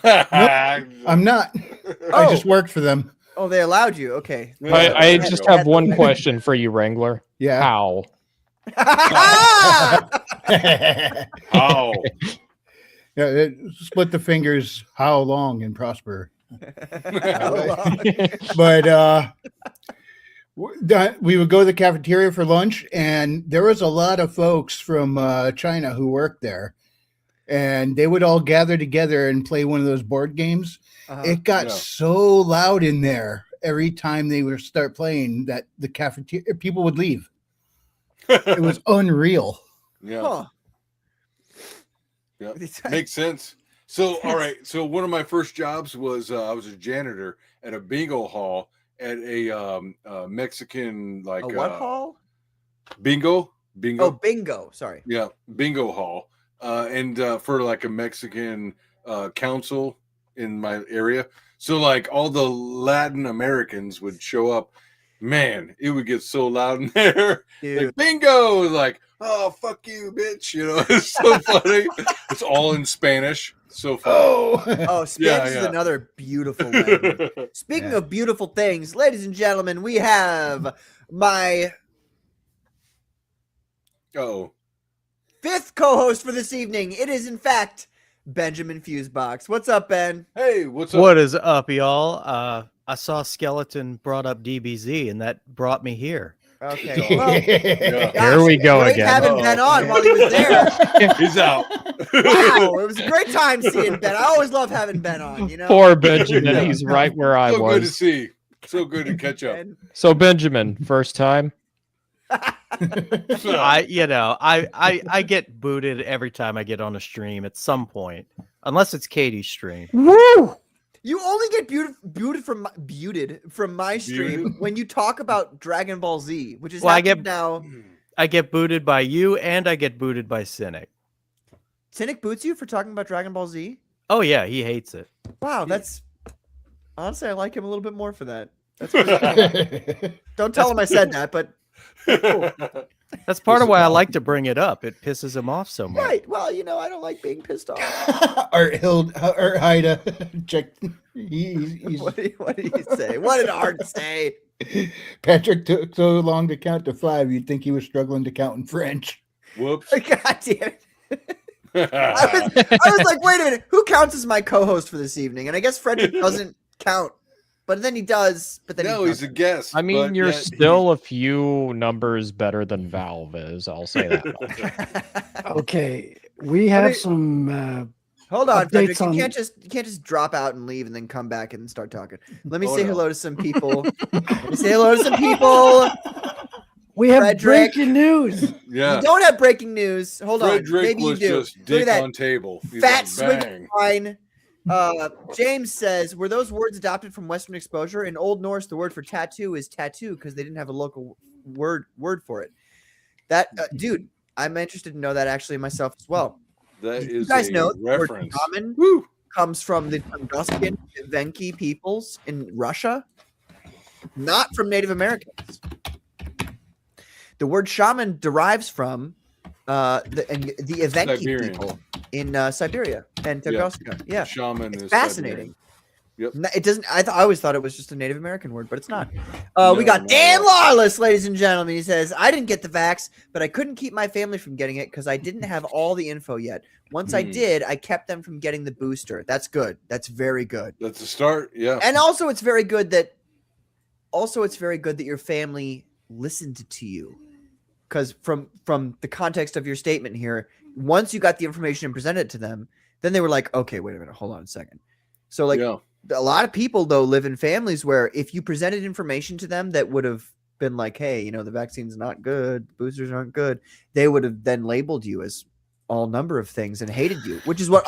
F: I'm not. I just worked for them.
A: Oh, they allowed you. Okay.
G: I just have one question for you, Wrangler.
F: Yeah.
G: How?
B: Oh.
F: Yeah, split the fingers. How long and prosper. But we would go to the cafeteria for lunch, and there was a lot of folks from China who worked there, and they would all gather together and play one of those board games. It got so loud in there every time they would start playing that the cafeteria people would leave. It was unreal.
B: Yeah.
A: Huh.
B: Yeah. Makes sense. So, all right. So, one of my first jobs was I was a janitor at a bingo hall at a Mexican like
A: A what hall?
B: bingo.
A: Oh, bingo. Sorry.
B: Yeah, bingo hall, and for like a Mexican council in my area. So like all the Latin Americans would show up. Man, it would get so loud in there.
A: Dude.
B: Like bingo, like oh fuck you, bitch. You know, it's so funny. It's all in Spanish. So funny.
A: Oh, Spanish is another beautiful language. Speaking of beautiful things, ladies and gentlemen, we have my
B: Oh,
A: Fifth co-host for this evening. It is, in fact, Benjamin Fusebox. What's up, Ben?
B: hey, what's up?
N: What is up, y'all? I saw Skeleton brought up DBZ, and that brought me here.
A: Okay. Well,
G: Here we go
A: great
G: again.
A: having Ben on while he was there.
B: He's out.
A: Wow, it was a great time seeing Ben. I always love having Ben on. You know,
G: Poor Benjamin.
B: Yeah.
G: He's right where I
B: So good to
G: was.
B: see. So good to catch up.
G: So Benjamin, first time.
N: I get booted every time I get on a stream at some point, unless it's Katie's stream.
G: Woo!
A: You only get booted from my stream when you talk about Dragon Ball Z, which is now.
N: I get booted by you, and I get booted by Cynic.
A: Cynic boots you for talking about Dragon Ball Z?
N: Oh yeah, he hates it.
A: Wow, that's honestly, I like him a little bit more for that. That's cool. Don't tell him I said that, but cool.
N: That's part of why I like to bring it up. It pisses him off so much.
A: Right. Well, you know, I don't like being pissed off.
F: Art Haida, check.
A: What did he say? What did Art say?
F: Patrick took so long to count to 5, you'd think he was struggling to count in French.
B: Whoops.
A: God damn it. I was like, wait a minute, who counts as my co-host for this evening? And I guess Frederick doesn't count, but then he does. But then
B: he's a guest.
G: I mean, you're still a few numbers better than Valve is. I'll say that.
C: Okay, we have some.
A: Hold on, Frederick.
C: updates
A: You can't just drop out and leave and then come back and start talking. Let me say hello to some people. Let me say hello to some people.
C: We have
A: Frederick.
C: breaking news.
B: Yeah.
A: You don't have breaking news. Hold
B: Frederick
A: on. Maybe you
B: was
A: do.
B: just
A: Look at
B: dick
A: that
B: on table. He's
A: fat
B: like,
A: swig
B: bang.
A: of wine. James says, were those words adopted from Western exposure? In Old Norse, the word for tattoo is tattoo because they didn't have a local word for it. That dude, I'm interested to know that actually myself as well.
B: That
A: You
B: is
A: guys
B: a
A: know the word
B: reference.
A: shaman comes from the Tungusian Evenki peoples in Russia, not from Native Americans. The word shaman derives from the Evenki
B: Siberian.
A: people in Siberia and Tunguska. Yeah,
B: Shaman
A: it's
B: is
A: fascinating.
B: Yep.
A: It doesn't. I always thought it was just a Native American word, but it's not.
B: No,
A: We got
B: not
A: Dan
B: at all.
A: Lawless, ladies and gentlemen. He says, "I didn't get the vax, but I couldn't keep my family from getting it because I didn't have all the info yet. Once I did, I kept them from getting the booster. That's good. That's very good.
B: That's a start. Yeah.
A: And also, it's very good that your family listened to you, because from the context of your statement here, once you got the information and presented it to them, then they were like, okay, wait a minute, hold on a second. So like a lot of people though live in families where if you presented information to them that would have been like, hey, you know, the vaccine's not good, boosters aren't good, they would have then labeled you as all number of things and hated you, which is what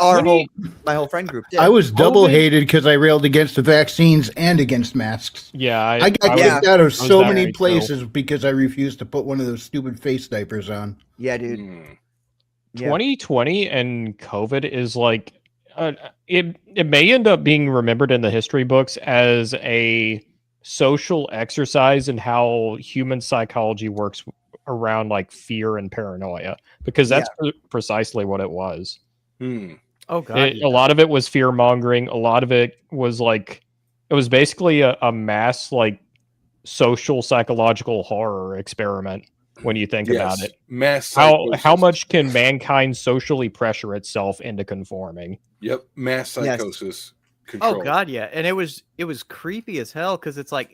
A: my whole friend group did.
F: I was double hated because I railed against the vaccines and against masks.
G: Yeah,
F: I got kicked out of so many places because I refused to put one of those stupid face diapers on.
A: Yeah, dude.
G: 2020 and COVID is like it may end up being remembered in the history books as a social exercise in how human psychology works around like fear and paranoia, because that's precisely what it was.
N: Oh god,
G: a lot of it was fear mongering. A lot of it was like it was basically a mass like social psychological horror experiment when you think about it.
B: Mass
G: how much can mankind socially pressure itself into conforming?
B: Yep, mass psychosis. Control.
N: Oh god, yeah, and it was creepy as hell because it's like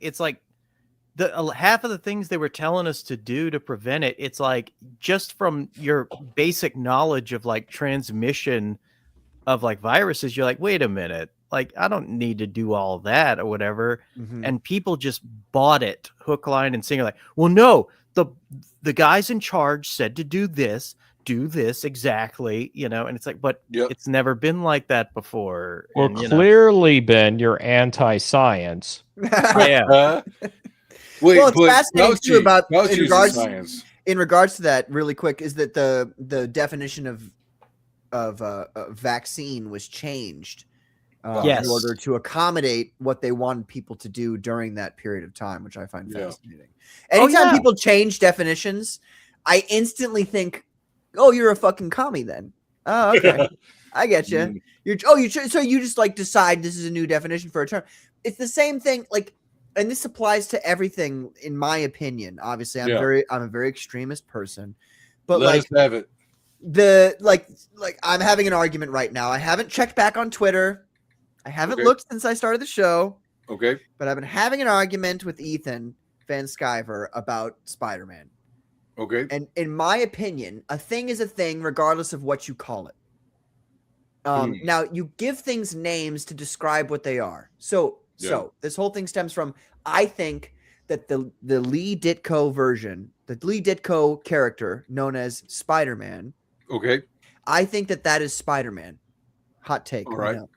N: the half of the things they were telling us to do to prevent it. It's like just from your basic knowledge of like transmission of like viruses, you're like, wait a minute, like I don't need to do all that or whatever. And people just bought it hook, line, and sinker. Like, well, no, the guys in charge said to do this exactly, you know, and it's like, but it's never been like that before.
G: Well,
N: and,
G: clearly, Ben, you're anti-science.
N: Yeah.
B: Wait,
A: well, it's fascinating too about
B: science.
A: In regards to that, really quick, is that the definition of vaccine was changed in order to accommodate what they wanted people to do during that period of time, which I find fascinating. Anytime people change definitions, I instantly think, "Oh, you're a fucking commie then." Oh, okay, I get you. So you just like decide this is a new definition for a term. It's the same thing, like. And this applies to everything, in my opinion. Obviously, I'm a very extremist person, But
B: Let us have it.
A: like I'm having an argument right now. I haven't checked back on Twitter. I haven't looked since I started the show.
B: Okay.
A: But I've been having an argument with Ethan Van Sciver about Spider-Man.
B: Okay.
A: And in my opinion, a thing is a thing regardless of what you call it. Now you give things names to describe what they are. So this whole thing stems from, I think that the Lee Ditko version, the Lee Ditko character known as Spider-Man.
B: Okay.
A: I think that is Spider-Man. Hot take.
B: All right.
A: Now.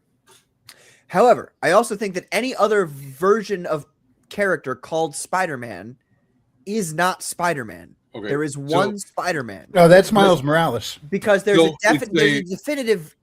A: However, I also think that any other version of character called Spider-Man is not Spider-Man.
B: Okay.
A: There is one Spider-Man.
F: No, that's Miles Morales.
A: Because there's a definitive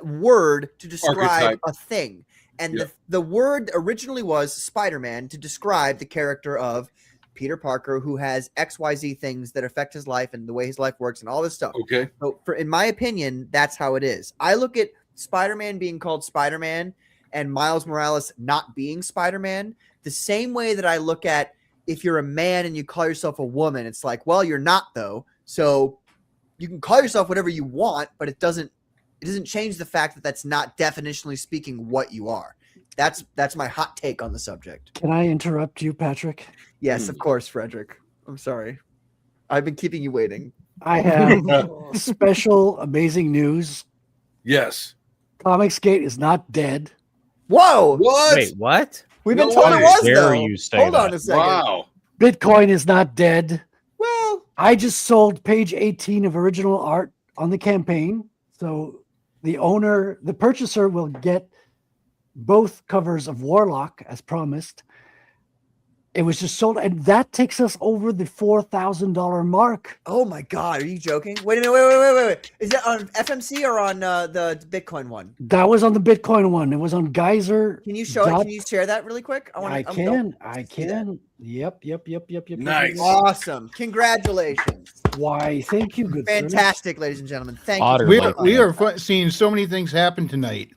A: word to describe
B: archetype.
A: A thing. And the word originally was Spider-Man to describe the character of Peter Parker, who has XYZ things that affect his life and the way his life works and all this stuff.
B: Okay.
A: So in my opinion, that's how it is. I look at Spider-Man being called Spider-Man and Miles Morales not being Spider-Man the same way that I look at if you're a man and you call yourself a woman. It's like, well, you're not though. So you can call yourself whatever you want, but it doesn't change the fact that that's not definitionally speaking what you are. That's my hot take on the subject.
C: Can I interrupt you, Patrick?
A: Yes, of course, Frederick. I'm sorry. I've been keeping you waiting.
C: I have special, amazing news.
B: Yes.
C: Comicsgate is not dead.
A: Whoa!
B: What?
N: Wait, what?
A: We've been told it was, though.
G: You say
A: Hold
G: that.
A: on a second.
B: Wow.
C: Bitcoin is not dead.
A: Well,
C: I just sold page 18 of original art on the campaign. So the purchaser will get both covers of Warlock as promised. It was just sold, and that takes us over the $4,000 mark.
A: Oh my God, are you joking? Wait a minute, wait. Is that on FMC or on the Bitcoin one?
C: That was on the Bitcoin one. It was on Geyser.
A: Can you show it? Can you share that really quick?
C: I can. Yep.
B: Nice.
A: Awesome. Congratulations.
C: Why, thank you. Good.
A: Fantastic, ladies and gentlemen. Thank
G: Otter
A: you.
F: We are seeing so many things happen tonight.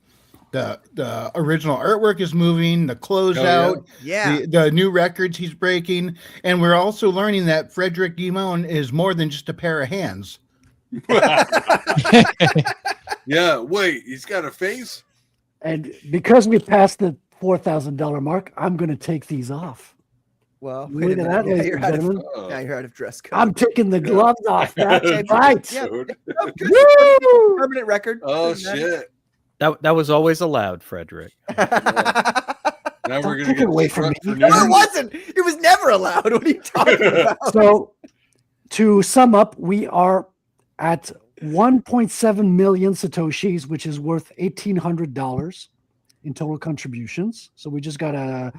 F: The original artwork is moving, the closeout, the new records he's breaking, and we're also learning that Frederick Guimon is more than just a pair of hands.
B: Yeah, wait, he's got a face?
C: And because we passed the $4,000 mark, I'm going to take these off.
A: Well,
C: look at that, ladies and gentlemen.
A: Now you're out of dress code.
C: I'm taking the gloves off. That's right.
A: Yeah.
C: Woo!
A: Permanent record.
B: Oh, shit.
N: That was always allowed, Frederick.
B: Now we're
C: Take it away from me.
A: No, it wasn't. It was never allowed. What are you talking about?
C: So, to sum up, we are at 1.7 million Satoshis, which is worth $1,800 in total contributions. So we just got a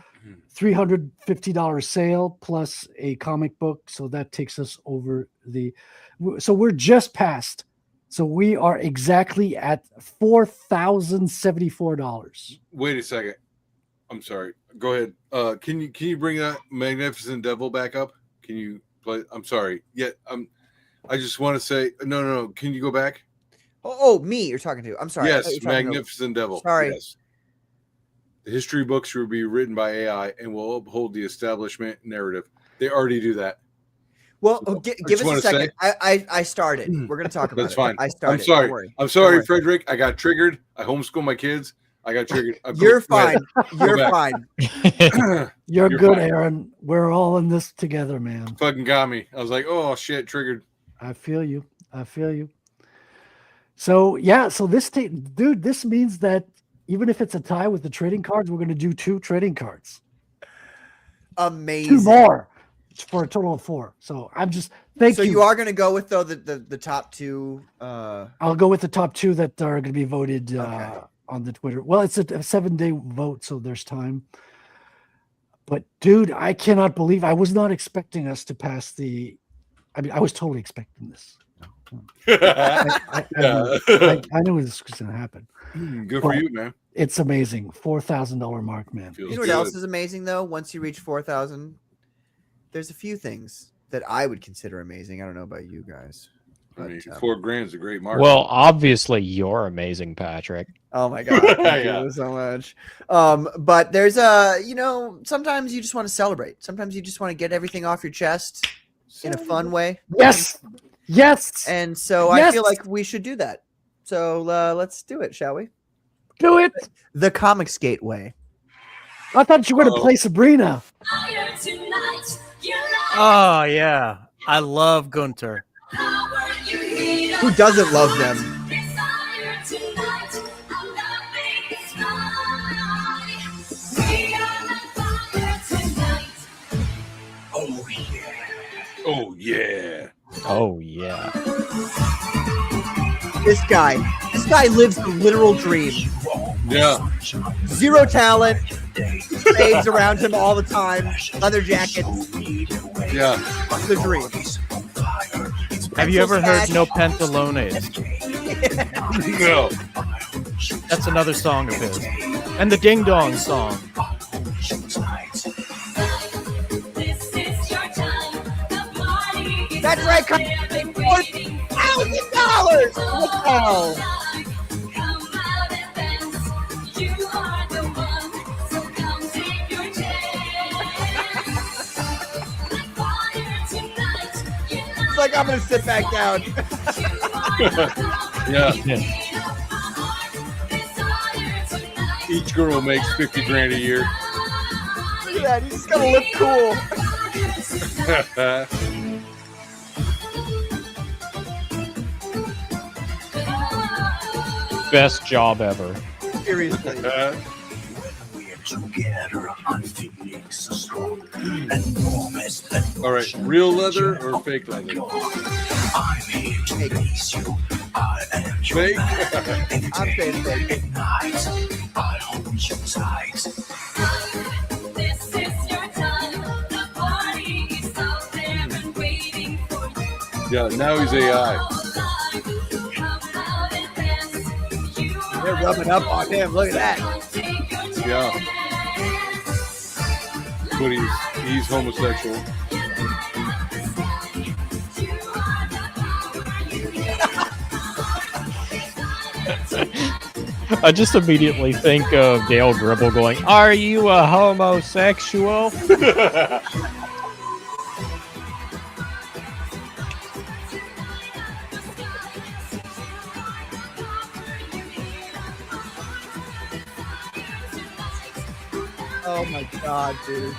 C: $350 sale plus a comic book. So that takes us over so we're just past. So we are exactly at $4,074.
B: Wait a second. I'm sorry. Go ahead. Can you bring that Magnificent Devil back up? Can you play? I'm sorry. Yeah. I just want to say no. Can you go back?
A: Oh, me. You're talking to. I'm sorry.
B: Yes, Magnificent Devil.
A: Sorry.
B: Yes. The history books will be written by AI and will uphold the establishment narrative. They already do that.
A: Well, give us a second. I started. We're going to talk about
B: That's
A: it.
B: fine.
A: I started.
B: I'm sorry.
A: Don't worry.
B: I'm sorry, Frederick. I got triggered. I homeschool my kids. I got triggered.
A: You're fine. You're fine.
C: You're good,
B: fine.
C: Aaron. We're all in this together, man.
B: Fucking got me. I was like, oh shit, triggered.
C: I feel you. So yeah, so this means that even if it's a tie with the trading cards, we're going to do 2 trading cards.
A: Amazing.
C: 2 more for a total of 4. So I'm just thank you.
A: So you are going to go with the top 2.
C: I'll go with the top 2 that are going to be voted on the Twitter. Well, it's a 7-day vote, so there's time. But dude, I cannot believe I was not expecting us to pass the. I mean, I was totally expecting this. I knew this was going to happen.
B: Good for you, man.
C: It's amazing. $4,000 mark, man.
A: You know what else is amazing though? Once you reach 4,000, there's a few things that I would consider amazing. I don't know about you guys.
B: I mean, $4,000 is a great mark.
G: Well, obviously you're amazing, Patrick.
A: Oh my God. Thank you so much. But there's sometimes you just want to celebrate. Sometimes you just want to get everything off your chest in a fun way.
C: Yes. Yes.
A: And so I feel like we should do that. So let's do it, shall we?
C: Do it.
A: The Comics Gateway.
C: I thought you were going to play Sabrina.
N: Oh yeah, I love Gunter.
A: Who doesn't love them?
B: Oh yeah.
G: Oh yeah.
A: This guy lives the literal dream.
B: Yeah.
A: Zero talent, fades around him all the time, leather jackets.
B: Yeah.
A: The dream.
N: Have you ever heard No Pantalones?
B: No.
N: That's another song of his. And the Ding Dong song.
A: That's right, $40,000. What the hell? It's like I'm gonna sit back down.
B: Yeah. Each girl makes 50 grand a year.
A: Look at that. He's just gonna look cool.
G: Best job ever.
A: Seriously.
B: All right, real leather or fake leather? Fake.
A: I'm saying fake.
B: Yeah, now he's AI.
A: They're rubbing up on him. Look at that.
B: Yeah. But he's homosexual.
G: I just immediately think of Dale Gribble going, "Are you a homosexual?"
A: Oh my god, dude.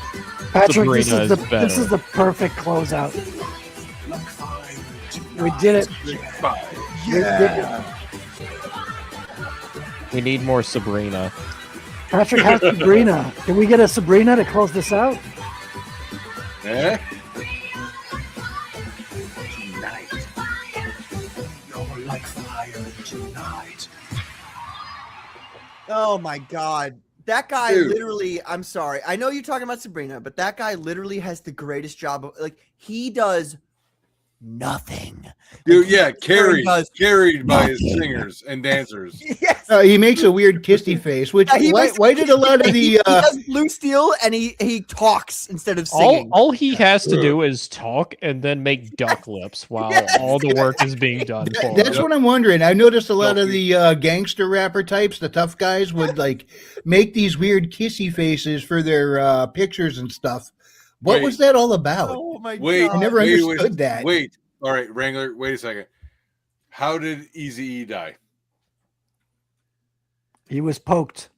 C: Patrick, this
G: Sabrina
C: is the
G: is better.
C: this is the perfect closeout. We did it. We did it.
G: We need more Sabrina.
C: Patrick, how's Sabrina? Can we get a Sabrina to close this out?
B: Eh?
A: Oh my god. That guy
B: Dude.
A: literally, I'm sorry. I know you're talking about Sabrina, but that guy literally has the greatest job of, like, he does nothing.
B: Dude, yeah, carried
A: does
B: by his
A: nothing.
B: singers and dancers.
A: Yes.
F: He makes a weird kissy face, which why did a lot of
A: he
F: the
A: does blue steel and he talks instead of singing.
G: All he has to do is talk and then make duck lips while all the work is being done for him.
F: That's what I'm wondering. I noticed a lot of the gangster rapper types, the tough guys, would like make these weird kissy faces for their pictures and stuff. What was that all about?
A: Oh my
B: Wait,
A: god.
F: I never understood that.
B: Wait, all right, Wrangler, wait a second. How did Eazy-E die?
C: He was poked.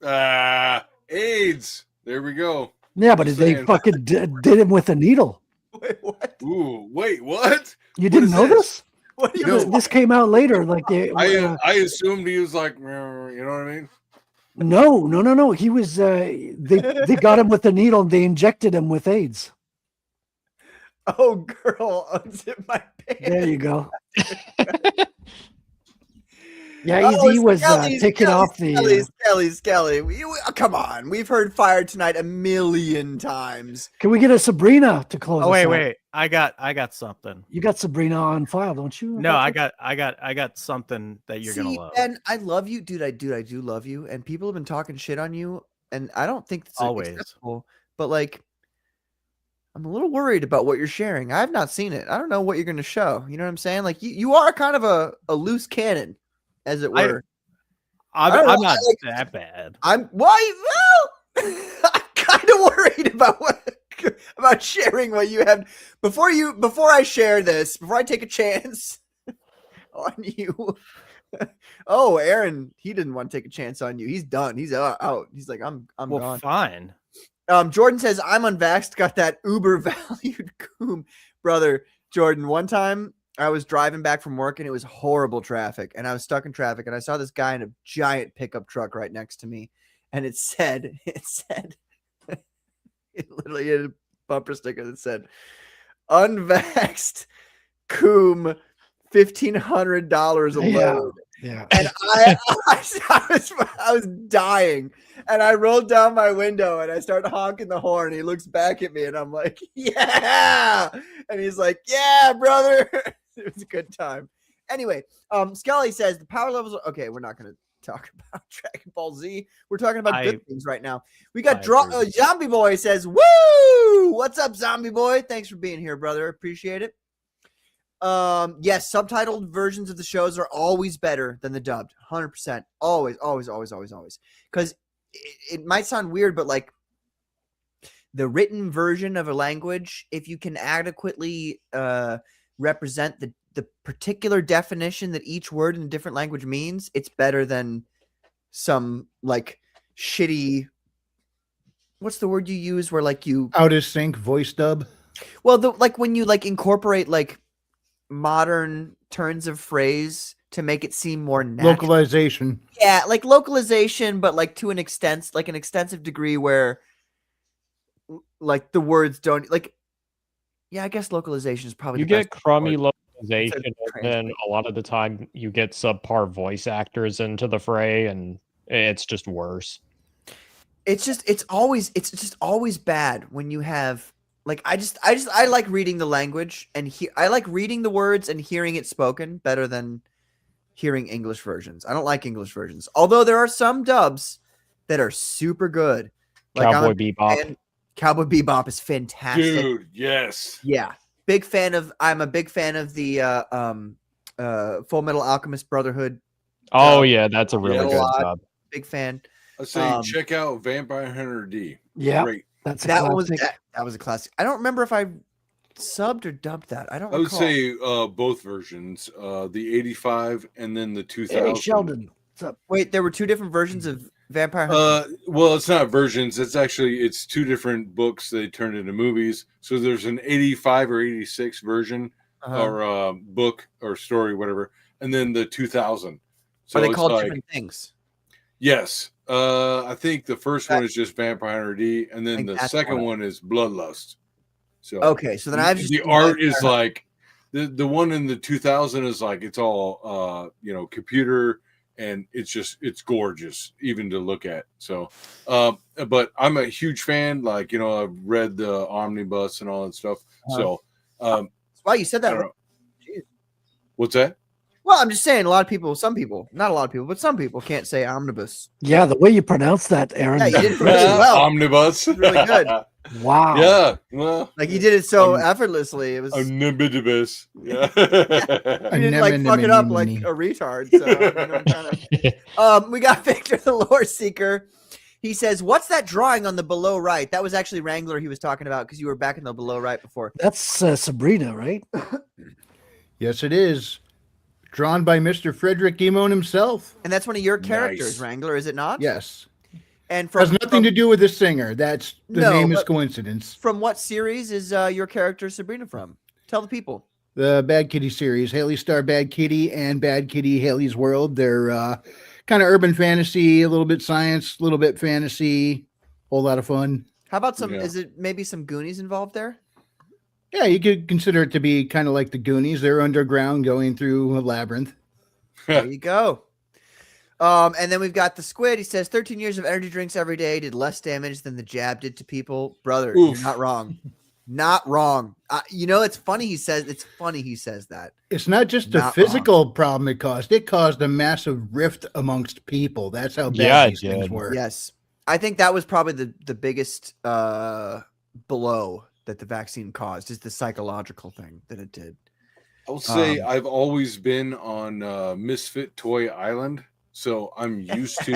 B: AIDS. There we go.
C: Yeah, but
B: Just
C: they
B: saying.
C: fucking did him with a needle.
A: Wait, what?
B: Ooh, wait, what?
C: You didn't know this?
A: What do you
B: No.
C: This came out later. Like they,
B: I assumed he was like, you know what I mean?
C: no. He was. They got him with a needle and they injected him with AIDS.
A: Oh, girl, unzip my pants.
C: There you go. Yeah,
A: Oh,
C: he was
A: Skelly's,
C: taking off the.
A: Skelly. Come on. We've heard Fire Tonight a million times.
C: Can we get a Sabrina to close?
N: Oh
C: us out?
N: wait. I got something.
C: You got Sabrina on file, don't you?
N: No, I
C: Patrick?
N: got something that you're gonna love.
A: And I love you, dude. I do love you. And people have been talking shit on you, and I don't think it's
N: Always.
A: acceptable. But like, I'm a little worried about what you're sharing. I've not seen it. I don't know what you're going to show. You know what I'm saying? Like, you are kind of a loose cannon, as it were.
N: I'm
A: I don't know,
N: not
A: like,
N: that bad.
A: I'm why? Well, I'm kind of worried about about sharing what you have before I share this, before I take a chance on you. Oh, Aaron, he didn't want to take a chance on you. He's done. He's out. He's like, I'm
N: Well,
A: gone.
N: fine.
A: Jordan says, I'm unvaxxed, got that uber valued coom. Brother, Jordan, one time I was driving back from work and it was horrible traffic and I was stuck in traffic and I saw this guy in a giant pickup truck right next to me. And it said, it literally had a bumper sticker that said, unvaxxed coom, $1,500 a load.
C: Yeah.
A: And I was dying. And I rolled down my window and I started honking the horn. He looks back at me and I'm like, yeah. And he's like, yeah, brother. It was a good time. Anyway, Skelly says the power levels. Okay, we're not going to talk about Dragon Ball Z. We're talking about good things right now. We got Zombie Boy says, woo! What's up, Zombie Boy? Thanks for being here, brother. Appreciate it. Yes, subtitled versions of the shows are always better than the dubbed. 100%. Always. Because it might sound weird, but like the written version of a language, if you can adequately represent the particular definition that each word in a different language means, it's better than some like shitty. What's the word you use where like you
F: out of sync voice dub?
A: Well, like when you like incorporate like modern turns of phrase to make it seem more natural.
F: Localization.
A: Yeah, like localization, but like to an extent, like an extensive degree where like the words don't like. Yeah, I guess localization is probably
G: You
A: the
G: get
A: best
G: crummy
A: word.
G: localization, and then a lot of the time you get subpar voice actors into the fray, and it's just worse.
A: It's just always bad when you have like I like reading the language and I like reading the words and hearing it spoken better than hearing English versions. I don't like English versions, although there are some dubs that are super good. Like
G: Cowboy Bebop.
A: Cowboy Bebop is fantastic,
B: dude. Yes,
A: yeah. I'm a big fan of the Full Metal Alchemist Brotherhood.
G: Oh yeah, that's a really good dub.
A: Big fan.
B: I say check out Vampire Hunter D.
C: Yeah,
B: great.
C: That's
A: that was a classic. I don't remember if I subbed or dubbed that. I don't.
B: I would
A: recall.
B: say both versions, the 85 and then the 2000.
C: Hey, Sheldon, what's up?
A: Wait, there were two different versions of Vampire Hunter.
B: Well, it's not versions. It's two different books. They turned into movies. So there's an 85 or 86 version or book or story, whatever, and then the 2000. So
A: are they
B: it's
A: called
B: like,
A: different things?
B: Yes. I think the first one is just Vampire Hunter D, and then the second one is Bloodlust. So
A: okay, so then I've just
B: the art is like the one in the 2000 is like it's all computer, and it's gorgeous even to look at. So but I'm a huge fan, like I've read the omnibus and all that stuff. So
A: that's why you said that.
B: What's that?
A: Well, I'm just saying, some people, not a lot of people, but some people can't say omnibus.
C: Yeah, the way you pronounce that, Aaron.
A: Yeah, you did really well.
B: Omnibus.
A: Really good.
C: Wow.
B: Yeah. Well,
A: like you did it so effortlessly. It was
B: omnibus. Yeah.
A: You didn't like fuck it up like a retard. So we got Victor the Lore Seeker. He says, "What's that drawing on the below right?" That was actually Wrangler he was talking about because you were back in the below right before.
C: That's Sabrina, right?
F: Yes, it is. Drawn by Mr. Frederick Guimond himself.
A: And that's one of your characters,
F: Nice.
A: Wrangler, is it not?
F: Yes.
A: And
F: Has nothing to do with the singer. That's the name is coincidence.
A: From what series is your character Sabrina from? Tell the people.
F: The Bad Kitty series, Haley Star Bad Kitty and Bad Kitty Haley's World. They're kind of urban fantasy, a little bit science, a little bit fantasy, whole lot of fun.
A: How about is it maybe some Goonies involved there?
F: Yeah, you could consider it to be kind of like the Goonies. They're underground going through a labyrinth.
A: There you go. And then we've got the Squid. He says 13 years of energy drinks every day did less damage than the jab did to people. Brother, you're not wrong. Not wrong. It's funny he says that.
F: It's not just a physical problem it caused. It caused a massive rift amongst people. That's how bad these things were.
A: Yes. I think that was probably the biggest blow that the vaccine caused is the psychological thing that it did.
B: I will say I've always been on Misfit Toy Island, so I'm used to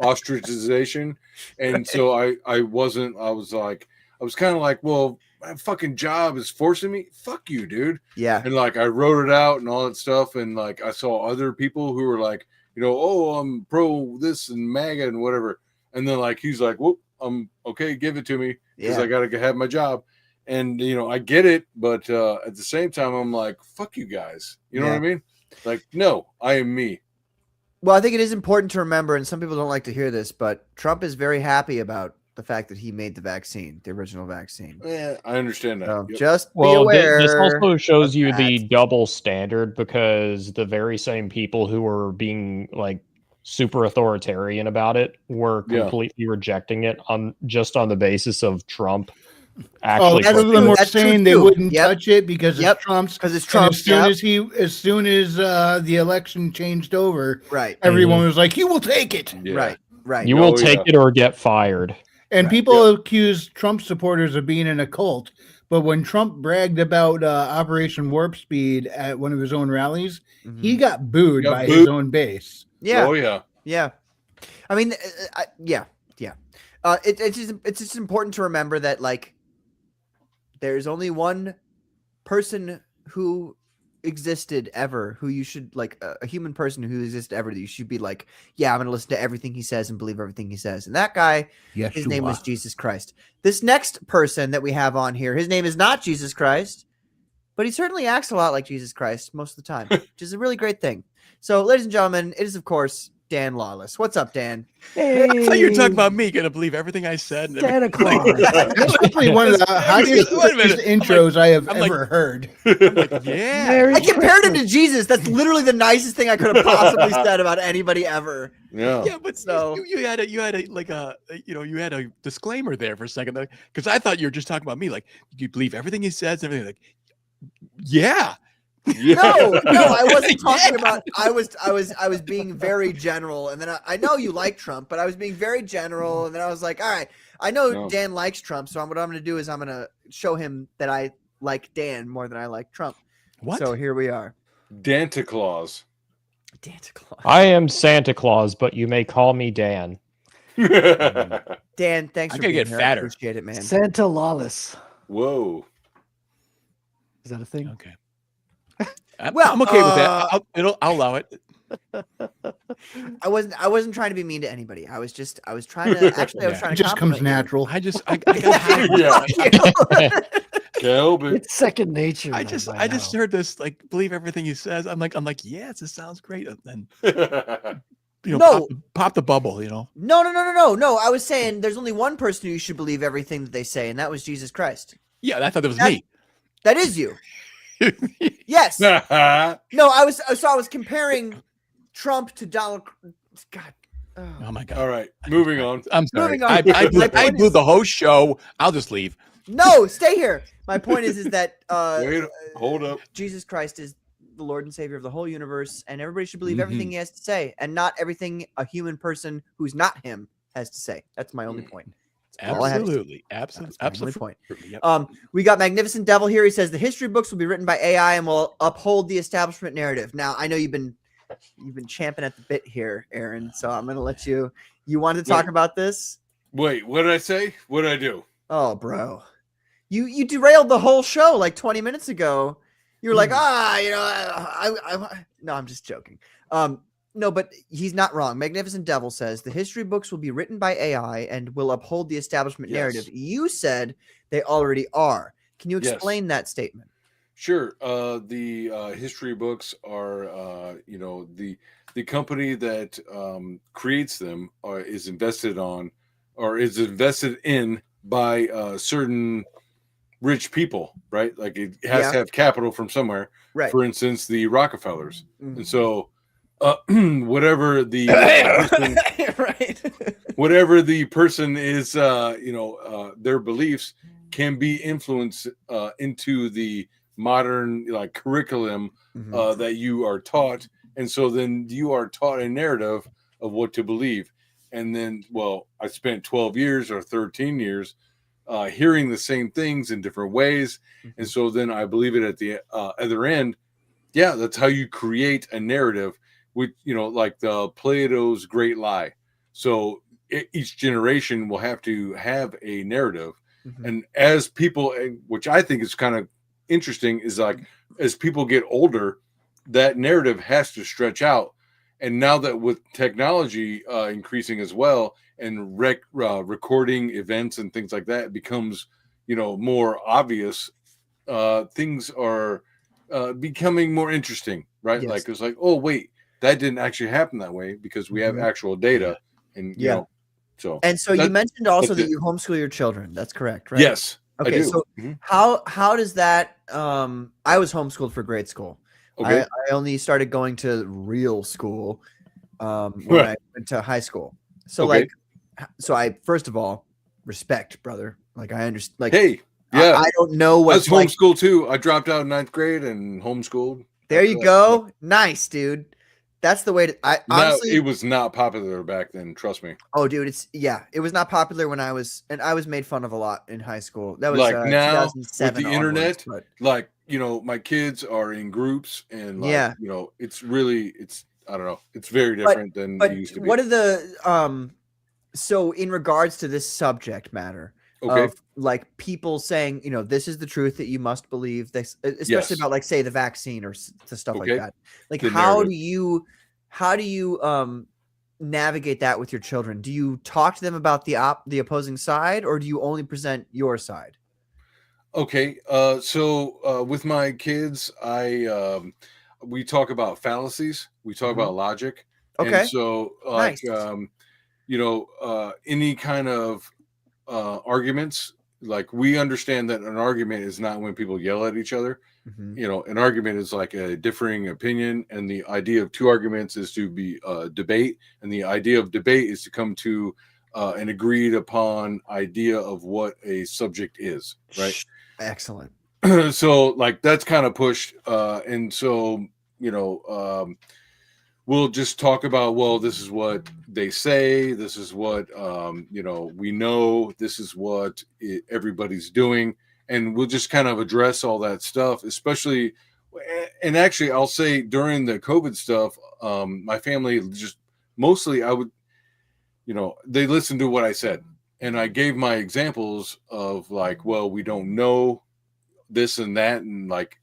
B: ostracization, and so I was like, I was kind of like, well, my fucking job is forcing me. Fuck you, dude.
A: Yeah.
B: And like I wrote it out and all that stuff, and like I saw other people who were like, oh, I'm pro this and MAGA and whatever, and then like he's like, whoop, okay, give it to me because I gotta have my job. And I get it, but at the same time, I'm like, fuck you guys. You know what I mean? Like, no, I am me.
A: Well, I think it is important to remember, and some people don't like to hear this, but Trump is very happy about the fact that he made the vaccine, the original vaccine.
B: Yeah, I understand that.
A: So just be
G: Well,
A: aware.
G: this also shows you
A: that.
G: the double standard, because the very same people who were being like super authoritarian about it were completely rejecting it on the basis of Trump. Actually,
F: other than were saying they wouldn't touch it because it's Trump's.
A: Because it's Trump.
F: As soon as the election changed over,
A: right,
F: everyone was like, "You will take it."
A: Yeah. Right.
G: You will take it or get fired.
F: And people accuse Trump supporters of being in a cult. But when Trump bragged about Operation Warp Speed at one of his own rallies, he got booed by his own base.
A: Yeah.
B: Oh yeah.
A: Yeah. I mean, yeah. It's just important to remember that like there's only one person who existed ever who you should like a human person who existed ever that you should be like, yeah, I'm gonna listen to everything he says and believe everything he says. And that guy, his name was Jesus Christ. This next person that we have on here, his name is not Jesus Christ, but he certainly acts a lot like Jesus Christ most of the time, which is a really great thing. So, ladies and gentlemen, it is of course Dan Lawless. What's up, Dan?
O: Hey. I thought you were talking about me. Gonna believe everything I said.
A: Santa Claus.
F: That's probably one of the highest intros I have ever heard.
O: I'm like, yeah.
A: I compared him to Jesus. That's literally the nicest thing I could have possibly said about anybody ever.
O: Yeah, but you had a disclaimer there for a second, because I thought you were just talking about me. Like, you believe everything he says, and everything. Like, yeah.
A: No, I wasn't talking about. I was being very general, and then I know you like Trump, but I was being very general, and then I was like, all right, I know Dan likes Trump, so what I'm going to do is I'm going to show him that I like Dan more than I like Trump.
O: What?
A: So here we are.
B: Santa Claus.
A: Santa Claus.
G: I am Santa Claus, but you may call me Dan.
A: Dan, thanks for being
O: get
A: here.
O: fatter.
A: I appreciate it, man.
C: Santa Lawless.
B: Whoa.
C: Is that a thing?
O: Okay. Well, I'm okay with that. I'll allow it.
A: I wasn't trying to be mean to anybody. I was trying to actually. I was trying
F: It
A: to.
F: just comes
A: compliment
F: natural.
O: I got
C: It's second nature.
O: I just heard this, like, believe everything he says. I'm like, yes, it sounds great. And then pop the bubble,
A: No. I was saying there's only one person who you should believe everything that they say, and that was Jesus Christ.
O: Yeah, I thought that was me.
A: That is you. Yes. No, I was comparing Trump to Donald. God.
O: Oh my God.
B: All right, moving on.
O: I'm sorry.
A: Moving on.
O: I blew the whole show. I'll just leave.
A: No, stay here. My point is that
B: Wait, hold up.
A: Jesus Christ is the Lord and Savior of the whole universe, and everybody should believe everything he has to say, and not everything a human person who's not him has to say. That's my only point.
O: Absolutely.
A: Point. Yep. We got Magnificent Devil here. He says the history books will be written by AI and will uphold the establishment narrative. Now, I know you've been champing at the bit here, Aaron. So I'm going to let you. You wanted to talk about this?
B: Wait, what did I say? What did I do?
A: Oh, bro, you derailed the whole show like 20 minutes ago. You were like, no, I'm just joking. No, but he's not wrong. Magnificent Devil says the history books will be written by AI and will uphold the establishment narrative. You said they already are. Can you explain that statement?
B: Sure. The history books are, the company that creates them is invested in by certain rich people, right? Like it has to have capital from somewhere. Right. For instance, the Rockefellers, and so. Whatever the person, whatever the person is, their beliefs can be influenced into the modern curriculum that you are taught, and so then you are taught a narrative of what to believe. And then, I spent 12 years or 13 years hearing the same things in different ways, and so then I believe it at the other end. Yeah, that's how you create a narrative. With like the Plato's Great Lie. So each generation will have to have a narrative,
A: Mhm.
B: And as people, which I think is kind of interesting, is like as people get older, that narrative has to stretch out. And now that with technology increasing as well, and recording events and things like that, it becomes, more obvious. Things are becoming more interesting, right?
A: Yes.
B: Like it's like, oh wait, that didn't actually happen that way because we have
A: Mhm.
B: actual data, and
A: Yeah.
B: so.
A: And so you mentioned also
B: that's
A: that
B: it.
A: you homeschool your children. That's correct, right?
B: Yes, I
A: Okay,
B: do.
A: so
B: Mhm.
A: how does that? I was homeschooled for grade school.
B: Okay.
A: I only started going to real school when I went to high school. So
B: Okay.
A: so I first of all respect, brother. Like I understand. Like
B: Hey, yeah,
A: I don't know
B: I was
A: what's like.
B: homeschooled too. I dropped out in 9th grade and homeschooled.
A: There you
B: after that.
A: go. Nice, dude. That's the way to. I
B: No,
A: honestly.
B: it was not popular back then. Trust me.
A: Oh, dude, it was not popular when I was made fun of a lot in high school. That was
B: Like now with
A: 2007
B: the
A: onwards,
B: internet,
A: but
B: like my kids are in groups and like
A: yeah.
B: it's really I don't know, it's very
A: But
B: different than
A: but
B: it used to be.
A: what are the so in regards to this subject matter
B: Okay.
A: of like people saying, this is the truth that you must believe this, especially
B: Yes.
A: about like say the vaccine or the stuff like
B: Okay.
A: that. Like
B: The
A: how
B: narrative.
A: do you navigate that with your children? Do you talk to them about the opposing side, or do you only present your side?
B: Okay, so with my kids, we talk about fallacies, we talk
A: Mhm.
B: about logic, and
A: Okay.
B: so like
A: Nice.
B: any kind of arguments, like we understand that an argument is not when people yell at each other.
A: Mhm.
B: An argument is like a differing opinion, and the idea of two arguments is to be debate, and the idea of debate is to come to an agreed upon idea of what a subject is, right?
A: Excellent.
B: So like that's kind of pushed, and so we'll just talk about, well, this is what they say, this is what we know, this is what everybody's doing, and we'll just kind of address all that stuff, especially. And actually I'll say during the COVID stuff, my family just mostly they listened to what I said, and I gave my examples of like, well, we don't know this and that, and like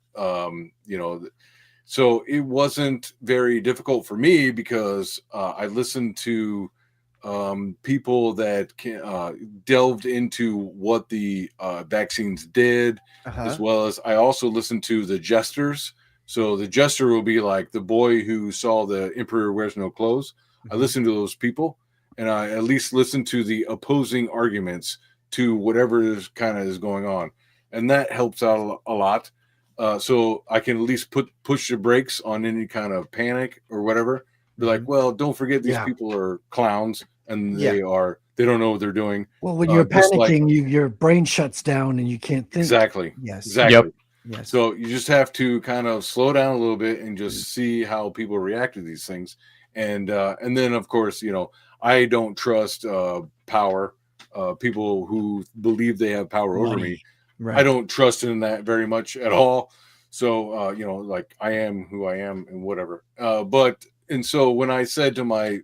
B: so it wasn't very difficult for me because I listened to people that delved into what the vaccines did, as well as I also listened to the jesters. So the jester will be like the boy who saw the emperor wears no clothes. I listened to those people, and I at least listened to the opposing arguments to whatever is kind of is going on, and that helps out a lot. So I can at least push the brakes on any kind of panic or whatever. Be like, well, don't forget these
C: Yeah.
B: people are clowns, and
A: Yeah.
B: they don't know what they're doing.
C: Well, when you're
B: Just like-
C: panicking, your brain shuts down and you can't think.
B: exactly.
A: Yes.
B: Exactly.
A: Yes.
B: So you just have to kind of slow down a little bit and just see how people react to these things. And then of course, I don't trust power, people who believe they have power over me.
A: Right.
B: I don't trust in that very much at all. So like I am who I am and whatever. And so when I said to my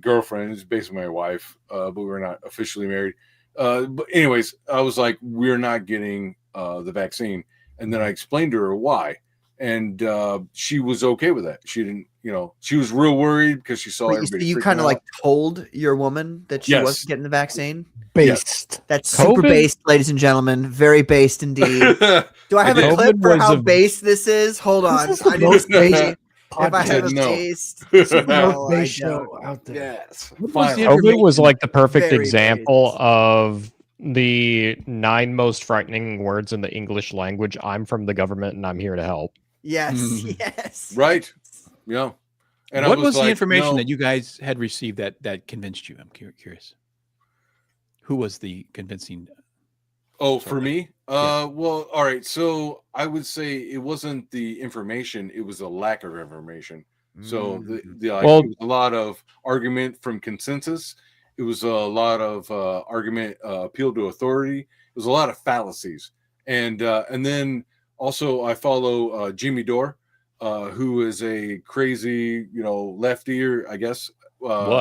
B: girlfriend, who's basically my wife, but we're not officially married. But anyways, I was like, we're not getting the vaccine, and then I explained to her why, and she was okay with that. She didn't, she was real worried because she saw
A: Wait,
B: everybody.
A: you
B: freaking
A: kind of like
B: out.
A: told your woman that she
B: Yes.
A: wasn't getting the vaccine?
C: Based.
A: That's super
G: COVID-
A: based, ladies and gentlemen. Very based indeed. Do I have a
G: did.
A: clip
G: COVID
A: for
G: was
A: how
G: a-
A: based this is? Hold on.
C: This is the
A: I need
C: most
A: to see
C: based
A: if I have a
B: No.
A: based.
C: This is the
A: No,
C: most
A: I
C: based show
A: don't.
C: out there.
B: Yes.
O: What was the
B: Finally.
G: COVID was
O: information?
G: like the perfect
A: Very
G: example
A: based.
G: of the 9 most frightening words in the English language. I'm from the government and I'm here to help.
A: Yes,
B: Mhm.
A: yes.
B: Right. Yeah. And
O: What
B: I
O: was the
B: like,
O: information
B: no.
O: that you guys had received that convinced you? I'm curious. Who was the convincing?
B: Oh,
O: Sorry,
B: for
O: but-
B: me?
O: yeah.
B: Well, all right. So I would say it wasn't the information; it was a lack of information. So
G: Well-
B: it was a lot of argument from consensus. It was a lot of argument, appeal to authority. It was a lot of fallacies, and then also I follow Jimmy Dore, who is a crazy, left ear, I guess.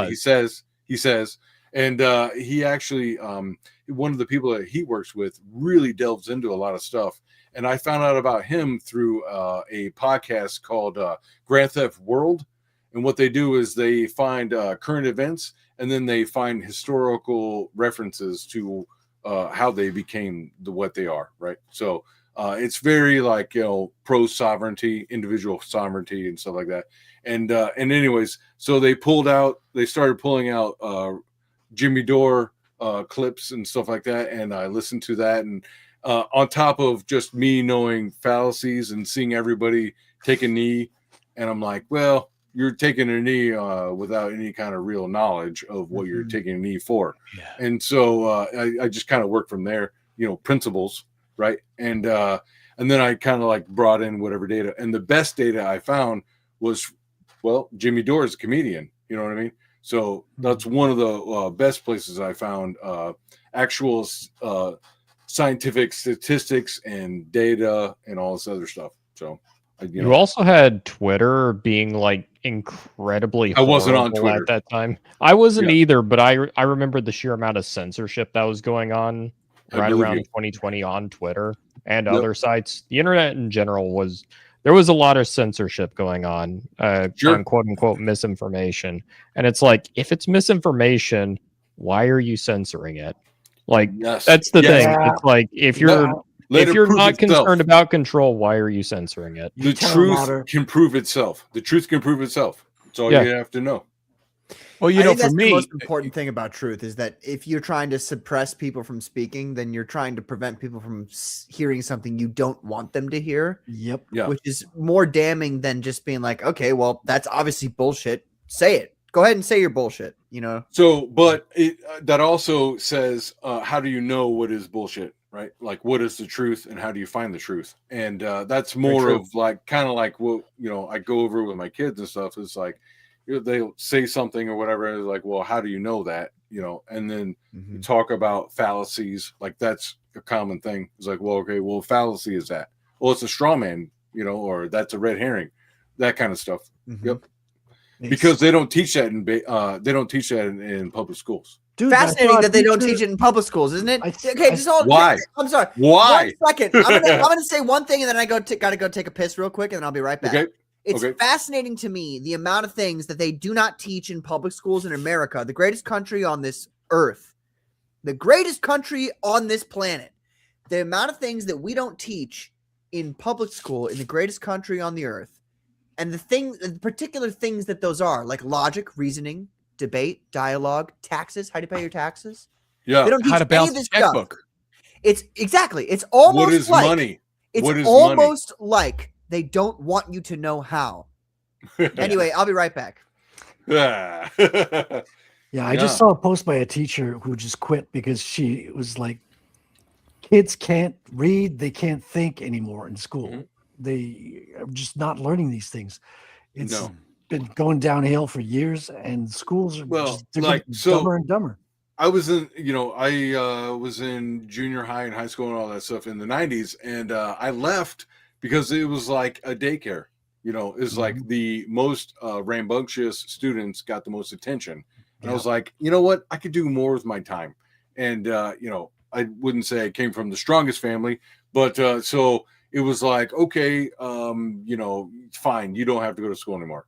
B: He says, And he actually, one of the people that he works with really delves into a lot of stuff. And I found out about him through a podcast called Grand Theft World. And what they do is they find current events, and then they find historical references to how they became what they are, right? So it's very like, pro sovereignty, individual sovereignty, and stuff like that. And anyways, so they started pulling out Jimmy Dore clips and stuff like that, and I listened to that. And on top of just me knowing fallacies and seeing everybody take a knee, and I'm like, well, you're taking a knee without any kind of real knowledge of what you're taking a knee for. Yeah. And so I just kind of worked from there, principles, right? And then I kind of like brought in whatever data. And the best data I found was, well, Jimmy Dore is a comedian. You know what I mean? So that's one of the best places I found actual scientific statistics and data and all this other stuff. So
G: you also had Twitter being like incredibly.
B: I wasn't on Twitter
G: at that time. I wasn't either, but I remember the sheer amount of censorship that was going on right around 2020 on Twitter and other sites. The internet in general there was a lot of censorship going on, on quote unquote misinformation. And it's like, if it's misinformation, why are you censoring it? Like, that's the thing. It's like, if you're not concerned about control, why are you censoring it?
B: The truth can prove itself. The truth can prove itself. That's all you have to know.
A: Well, I think that's the most important thing about truth is that if you're trying to suppress people from speaking, then you're trying to prevent people from hearing something you don't want them to hear.
C: Yep.
B: Yeah.
A: Which is more damning than just being like, okay, well, that's obviously bullshit. Say it. Go ahead and say your bullshit,
B: So, but that also says, how do you know what is bullshit, right? Like, what is the truth and how do you find the truth? And that's more of like, kind of like what, I go over with my kids and stuff. It's like, they'll say something or whatever. And it's like, well, how do you know that? And then you talk about fallacies. Like, that's a common thing. It's like, well, okay, well, fallacy is that. Well, it's a straw man, or that's a red herring, that kind of stuff. Yep. Because they don't teach that in public schools.
A: Dude, fascinating that they don't teach it in public schools, isn't it?
B: Why?
A: I'm sorry.
B: Why?
A: 1 second. I'm gonna say one thing, and then I gotta go take a piss real quick, and then I'll be right back.
B: Okay.
A: It's fascinating to me the amount of things that they do not teach in public schools in America, the greatest country on this earth, the greatest country on this planet. The amount of things that we don't teach in public school in the greatest country on the earth, and the particular things that those are, like logic, reasoning, debate, dialogue, taxes, how to pay your taxes.
B: Yeah,
A: they don't teach
O: how to balance
A: any of this
O: a checkbook.
A: Stuff. It's exactly. It's almost
B: what is
A: like
B: money.
A: It's
B: what is
A: almost like they don't want you to know how. Anyway, I'll be right back.
C: Yeah, I just saw a post by a teacher who just quit because she was like, kids can't read, they can't think anymore in school. They are just not learning these things. It's been going downhill for years, and schools are just dumber and dumber.
B: I was in, I was in junior high and high school and all that stuff in the 90s, and I left because it was like a daycare. It's like the most rambunctious students got the most attention. And I was like, you know what? I could do more with my time. And, I wouldn't say I came from the strongest family, but so it was like, okay, fine. You don't have to go to school anymore.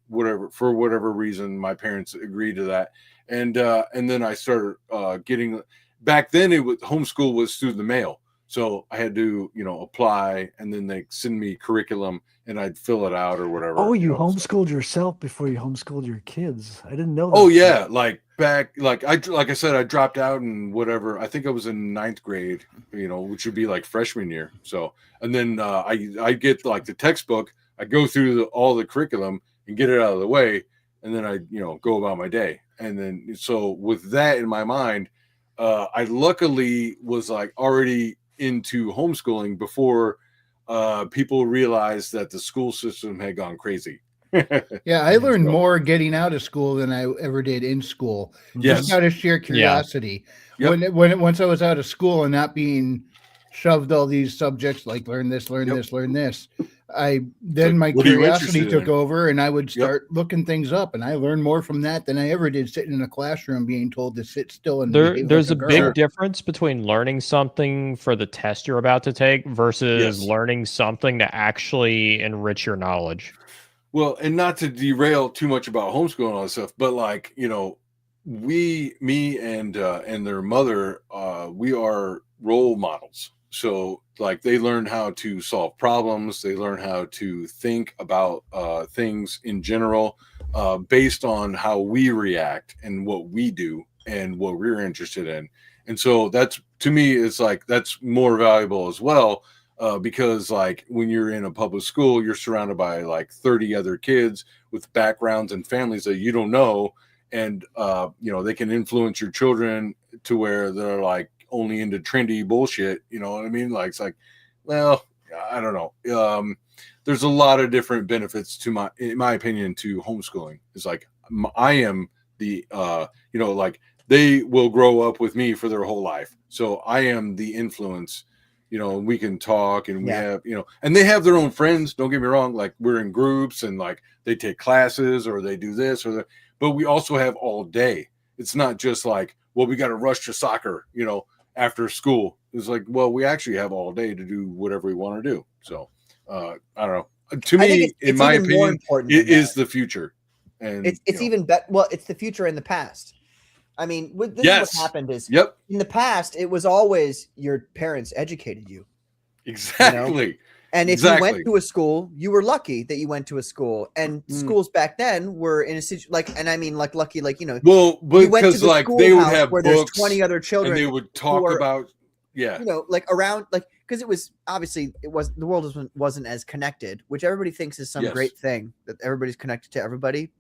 B: For whatever reason, my parents agreed to that. And then I started getting, back then homeschool was through the mail. So I had to, apply, and then they send me curriculum and I'd fill it out or whatever.
C: Oh, you homeschooled yourself before you homeschooled your kids. I didn't know that.
B: Oh yeah. Like I said, I dropped out in whatever, I think I was in 9th grade, which would be like freshman year. So, and then I get like the textbook, I go through all the curriculum and get it out of the way. And then I, go about my day. And then, so with that in my mind, I luckily was like already into homeschooling before people realized that the school system had gone crazy.
F: Yeah, I learned more getting out of school than I ever did in school. Just out of sheer curiosity.
B: Yeah.
F: Once I was out of school and not being shoved all these subjects like learn this, learn this, learn this, Then my
B: what are you
F: curiosity
B: interested
F: took
B: in?
F: over, and I would start looking things up, and I learned more from that than I ever did sitting in a classroom being told to sit still and behave
G: There's
F: like
G: a
F: a
G: big
F: girl.
G: difference between learning something for the test you're about to take versus learning something to actually enrich your knowledge.
B: Well, and not to derail too much about homeschooling and all that stuff, but like, you know, me and their mother, we are role models. So like they learn how to solve problems. They learn how to think about things in general based on how we react and what we do and what we're interested in. And so that's, to me, it's like that's more valuable as well. Because like when you're in a public school, you're surrounded by like 30 other kids with backgrounds and families that you don't know. And, you know, they can influence your children to where they're like only into trendy bullshit. You know what I mean? Like, it's like, well, I don't know. There's a lot of different benefits to in my opinion, to homeschooling. It's like, I am the, you know, like they will grow up with me for their whole life. So I am the influence. You know, we can talk and we have, you know, and they have their own friends. Don't get me wrong. Like we're in groups and like they take classes or they do this or that, but we also have all day. It's not just like, well, we got to rush to soccer, you know, after school. It's like, well, we actually have all day to do whatever we want to do. So I don't know. To me, in my opinion, it is the future. And
A: it's even better. Well, it's the future and the past. I mean, this is what happened is in the past, it was always your parents educated you.
B: Exactly.
A: You know? And if you went to a school, you were lucky that you went to a school. And schools back then were in a situation like, and I mean, like lucky, like, you know,
B: well,
A: you went
B: because
A: to the
B: like they would have
A: where
B: books
A: there's 20 other children
B: and they would talk about,
A: you know, like around, like, because it was obviously the world wasn't as connected, which everybody thinks is some great thing that everybody's connected to everybody.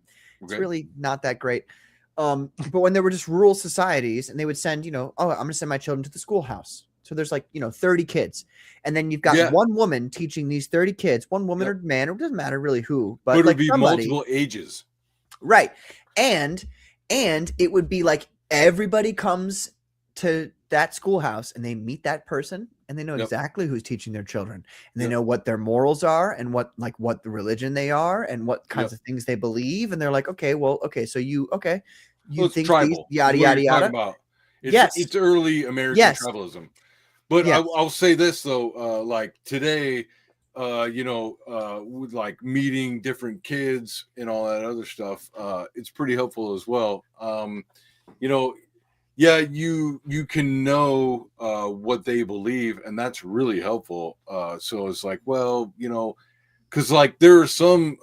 A: It's really not that great. But when there were just rural societies and they would send, you know, oh, I'm going to send my children to the schoolhouse. So there's like, you know, 30 kids. And then you've got one woman teaching these 30 kids, one woman or man, it doesn't matter really who, but
B: it would
A: like
B: be
A: somebody,
B: multiple ages.
A: Right. And it would be like everybody comes to that schoolhouse and they meet that person and they know exactly who's teaching their children and they know what their morals are and what the religion they are and what kinds of things they believe. And they're like, so you think
B: tribal,
A: these, yada, yada, yada.
B: About. It's early American tribalism. But I'll say this though, like today, you know, with like meeting different kids and all that other stuff, it's pretty helpful as well. You know, you can know what they believe, and that's really helpful. So it's like, well, you know, because like there are some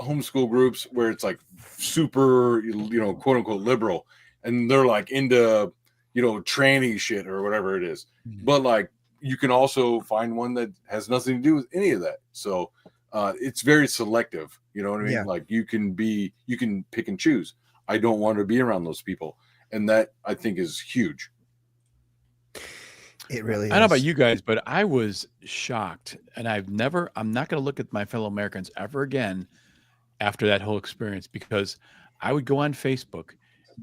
B: homeschool groups where it's like super, you know, quote unquote liberal, and they're like into, you know, tranny shit or whatever it is. But like you can also find one that has nothing to do with any of that. So it's very selective. You know what I mean? Like you can pick and choose. I don't want to be around those people. And that I think is huge.
A: It really is.
O: I don't know about you guys, but I was shocked. And I'm not going to look at my fellow Americans ever again after that whole experience, because I would go on Facebook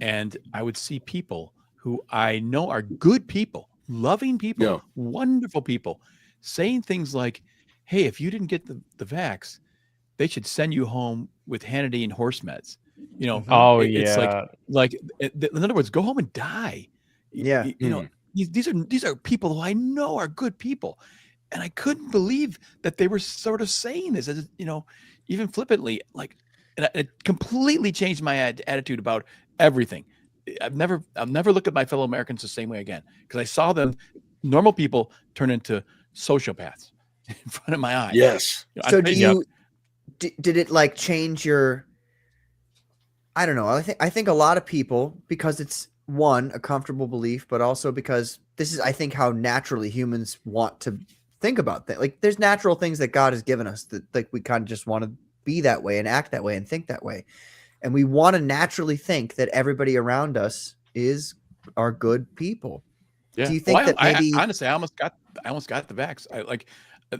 O: and I would see people who I know are good people, loving people, wonderful people, saying things like, hey, if you didn't get the vax, they should send you home with Hannity and horse meds. You know, it's like in other words, go home and die. You know, these are people who I know are good people, and I couldn't believe that they were sort of saying this, as you know, even flippantly. Like, and it completely changed my attitude about everything. I'll never look at my fellow Americans the same way again, because I saw them, normal people, turn into sociopaths in front of my eyes.
B: Yes.
A: So did it like change your? I don't know. I think a lot of people, because it's one, a comfortable belief, but also because this is, I think, how naturally humans want to think about that. Like there's natural things that God has given us that like we kind of just want to be that way and act that way and think that way. And we want to naturally think that everybody around us are good people.
O: Yeah.
A: Do you think that maybe
O: honestly, I almost got the vax. I like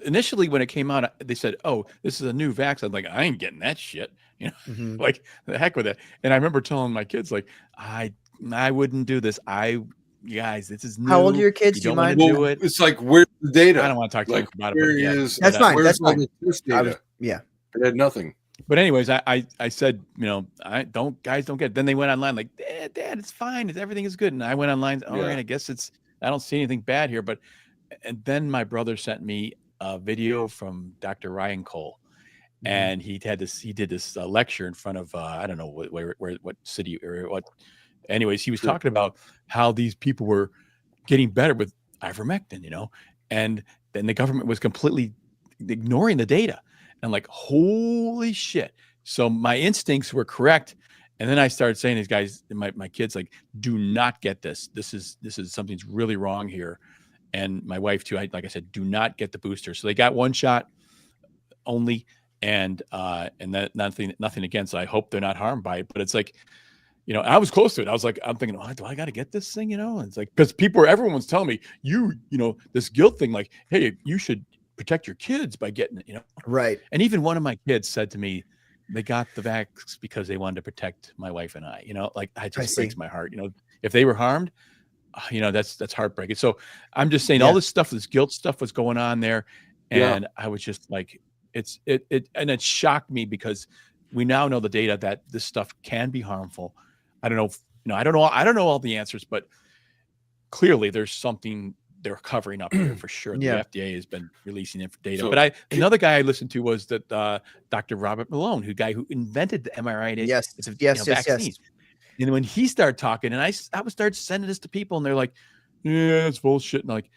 O: initially when it came out, they said, "Oh, this is a new vax." I'm like, I ain't getting that shit. You know, like the heck with it. And I remember telling my kids, like, I wouldn't do this. You guys, this is new.
A: How old are your kids?
O: You don't want to do it.
B: It's like, where the data?
O: I don't want to talk too much about it.
B: Where
O: But yeah,
B: is
A: That's
O: but,
A: fine.
B: where's
A: That's
B: all
A: fine.
B: the test
A: I
B: data?
A: was, yeah.
B: It had nothing.
O: But anyways, I said, guys don't get it. Then they went online like, Dad, it's fine. Everything is good. And I went online. All right, I guess I don't see anything bad here. And then my brother sent me a video from Dr. Ryan Cole. And he did this lecture in front of, I don't know what city or what. Anyways, he was talking about how these people were getting better with ivermectin, and then the government was completely ignoring the data. And like, holy shit. So my instincts were correct. And then I started saying, these guys, my kids, like, do not get this. This is something's really wrong here. And my wife too, like I said, do not get the booster. So they got one shot only. And that nothing against it. I hope they're not harmed by it, but it's like, I was close to it. I was like, I'm thinking, do I got to get this thing? And it's like, because everyone's telling me, this guilt thing, like, hey, you should protect your kids by getting it,
A: Right. And
O: even one of my kids said to me, they got the vax because they wanted to protect my wife and I, like, it just breaks my heart. If they were harmed, that's heartbreaking. So I'm just saying all this stuff, this guilt stuff was going on there. And I was just like, it shocked me because we now know the data that this stuff can be harmful. I don't know. I don't know all the answers, but clearly there's something they're covering up here for sure. The FDA has been releasing data.
B: So,
O: but another guy I listened to was that Dr. Robert Malone, who invented the mRNA vaccines. And when he started talking, and I would start sending this to people, and they're like, "Yeah, it's bullshit." And like,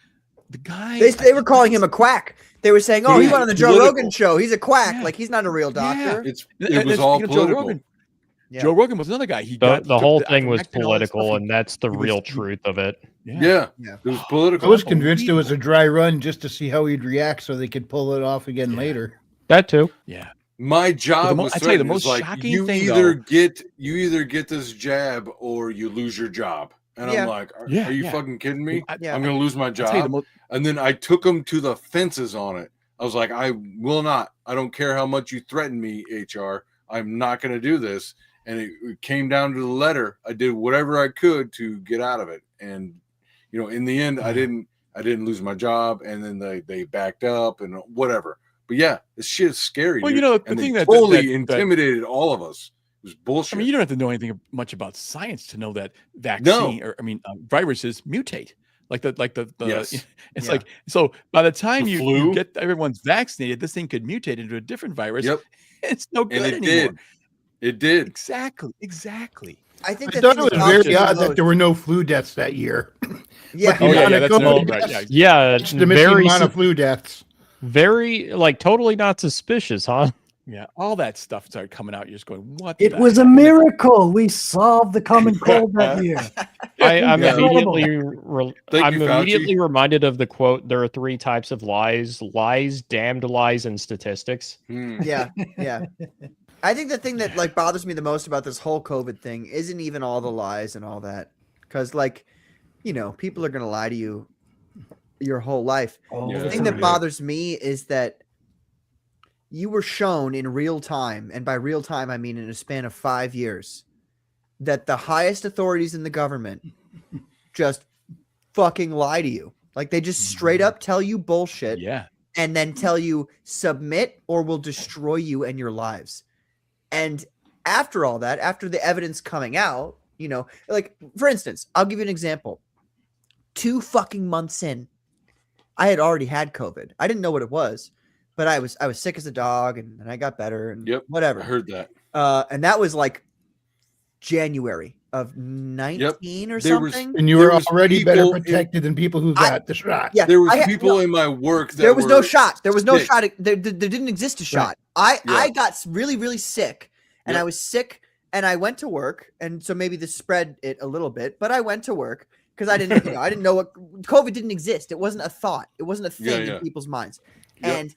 O: the guy,
A: they were calling him a quack. They were saying, "Oh, he went on the Joe Rogan show. He's a quack.
O: Yeah.
A: Like, he's not a real doctor."
B: It was all political.
O: Joe Rogan was another guy.
G: The whole thing was political, and that's the real truth of it.
B: Yeah. It was political.
F: I was convinced it was a dry run just to see how he'd react so they could pull it off again later.
G: That too.
O: Yeah.
B: My job was
O: I tell you, the most shocking
B: you
O: thing,
B: either get this jab or you lose your job. And I'm like, are you fucking kidding me? I'm going to lose my job. And then I took them to the fences on it. I was like, I will not. I don't care how much you threaten me, HR. I'm not going to do this. And it came down to the letter. I did whatever I could to get out of it. And, in the end, I didn't lose my job. And then they backed up and whatever. But yeah, this shit is scary.
O: Well,
B: dude.
O: the
B: and
O: thing
B: they
O: that
B: totally intimidated all of us. It was bullshit.
O: I mean, you don't have to know anything much about science to know that vaccine viruses mutate. It's like, so by the time you get everyone's vaccinated, this thing could mutate into a different virus.
B: Yep.
O: It's no good anymore.
B: It did.
O: Exactly.
A: I think
F: I thought it was very odd that there were no flu deaths that year.
A: Yeah.
O: That's
F: right.
G: Yeah.
F: It's the missing amount of flu deaths.
G: Very, totally not suspicious, huh?
O: Yeah, all that stuff started coming out. You're just going, what?
C: It was a miracle. We solved the common cold that year.
G: I'm immediately
B: Fauci.
G: reminded of the quote, there are 3 types of lies: damned lies, and statistics.
A: Yeah. I think the thing that bothers me the most about this whole COVID thing isn't even all the lies and all that. Because people are going to lie to you your whole life. The thing that bothers me is that you were shown in real time, and by real time, I mean in a span of 5 years, that the highest authorities in the government just fucking lie to you. Like, they just straight up tell you bullshit.
O: Yeah.
A: And then tell you submit or we'll destroy you and your lives. And after all that, after the evidence coming out, for instance, I'll give you an example. 2 fucking months in, I had already had COVID. I didn't know what it was, but I was sick as a dog, and I got better and whatever.
B: I heard that.
A: And that was like January of 19 or something.
F: And you were already better protected than people who got the shot.
A: Yeah,
B: there was people in my work that
A: there was no
B: were
A: shot. There was no
B: sick.
A: shot. There didn't exist a shot. I got really, really sick, and I was sick, and I went to work, and so maybe this spread it a little bit, but I went to work because I didn't know what COVID didn't exist. It wasn't a thought. It wasn't a thing in people's minds. And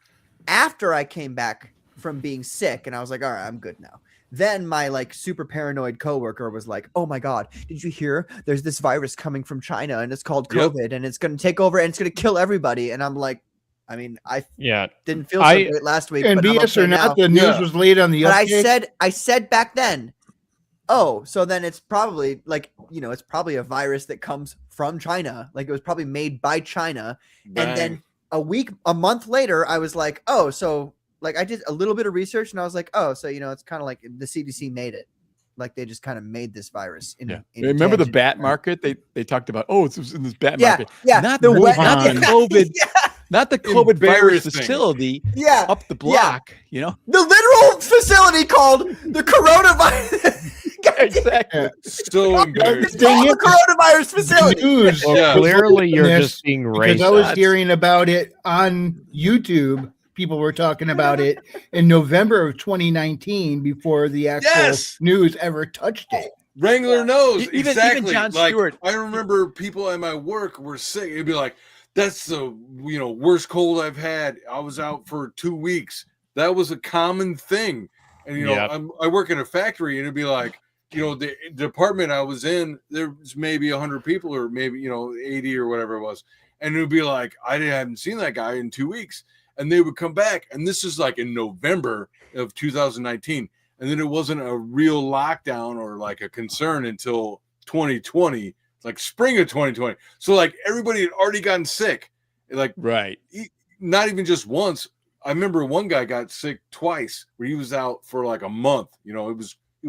A: after I came back from being sick, and I was like, all right, I'm good now. Then my super paranoid coworker was like, "Oh my God, did you hear? There's this virus coming from China, and it's called COVID, and it's going to take over, and it's going to kill everybody." And I'm like, I mean, I didn't feel so great last week.
F: And
A: but I'm
F: BS
A: okay
F: or not,
A: now.
F: the news was late on the update.
A: But I said back then, oh, so then it's probably it's probably a virus that comes from China. Like, it was probably made by China, and then a month later, I was like, oh, so like I did a little bit of research and I was like, oh, so it's kind of like the CDC made it. Like they just kind of made this virus.
O: Remember the bat market? They talked about, it's in this bat
A: Yeah,
O: market.
A: yeah,
O: Not
A: the
O: the
A: wet-
O: COVID, not the COVID virus
B: Embarrassing.
O: facility
A: Yeah,
O: up the block,
A: the literal facility called the coronavirus.
O: Exactly.
B: So embarrassing.
A: It's called the coronavirus facility.
F: News.
G: Well, clearly you're just being
F: Because
G: racist.
F: I was hearing about it on YouTube. People were talking about it in November of 2019 before the actual news ever touched it.
B: Wrangler knows
O: Even
B: exactly.
O: Jon
B: like,
O: Stewart.
B: I remember people at my work were sick. It'd be like, "That's the worst cold I've had. I was out for 2 weeks." That was a common thing. And
G: Yep.
B: I work in a factory, and it'd be like, the department I was in, there's maybe 100 people, or maybe 80 or whatever it was, and it'd be like, I hadn't seen that guy in 2 weeks, and they would come back, and this is like in November of 2019. And then it wasn't a real lockdown or like a concern until 2020, like spring of 2020. So like everybody had already gotten sick. Like,
O: right.
B: Not even just once. I remember one guy got sick twice where he was out for like a month. It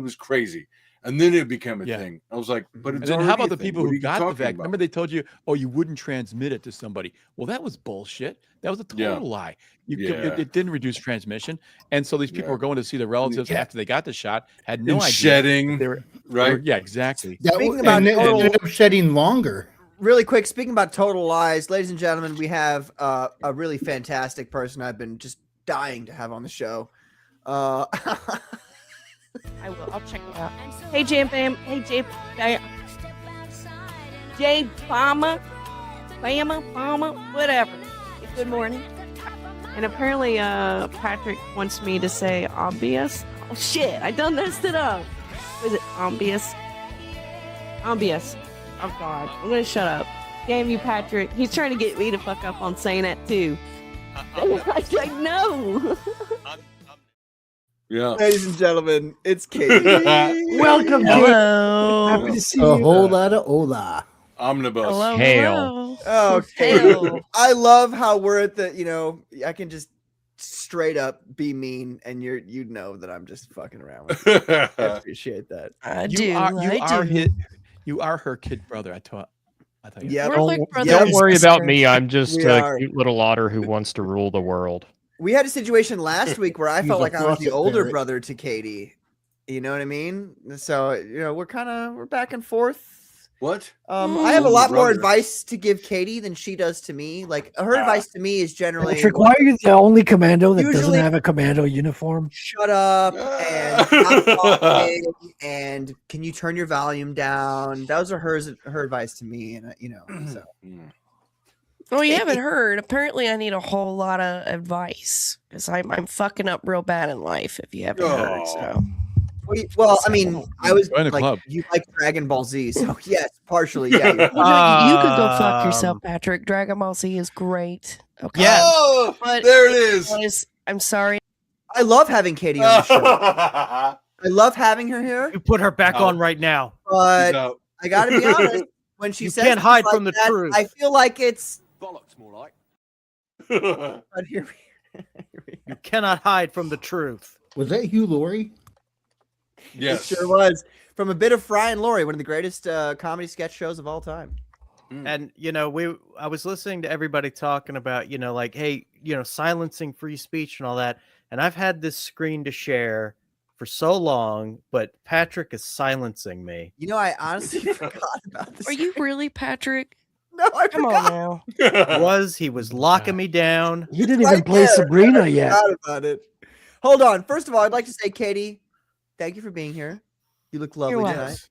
B: was crazy. And then it became a thing. I was like, but it's
O: And then how
B: already
O: about
B: a
O: the
B: thing.
O: people
B: What are
O: who
B: you
O: got the
B: talking
O: vaccine?
B: about?
O: Remember they told you, you wouldn't transmit it to somebody. Well, that was bullshit. That was a total lie. It didn't reduce transmission. And so these people were going to see the relatives after they got the shot, had no
B: And
O: idea.
B: shedding,
O: They were,
B: right?
O: Yeah, exactly.
A: Speaking about
F: and it
A: total-
F: ended up shedding longer.
A: Really quick, speaking about total lies, ladies and gentlemen, we have a really fantastic person I've been just dying to have on the show.
E: I will. I'll check it out. Hey, Jam Fam. Hey, Jay Fama, whatever. Good morning. And apparently, Patrick wants me to say obvious. Oh, shit. I done messed it up. Was it obvious? Obvious. Oh, God. I'm going to shut up. Damn you, Patrick. He's trying to get me to fuck up on saying that, too. I know.
B: Yeah.
A: Ladies and gentlemen, it's Katie.
C: Welcome,
E: Hello.
C: Happy to see
F: A
C: you.
F: whole lot of hola.
B: Omnibus.
E: Hello.
G: Hail.
A: Oh,
E: Hail.
A: I love how we're at the, I can just straight up be mean, and you know that I'm just fucking around with you. I appreciate that.
E: I
O: You are her kid brother. I thought you.
A: Yeah.
E: We're like brothers
G: Don't
E: and
G: worry about
E: sisters.
G: me. I'm just
A: We
G: a
A: are.
G: cute little otter who wants to rule the world.
A: We had a situation last week where I
F: He's
A: felt
F: a
A: like I was the
F: faucet
A: older
F: parrot.
A: brother to Katie. You know what I mean? So, we're back and forth.
B: What?
A: I have a lot more
B: Brother.
A: advice to give Katie than she does to me. Like her advice to me is generally
C: Patrick, why are you the only commando that doesn't
A: Usually-
C: have a commando uniform?
A: shut up and stop talking, and can you turn your volume down? Those are her advice to me, and so
E: Well, you haven't heard. Apparently, I need a whole lot of advice because I'm fucking up real bad in life. If you haven't heard, so
A: well, I mean, I was
O: Join the
A: like,
O: club.
A: you like Dragon Ball Z, so yes, partially, yeah.
E: well, you could go fuck yourself, Patrick. Dragon Ball Z is great. Okay.
N: Yeah.
B: Oh,
E: But
B: there it is.
E: guys, I'm sorry.
A: I love having Katie on the show. I love having her here,
N: You put her back
B: No.
N: on right now.
A: but
B: No.
A: I got to be honest. When she
N: You
A: says
N: can't
A: things
N: hide
A: like
N: from the
A: that,
N: truth.
A: I feel like it's.
B: Bollocks, more like.
A: But here we
N: You cannot hide from the truth.
F: Was that Hugh Laurie?
B: Yes.
A: It sure was. From a bit of Fry and Laurie, one of the greatest comedy sketch shows of all time.
N: And I was listening to everybody talking about, like, hey, silencing free speech and all that. And I've had this screen to share for so long, but Patrick is silencing me.
A: I honestly forgot about this.
E: Are you really, Patrick?
A: No, I
E: Come
A: forgot.
E: on now.
N: He was locking me down.
C: He didn't even
A: Right
C: play
A: there.
C: Sabrina
A: I
C: yet.
A: forgot about it. Hold on. First of all, I'd like to say, Katie, thank you for being here. You look lovely
E: welcome.
A: tonight.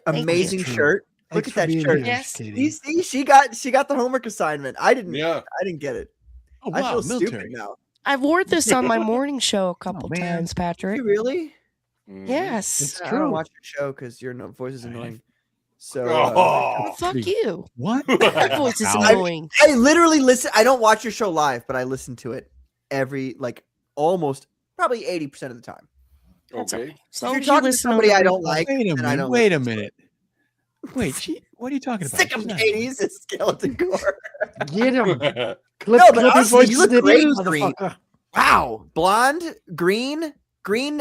E: Thank you.
A: Amazing shirt. Look
C: Thanks
A: at
C: for
A: that
C: being
A: shirt.
C: here,
E: Yes.
C: Katie.
A: You see, she got the homework assignment. I didn't get it.
O: Oh,
A: I
O: wow,
A: feel stupid
O: military.
A: now.
E: I've wore this on my morning show a couple
C: man.
E: times,
A: Did
E: Patrick.
A: you really?
E: Yes.
C: It's
A: I
C: true.
A: don't watch your show because your voice is annoying. So
E: Well, fuck you.
O: What?
E: My voice is
O: Ow.
E: annoying.
A: I literally listen. I don't watch your show live, but I listen to it almost probably 80% of the time.
E: That's
B: Okay.
E: okay. As
A: If
E: long
A: you're
E: as you
A: talking to
E: listen on
A: somebody
E: the
A: I don't
E: replay.
A: like,
O: Wait a
A: then I
O: minute.
A: don't
O: Wait a
A: listen to it.
O: minute. Wait, What are you talking about?
A: Sick him, Katie. He's a skeleton core.
C: Get him.
A: No, but honestly, you look great, green.
C: motherfucker.
A: Wow, blonde, green,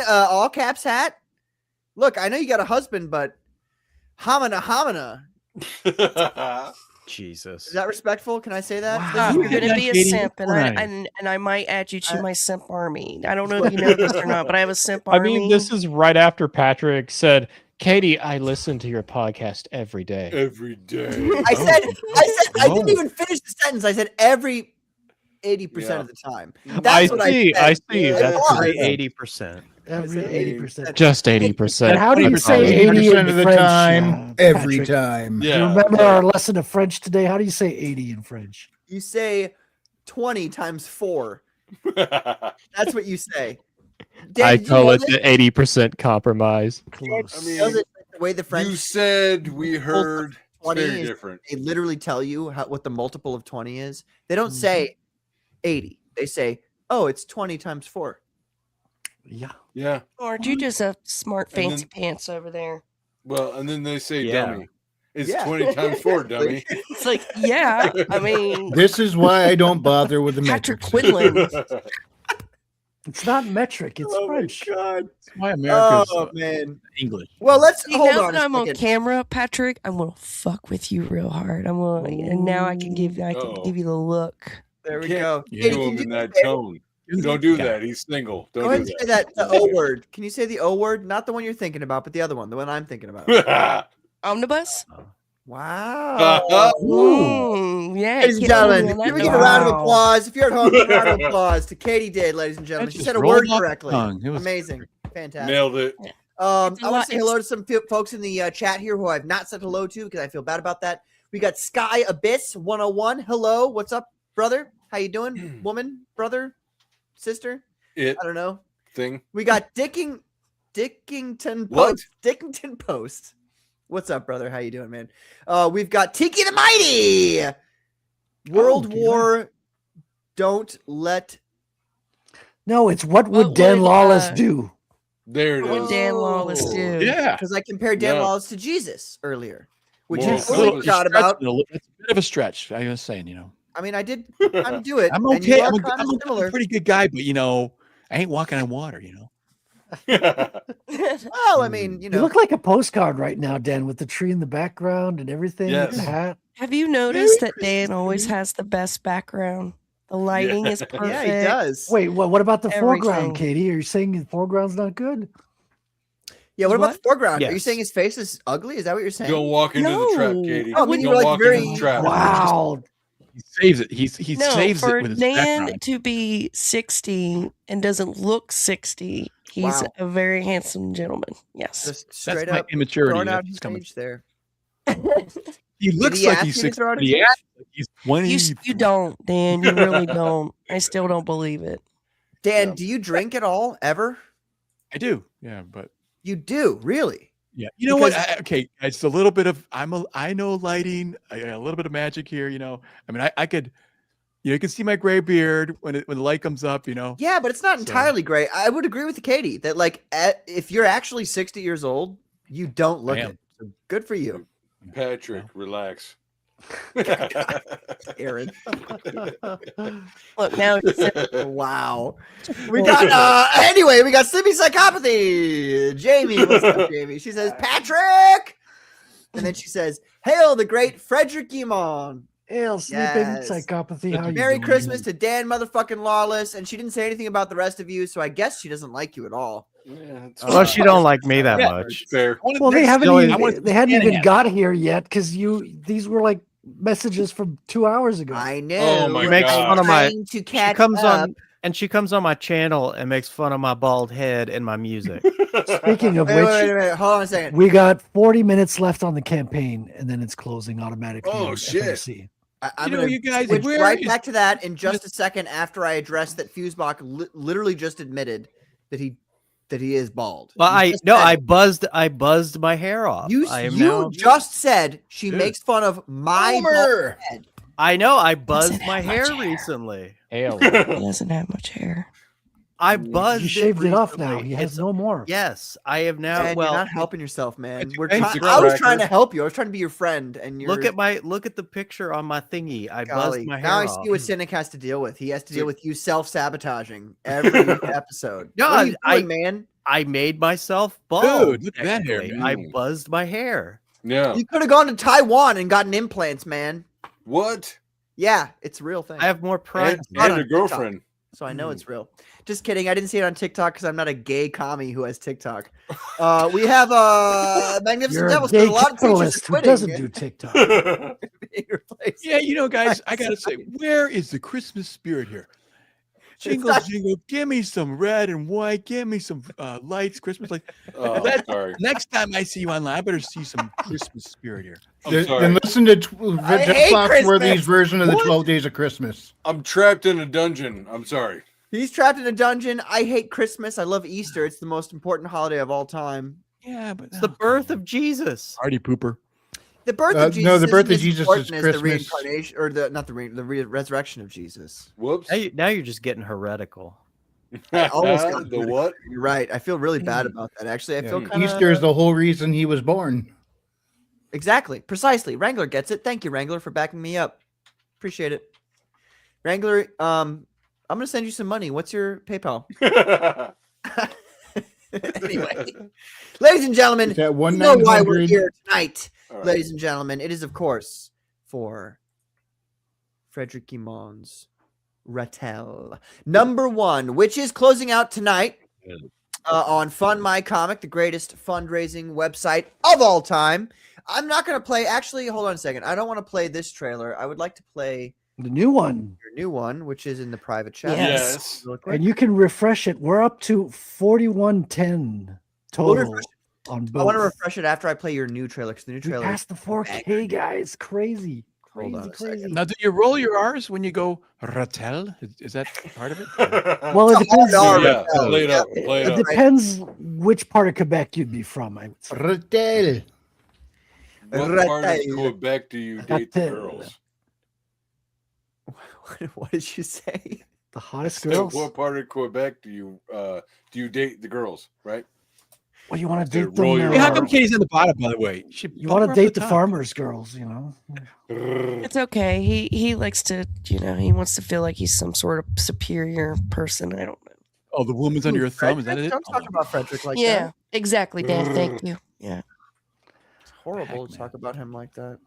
A: all caps hat. Look, I know you got a husband, but homina.
N: Jesus.
A: Is that respectful? Can I say that?
E: I'm
A: This is-
E: gonna be a
O: Katie,
E: simp, and I might add you to my simp army. I don't know if you know this or not, but I have a simp
G: I
E: army.
G: mean, this is right after Patrick said, "Katie, I listen to your podcast every day."
B: Every day.
A: I didn't even finish the sentence. I said every 80% of the time. That's what I said.
G: see. That's
A: Every
N: 80%.
C: Every 80%.
G: just 80%.
C: And how do you say 80 in
F: of the
C: French,
F: time, every
C: Patrick?
F: time.
C: Do you remember our lesson of French today? How do you say 80 in French?
A: You say 20 times 4. That's what you say. Dan,
G: I
A: do you
G: call
A: know
G: it
A: this?
G: the 80% compromise.
C: Close.
A: You know that the way the French
B: You said we heard. It's
A: 20
B: very
A: is,
B: different.
A: they literally tell you what the multiple of 20 is. They don't
C: Mm-hmm.
A: say 80. They say, oh, it's 20 times 4.
C: Yeah.
B: Yeah.
E: Aren't you just a smart
B: And then-
E: fancy pants over there?
B: Well, and then they say
N: Yeah.
B: dummy. It's
A: Yeah.
B: 20 times 4, dummy.
E: It's like, yeah, I mean,
F: This is why I don't bother with the
E: Patrick
F: metrics.
E: Quinlan.
C: It's not metric, it's French.
A: God.
O: That's why America's
A: Oh, man.
O: English.
A: Well, let's
E: See,
A: hold
E: now
A: on
E: that
A: a
E: I'm on
A: second.
E: camera, Patrick, I'm gonna fuck with you real hard. I'm gonna, and now I can give
B: Uh-oh.
E: you the look.
A: There we
B: Can't
A: go.
O: Yeah.
A: Katie,
B: do
A: can
B: him
A: you
B: in
A: do
B: that
A: me a favor?
B: tone. Don't do that. He's single.
A: Go
B: Don't
A: ahead
B: do
A: and say that, the O word. Can you say the O word? Not the one you're thinking about, but the other one, the one I'm thinking about.
B: that.
E: Omnibus?
A: Wow.
E: Yeah.
A: Ladies and
E: get on
A: gentlemen,
E: that
A: give me a round of
C: Wow.
A: applause. If you're at home, give a round of applause to Katie did, ladies and gentlemen. She
O: just
A: said a
O: rolled
A: word
O: off the
A: correctly.
O: tongue. It was
A: Amazing. Fantastic.
B: Nailed it.
E: It's
A: I
E: a
A: want
E: lot-
A: to say hello to some folks in the chat here who I've not said hello to because I feel bad about that. We got Sky Abyss 101. Hello, what's up, brother? How you doing, woman, brother, sister?
B: It
A: I don't know.
B: thing.
A: We got Dickington
B: What?
A: Post. Dickington Post. What's up, brother? How you doing, man? We've got Tiki the Mighty. World
C: good.
A: War. Don't let.
C: No, it's what would
E: What
C: Dan
E: would,
C: Lawless
E: uh,
C: do?
B: There it
E: What would
B: is.
E: Dan Lawless do?
O: Yeah.
A: Because I compared Dan
B: Yeah.
A: Lawless to Jesus earlier, which
B: Well,
A: you
B: it's
A: totally
B: a
A: forgot about.
O: It's a bit of a stretch. I was saying,
A: I mean, I did kind of do it.
O: I'm
A: and
O: okay.
A: you are
O: I'm
A: kind of
O: a
A: similar.
O: pretty good guy, but I ain't walking on water.
A: Well, I mean,
C: You look like a postcard right now, Dan, with the tree in the background and everything. with
B: Yes.
C: the hat.
E: Have you noticed that Dan always has the best background? The lighting is perfect.
A: Yeah, he does.
C: Wait, what about the foreground,
E: Everything.
C: Katie? Are you saying the foreground's not good?
A: Yeah, what about the foreground? Are you
N: Yes.
A: saying his face is ugly? Is that what you're saying?
B: Don't walk into the trap,
E: No.
B: Katie.
A: Oh, I mean,
B: Don't
A: you're like
B: walk
A: very-
B: into the trap.
C: Wow.
O: He saves it. He
E: No,
O: saves
E: for
O: it with his
E: Dan
O: background.
E: to be 60 and doesn't look 60, he's
A: Wow.
E: a very handsome gentleman. Yes.
A: Just
O: That's
A: straight
O: my
A: up
O: immaturity.
A: throwing out
O: That's
A: his
O: coming.
A: age there.
O: He looks
A: he
O: like
A: ask
O: he's
A: you to
O: 60.
A: throw out
O: But
A: his
O: he
A: age?
O: acts like he's 20.
E: You don't, Dan. You really don't. I still don't believe it.
A: Dan,
B: Yeah.
A: do you drink at all ever?
O: I do. Yeah, but
A: You do, really?
O: yeah. You know what?
A: Because-
O: Okay, it's a little bit of I know lighting. I got a little bit of magic here. I mean, I could. You can see my gray beard when the light comes up.
A: Yeah, but it's not entirely gray. I would agree with Katie that if you're actually 60 years old, you don't look
O: am.
A: it. So good for you,
B: Patrick, relax.
A: Aaron.
E: Look, now it's
A: Wow. We got anyway, we got Sleepy Psychopathy. Jamie, what's up, Jamie? She says, Patrick. And then she says, Hail the great Frederick Guimond.
C: Hail, sleeping
A: Yes.
C: psychopathy. How you
A: Merry
C: doing?
A: Christmas to Dan motherfucking Lawless. And she didn't say anything about the rest of you, so I guess she doesn't like you at all.
B: Yeah, it's
N: Well, she don't like me that
O: Yeah.
N: much.
B: fair.
C: Well, they haven't
N: Silly.
C: even, they hadn't even got here yet because these were like messages from 2 hours ago.
A: I know.
B: Oh my
N: She makes
B: God.
N: fun of my.
A: Trying to
N: She
A: catch
N: comes
A: up.
N: on and she comes on my channel and makes fun of my bald head and my music.
C: Speaking of
A: Wait,
C: which,
A: wait, hold on a second.
C: we got 40 minutes left on the campaign, and then it's closing automatically.
B: Oh,
C: on
B: shit.
C: FMC.
A: I'm
O: You know,
A: gonna
O: you guys,
A: switch
O: where
A: right
O: is-
A: back to that in just a second after I address that Fusebach literally just admitted that he is bald.
N: Well,
A: You
N: I
A: just
N: no,
A: said
N: I buzzed my hair off.
A: You
N: I am
A: you
N: now.
A: just said she
O: Dude.
A: makes fun of my bald
F: Homer.
A: head.
N: I know I buzzed
E: Doesn't
N: my
E: have
N: hair
E: much hair.
N: recently.
G: Hail.
E: He doesn't have much hair.
N: I buzzed.
C: He shaved it off now.
N: recently.
C: He has no more.
N: Yes, I have now.
A: Man,
N: well,
A: you're not helping yourself, man.
B: It's a
A: I was
B: cracker.
A: trying to help you. I was trying to be your friend, and you're
N: look at the picture on my thingy. I buzzed
A: golly.
N: my hair
A: Now I
N: off.
A: see what Cynic has to deal with. He has to deal with you self-sabotaging every episode.
N: No,
A: What are you
N: I-
A: doing, man?
N: I made myself bald.
O: Dude, look at that hair,
N: technically.
O: man.
N: I buzzed my hair.
B: Yeah.
A: You could have gone to Taiwan and gotten implants, man.
B: What?
A: Yeah, it's a real thing.
N: I have more pride.
A: Not
B: And
A: on
B: a girlfriend.
A: TikTok, so I know it's real. Just kidding. I didn't see it on TikTok because I'm not a gay commie who has TikTok. We have Magnificent
C: You're a
A: Devils.
C: gay
A: There's a lot of teachers
C: capitalist who
A: quitting.
C: doesn't do TikTok.
A: being replaced.
O: Yeah, you know, guys, I gotta say, where is the Christmas spirit here? Jingle,
A: not-
O: jingle, give me some red and white, give me some lights, Christmas lights.
B: Oh, sorry.
O: Next time I see you online, I better see some Christmas spirit here.
B: I'm sorry.
F: Then listen to
A: I
F: Jeff
A: hate
F: Foxworthy's
A: Christmas.
F: version of the
A: What?
F: 12 Days of Christmas.
B: I'm trapped in a dungeon. I'm sorry.
A: He's trapped in a dungeon. I hate Christmas. I love Easter. It's the most important holiday of all time.
O: Yeah, but
N: It's the birth of Jesus.
O: party pooper.
A: The birth of Jesus.
F: no, the birth
A: isn't
F: of
A: as
F: Jesus
A: important
F: is
A: as
F: Christmas.
A: The reincarnation, or the resurrection of Jesus.
B: Whoops.
N: Now you're just getting heretical.
A: I almost got
B: The
A: rid of
B: what?
A: it. You're right. I feel really bad about that. Actually, I feel kind of
F: Easter is the whole reason he was born.
A: exactly, precisely. Wrangler gets it. Thank you, Wrangler, for backing me up. Appreciate it, Wrangler. I'm gonna send you some money. What's your PayPal? Anyway, ladies and gentlemen,
F: Is that
A: you know why we're
F: 1-900?
A: here tonight,
B: All right.
A: ladies and gentlemen. It is, of course, for Frederick Imon's Ratel #1, which is closing out tonight on Fund My Comic, the greatest fundraising website of all time. I'm not going to play. Actually, hold on a second. I don't want to play this trailer. I would like to play
C: The new one.
A: your new one, which is in the private chat.
B: Yes.
A: Real quick.
C: And you can refresh it. We're up to 4110 total
A: refresh
C: on
A: I want to
C: both.
A: refresh it after I play your new trailer because the new
C: We
A: trailer.
C: passed the 4K, guys. Crazy.
A: Hold on
C: Crazy,
A: a
C: crazy.
O: Now, do you roll your R's when you go Ratel? Is that part of it?
C: Well, it
A: It's a hard
C: depends.
A: R,
B: Yeah,
A: Ratel.
B: play it up.
A: Yeah.
B: Play it
C: It
B: up.
C: depends which part of Quebec you'd be from. I would say.
F: Ratel.
B: What part of
A: Ratel.
B: Quebec do you date the
C: Ratel.
B: girls?
A: What did you say?
C: The hottest
B: So
C: girls.
B: what part of Quebec do you date the girls? Right?
C: Well, you want to
B: Dude,
C: date them.
B: roll your
O: Hey, how
C: uh,
O: come Katie's on the bottom, by the way?
C: you want to date the farmers' girls, you know?
E: It's okay. He likes to, he wants to feel like he's some sort of superior person. I don't know.
O: Oh, the woman's under your thumb. Is that
A: Frederick?
O: it?
A: Don't talk about Frederick like
E: Yeah,
A: that.
E: exactly, Dad. Thank you. Yeah.
A: It's horrible to talk about him like that.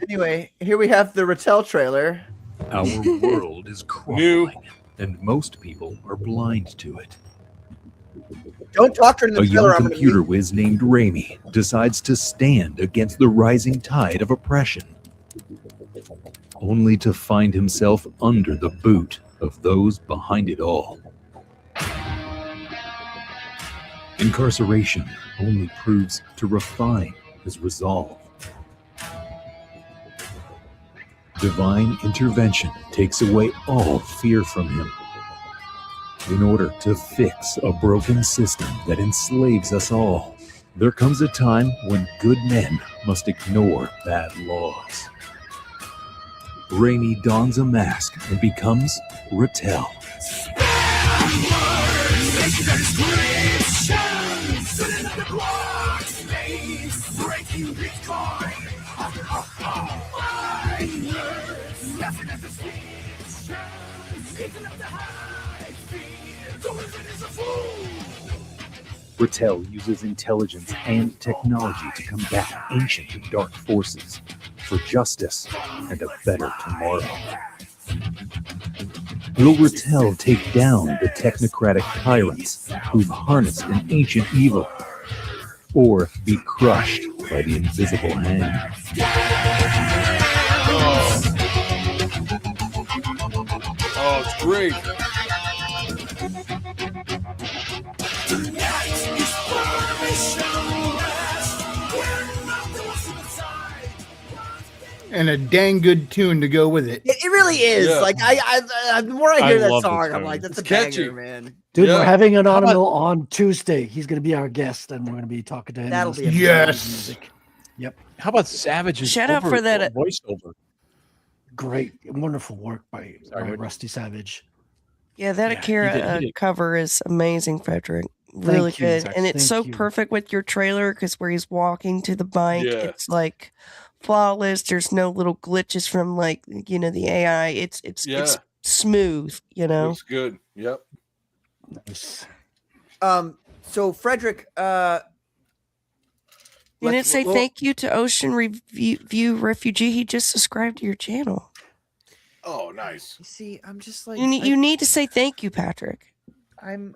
A: Anyway, here we have the Ratel trailer.
P: Our world is crumbling, and most people are blind to it.
A: Don't talk during the
P: A
A: trailer.
P: young
A: I'm gonna
P: computer
A: mute.
P: whiz named Raimi decides to stand against the rising tide of oppression, only to find himself under the boot of those behind it all. Incarceration only proves to refine his resolve. Divine intervention takes away all fear from him in order to fix a broken system that enslaves us all. There comes a time when good men must ignore bad laws. Raimi dons a mask and becomes Ratel. Ratel uses intelligence and technology to combat ancient and dark forces for justice and a better tomorrow. Will Ratel take down the technocratic tyrants who've harnessed an ancient evil, or be crushed by the invisible hand?
B: Oh, it's great.
F: And a dang good tune to go with it.
A: It really is.
B: Yeah.
A: Like the more I
G: I
A: hear that
G: love this
A: song, I'm
G: song.
A: like, that's
B: It's
A: a banger,
B: catchy.
A: man.
C: Dude,
B: Yeah.
C: we're having an
O: How about-
C: audible on Tuesday. He's going to be our guest, and we're going to be talking to him.
A: That'll
C: and
A: be
C: listening to
F: Yes.
C: his music. Yep.
O: How about Savage's
E: Shout out for that-
O: voiceover?
C: Great, wonderful work by
O: Sorry, what-
C: Rusty Savage.
E: Yeah, that
O: Yeah,
E: Akira
O: he did.
E: cover is amazing, Frederick. Really
C: Thank you,
E: good.
C: Zach.
E: And it's so
C: Thank you.
E: perfect with your trailer because where he's walking to the bike,
B: Yeah.
E: it's like flawless. There's no little glitches from like, the AI. It's
B: Yeah.
E: smooth,
B: Looks good. Yep.
C: Nice.
A: So Frederick,
E: Didn't it
A: let's-
E: say
A: well-
E: thank you to Ocean Review Refugee? He just subscribed to your channel.
B: Oh, nice.
A: See, I'm just like
E: You need to say thank you, Patrick.
A: I'm.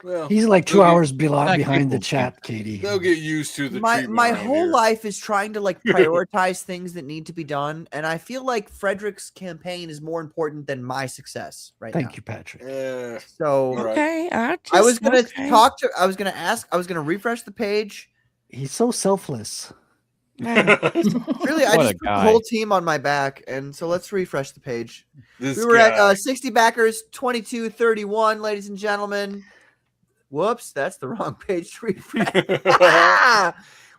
B: Well,
C: He's like 2
B: they'll get-
C: hours behind the chat, Katie.
B: They'll get used to the
A: my
B: treatment
A: my
B: around
A: whole
B: here.
A: life is trying to like prioritize things that need to be done, and I feel like Frederick's campaign is more important than my success right now.
C: Thank you, Patrick.
A: So
E: Okay,
A: I was gonna talk to. I was gonna ask. I was gonna refresh the page.
C: He's so selfless.
A: Really, I
C: What
A: just
C: a
A: put
C: guy.
A: the whole team on my back, and so let's refresh the page.
B: This
A: we were
B: guy.
A: at 60 backers, 2231, ladies and gentlemen. Whoops, that's the wrong page to refresh.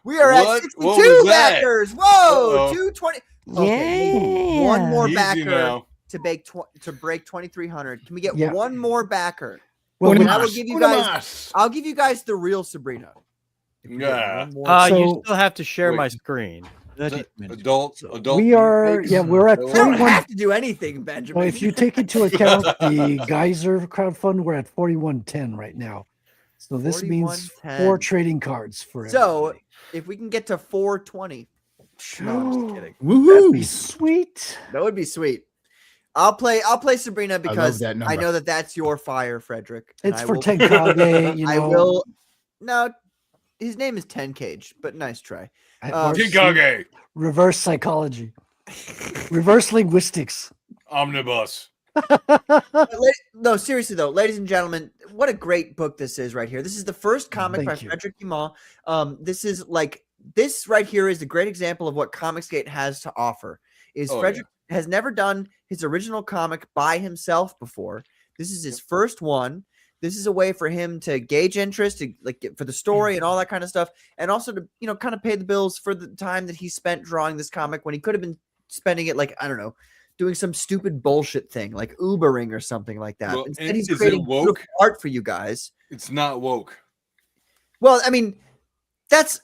A: We are
B: What?
A: at
B: What
A: 62
B: was that?
A: backers. Whoa,
B: Uh-oh.
A: 220. Okay, we need one more
B: Easy
A: backer
B: now.
A: to break 2300. Can we get
C: Yeah.
A: one more backer?
C: Well,
A: And
C: we-
A: I will give you guys. I'll give you guys the real Sabrina. If we get
B: Yeah.
A: one more
N: You
C: So-
N: still have to share
B: Wait.
N: my screen.
B: Adult.
C: We are, yeah, we're at
A: I don't
C: 41.
A: have to do anything, Benjamin.
C: Well, if you take into account the Geyser crowdfund, we're at 4110 right now. So this means
A: 4110.
C: 4 trading cards for
A: So if we can get to 420, no, I'm just kidding.
C: That'd be sweet.
A: That would be sweet. I'll play Sabrina because
F: that
A: I,
F: number.
A: know that's your fire, Frederick. and
C: It's
A: I
C: for
A: will-
C: Tenkage, you
A: I
C: know.
A: will. No, his name is Ten Cage, but nice try.
B: Tenkage.
C: Reverse psychology, reverse linguistics.
B: Omnibus.
A: No, seriously though, ladies and gentlemen, what a great book this is right here. This is the first comic by
C: Thank you.
A: Frederick Dumas. This right here is a great example of what Comicsgate has to offer. Is
B: Oh,
A: Frederick has never done his original comic by himself before. This is his first one. This is a way for him to gauge interest, for the story and all that kind of stuff, and also to kind of pay the bills for the time that he spent drawing this comic when he could have been spending it I don't know, doing some stupid bullshit thing like Ubering or something like that.
B: Well,
A: Instead,
B: and
A: he's
B: is it
A: creating
B: woke?
A: beautiful art for you guys.
B: It's not woke.
A: Well, I mean, that's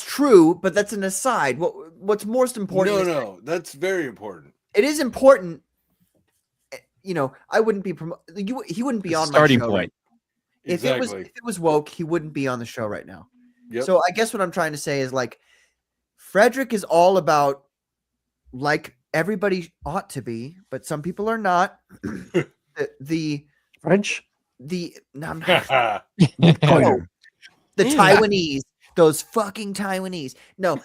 A: true, but that's an aside. What's most important?
B: No, that's very important.
A: It is important. I wouldn't be he wouldn't be on
O: Starting
A: my show.
O: point.
A: If
B: Exactly.
A: it was woke, he wouldn't be on the show right now.
B: Yep.
A: So I guess what I'm trying to say is Frederick is all about everybody ought to be, but some people are not. the
C: French,
A: no, I'm not.
C: Coiner.
A: The Taiwanese, those fucking Taiwanese. No,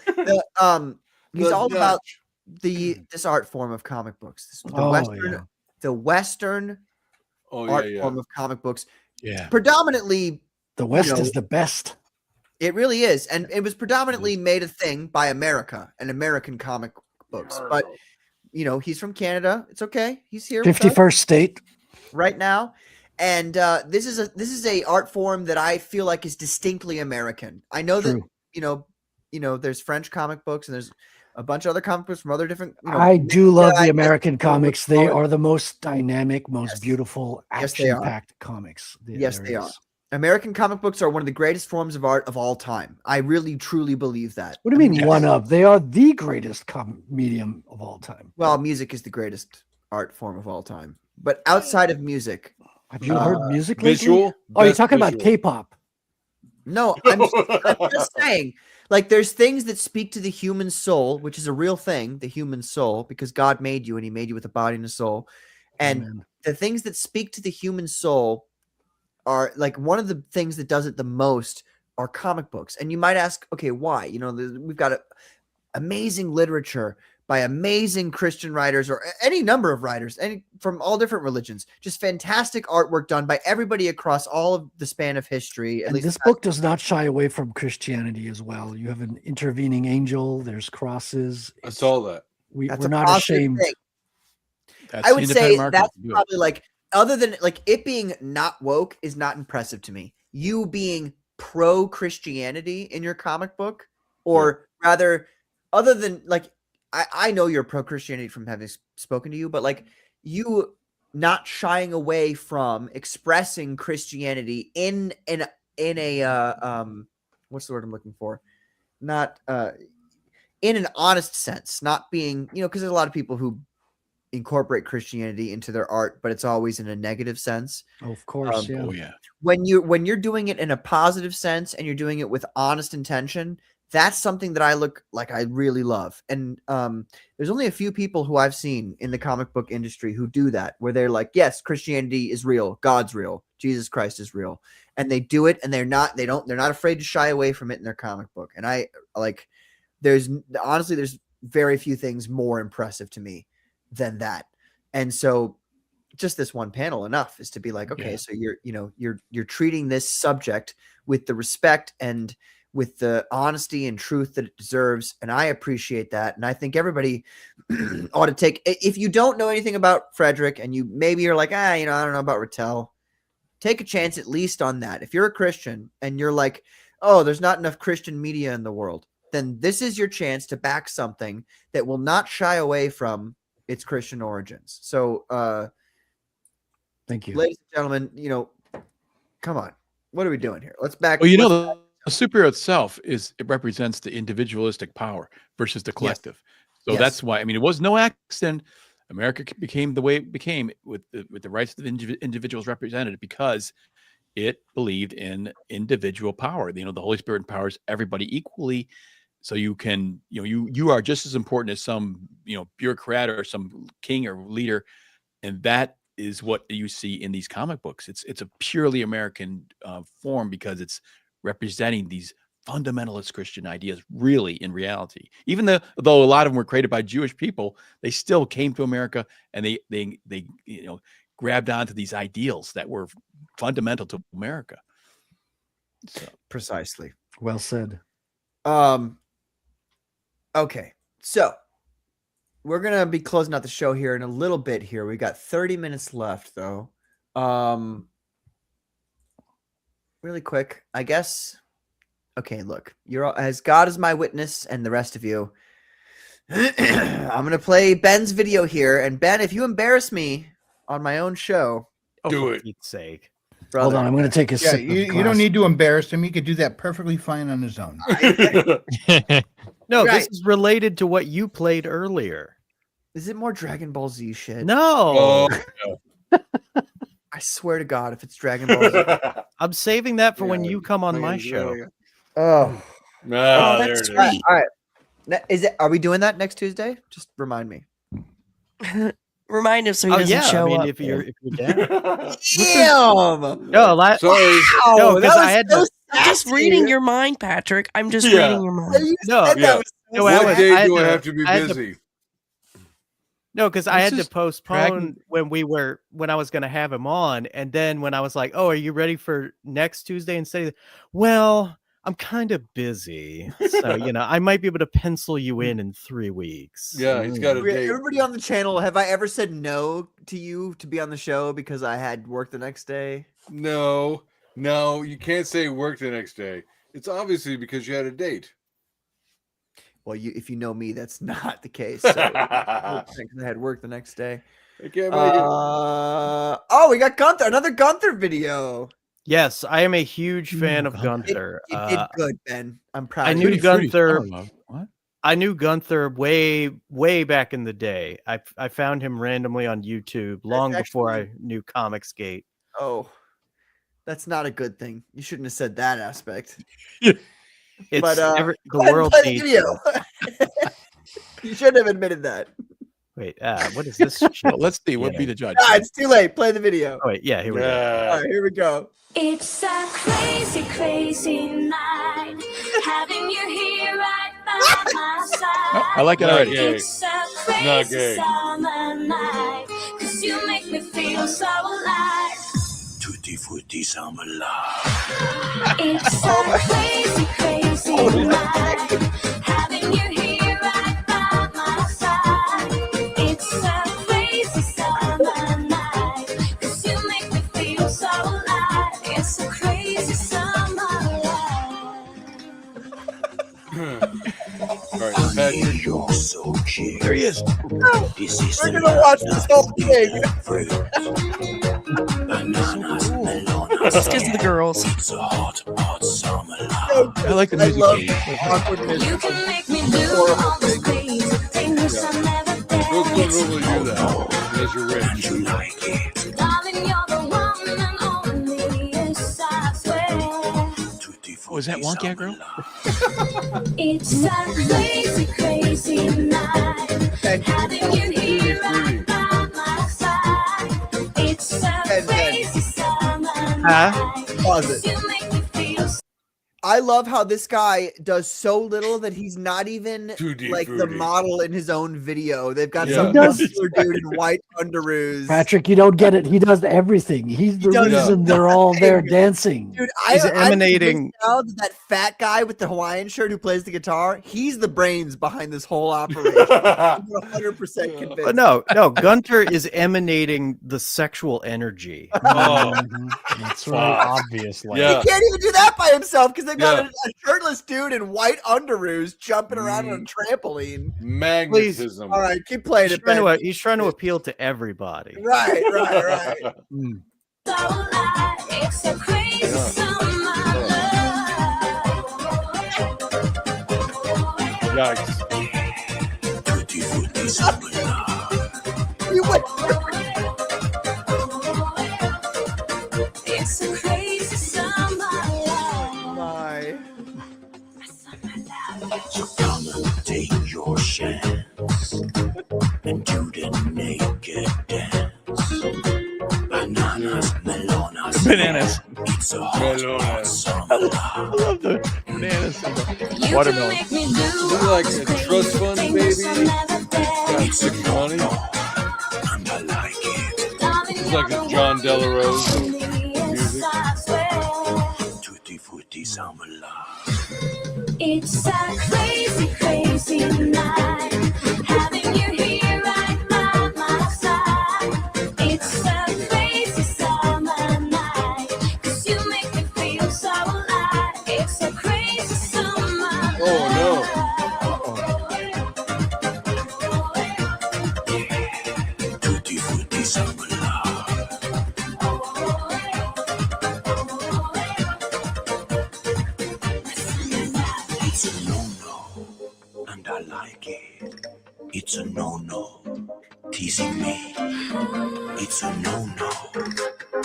A: he's all about this art form of comic books. The Western art form of comic books.
O: Yeah.
A: Predominantly,
C: The West is the best.
A: it really is, and it was predominantly made a thing by America and American comic books. But he's from Canada. It's okay. He's here. with us
C: 51st state.
A: right now. And this is a art form that I feel like is distinctly American. I know
C: True.
A: that there's French comic books and there's a bunch of other comic books from other different.
C: I do love
A: I
C: the
A: guess
C: American
A: people would
C: comics. They
A: call it-
C: are the most dynamic, most beautiful,
A: Yes, they are.
C: action-packed comics.
A: Yes,
C: there
A: they are.
C: is.
A: American comic books are one of the greatest forms of art of all time. I really truly believe that.
C: What do you mean one of? They are the greatest medium of all time.
A: Well, music is the greatest art form of all time. But outside of music,
C: Have you heard music lately?
B: visual,
C: Oh, you're
B: best
C: talking about
B: visual.
C: K-pop.
A: no, I'm just saying, there's things that speak to the human soul, which is a real thing, the human soul, because God made you and he made you with a body and a soul. And
C: Amen.
A: the things that speak to the human soul are one of the things that does it the most are comic books. And you might ask, okay, why? We've got amazing literature by amazing Christian writers or any number of writers, from all different religions. Just fantastic artwork done by everybody across all of the span of history. At
C: And
A: least
C: this book does not shy away from Christianity as well. You have an intervening angel. There's crosses.
B: I saw that.
C: We're
A: that's a
C: not
A: positive
C: ashamed.
A: thing.
O: That's
A: I
O: the
A: would
O: independent
A: say
O: market
A: that's
O: to do it.
A: probably other than it being not woke is not impressive to me. You being pro Christianity in your comic book, or rather, other than I know you're pro Christianity from having spoken to you, but you not shying away from expressing Christianity in a what's the word I'm looking for? Not in an honest sense, not being, because there's a lot of people who incorporate Christianity into their art, but it's always in a negative sense.
C: Oh, of course, yeah.
O: Oh yeah.
A: When you're doing it in a positive sense and you're doing it with honest intention, that's something that I really love. And there's only a few people who I've seen in the comic book industry who do that, where they're like, yes, Christianity is real, God's real, Jesus Christ is real, and they do it, and they're not afraid to shy away from it in their comic book. And I like, there's very few things more impressive to me than that. And so just this one panel enough is to be like, okay, so you're treating this subject with the respect and with the honesty and truth that it deserves. And I appreciate that. And I think everybody ought to take, if you don't know anything about Frederick and you're like, I don't know about Ratel, take a chance at least on that. If you're a Christian and you're like, oh, there's not enough Christian media in the world, then this is your chance to back something that will not shy away from its Christian origins. So,
C: thank you,
A: ladies and gentlemen, come on, what are we doing here? Let's back.
O: Well, the superhero itself it represents the individualistic power versus the collective. Yes. So that's why, it was no accident America became the way it became with the rights of the individuals represented, because it believed in individual power. The Holy Spirit empowers everybody equally. So you can, you are just as important as some, bureaucrat or some king or leader. And that is what you see in these comic books. It's a purely American form, because it's representing these fundamentalist Christian ideas really in reality. Even though a lot of them were created by Jewish people, they still came to America and they grabbed onto these ideals that were fundamental to America. So.
A: Precisely.
C: Well said.
A: Okay, so we're gonna be closing out the show here in a little bit. Here we got 30 minutes left, though. Really quick, I guess. Okay, look, as God is my witness, and the rest of you. I'm gonna play Ben's video here, and Ben, if you embarrass me on my own show,
B: do it.
N: For Pete's sake.
A: Brother.
C: Hold on, I'm gonna take a sip.
F: You don't need to embarrass him. He could do that perfectly fine on his own.
N: No, this is related to what you played earlier.
A: Is it more Dragon Ball Z shit?
N: No.
A: I swear to God, if it's Dragon Ball Z.
N: I'm saving that for when you come on my show.
A: Oh,
E: that's sweet.
A: All right. Are we doing that next Tuesday? Just remind me.
E: Remind him so he doesn't show up.
N: If you're down.
A: Damn.
N: No,
B: sorry.
N: No, because I had to.
E: Just reading your mind, Patrick. I'm just reading your mind.
B: What day do I have to be busy?
N: No, because I had to postpone when I was going to have him on, and then when I was like, "Oh, are you ready for next Tuesday?" and say, "Well, I'm kind of busy, so I might be able to pencil you in 3 weeks."
B: Yeah, he's got a date.
A: Everybody on the channel, have I ever said no to you to be on the show because I had work the next day?
B: No, you can't say work the next day. It's obviously because you had a date.
A: Well, if you know me, that's not the case. So I had work the next day.
B: I can't make it.
A: Oh, we got Gunther, another Gunther video.
N: Yes, I am a huge fan of Gunther.
A: You did good, Ben. I'm proud.
N: I
A: of
N: knew
A: you.
N: Gunther.
O: What?
N: I knew Gunther way back in the day. I found him randomly on YouTube long before I knew Comicsgate.
A: Oh, that's not a good thing. You shouldn't have said that aspect.
N: It's
A: but
N: the world needs.
A: You shouldn't have admitted that.
N: Wait, what is this?
O: Well, let's see. We'll be the judge.
A: No, it's too late. Play the video.
N: Oh, wait, yeah, here we go.
A: All right, here we go.
Q: It's a crazy, crazy night. Having you here right by my side.
O: Oh, I like it already.
Q: It's a crazy summer night. 'Cause you make me feel so alive.
H: Tutti frutti summer love.
Q: It's a crazy, crazy night. Having you here right by my side. It's a crazy summer night. 'Cause you make me feel so alive. It's a crazy summer life.
B: All right, Patrick.
H: You're so cute.
O: There he is.
H: This is
A: We're gonna watch this whole thing.
H: Bananas, melonas,
E: It's because of the girls.
H: It's a hot, hot summer
O: I like the music.
A: love
O: Katie.
A: awkwardness.
Q: You can make me do all those crazy things I never
B: Folks don't
Q: did.
B: normally do that unless you're rich.
H: you like it.
Q: Darling, you're the one and only, yes, I swear.
O: Oh, is that Wonky Aggro?
Q: It's a crazy, crazy night. Having you here right by my side. It's a crazy summer night.
A: Pause it.
Q: You make me feel so
A: I love how this guy does so little that he's not even
B: Tutti
A: like the
B: frutti.
A: model in his own video. They've got
B: Yeah.
A: some
C: He does.
A: muscular dude in white underoos.
C: Patrick, you don't get it. He does everything. He's the
A: does
C: reason they're all there
A: nothing.
C: dancing.
A: Dude,
N: He's
A: I'm
N: emanating-
A: convinced now that fat guy with the Hawaiian shirt who plays the guitar, he's the brains behind this whole operation. I'm 100% convinced.
N: But no, Gunter is emanating the sexual energy.
B: Oh,
C: That's
B: fuck.
C: right.
G: Obviously.
B: Yeah.
A: He can't even do that by himself because they've got
B: Yeah.
A: a shirtless dude in white underoos jumping around on a trampoline.
B: Magnetism.
A: All right, keep playing
N: He's
A: it.
N: trying,
A: Ben.
N: he's trying to appeal to everybody.
A: Right.
Q: light. It's a crazy summer
B: Yikes.
H: Tutti frutti summer love.
A: You went.
Q: It's a crazy summer love.
A: My.
H: So come and take your chance and do the naked dance. Bananas, melonas,
O: Bananas.
H: It's a hot, hot summer
O: I
H: love.
O: love the bananas and the
Q: You
O: watermelon.
Q: can make me do
B: This is like a trust fund, baby.
Q: things I never did.
B: Got sick money.
H: And I like it.
Q: Darling,
B: It's like
Q: you're
B: a
Q: the
B: John
Q: one
B: Delarose
Q: and only, yes,
B: music.
Q: I swear.
H: Tutti frutti summer love.
Q: It's a crazy, crazy night. Having you here right by my side. It's a crazy summer night. 'Cause you make me feel so alive. It's a crazy summer
B: Oh, no.
H: Tutti frutti summer love. It's a no-no, and I like it. It's a no-no, teasing me. It's a no-no,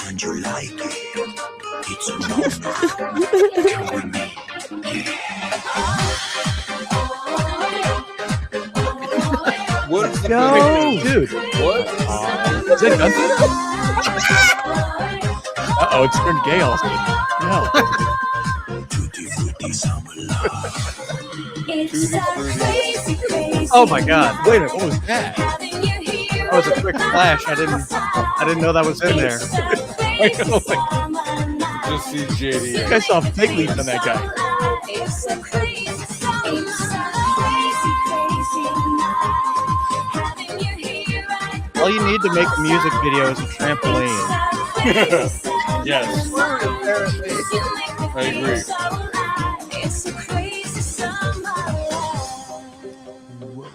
H: and you like it. It's a no-no, come with me.
B: What is the
N: No, dude.
B: What?
O: Is that Gunter? Uh-oh, it's turned gay all of a sudden. No.
H: Tutti frutti summer love.
Q: It's a crazy, crazy
N: Oh my God!
O: Wait a minute, what was that?
Q: having you here
N: That was a quick flash. I didn't know that was in there.
O: Wait, oh my-
B: Just see JD.
O: I think I saw fig leaf on that guy.
Q: It's a crazy summer. It's a crazy, crazy night. Having you here right
N: All you need to make a music video is a trampoline.
B: Yes.
A: Apparently.
B: I agree.
Q: It's a crazy summer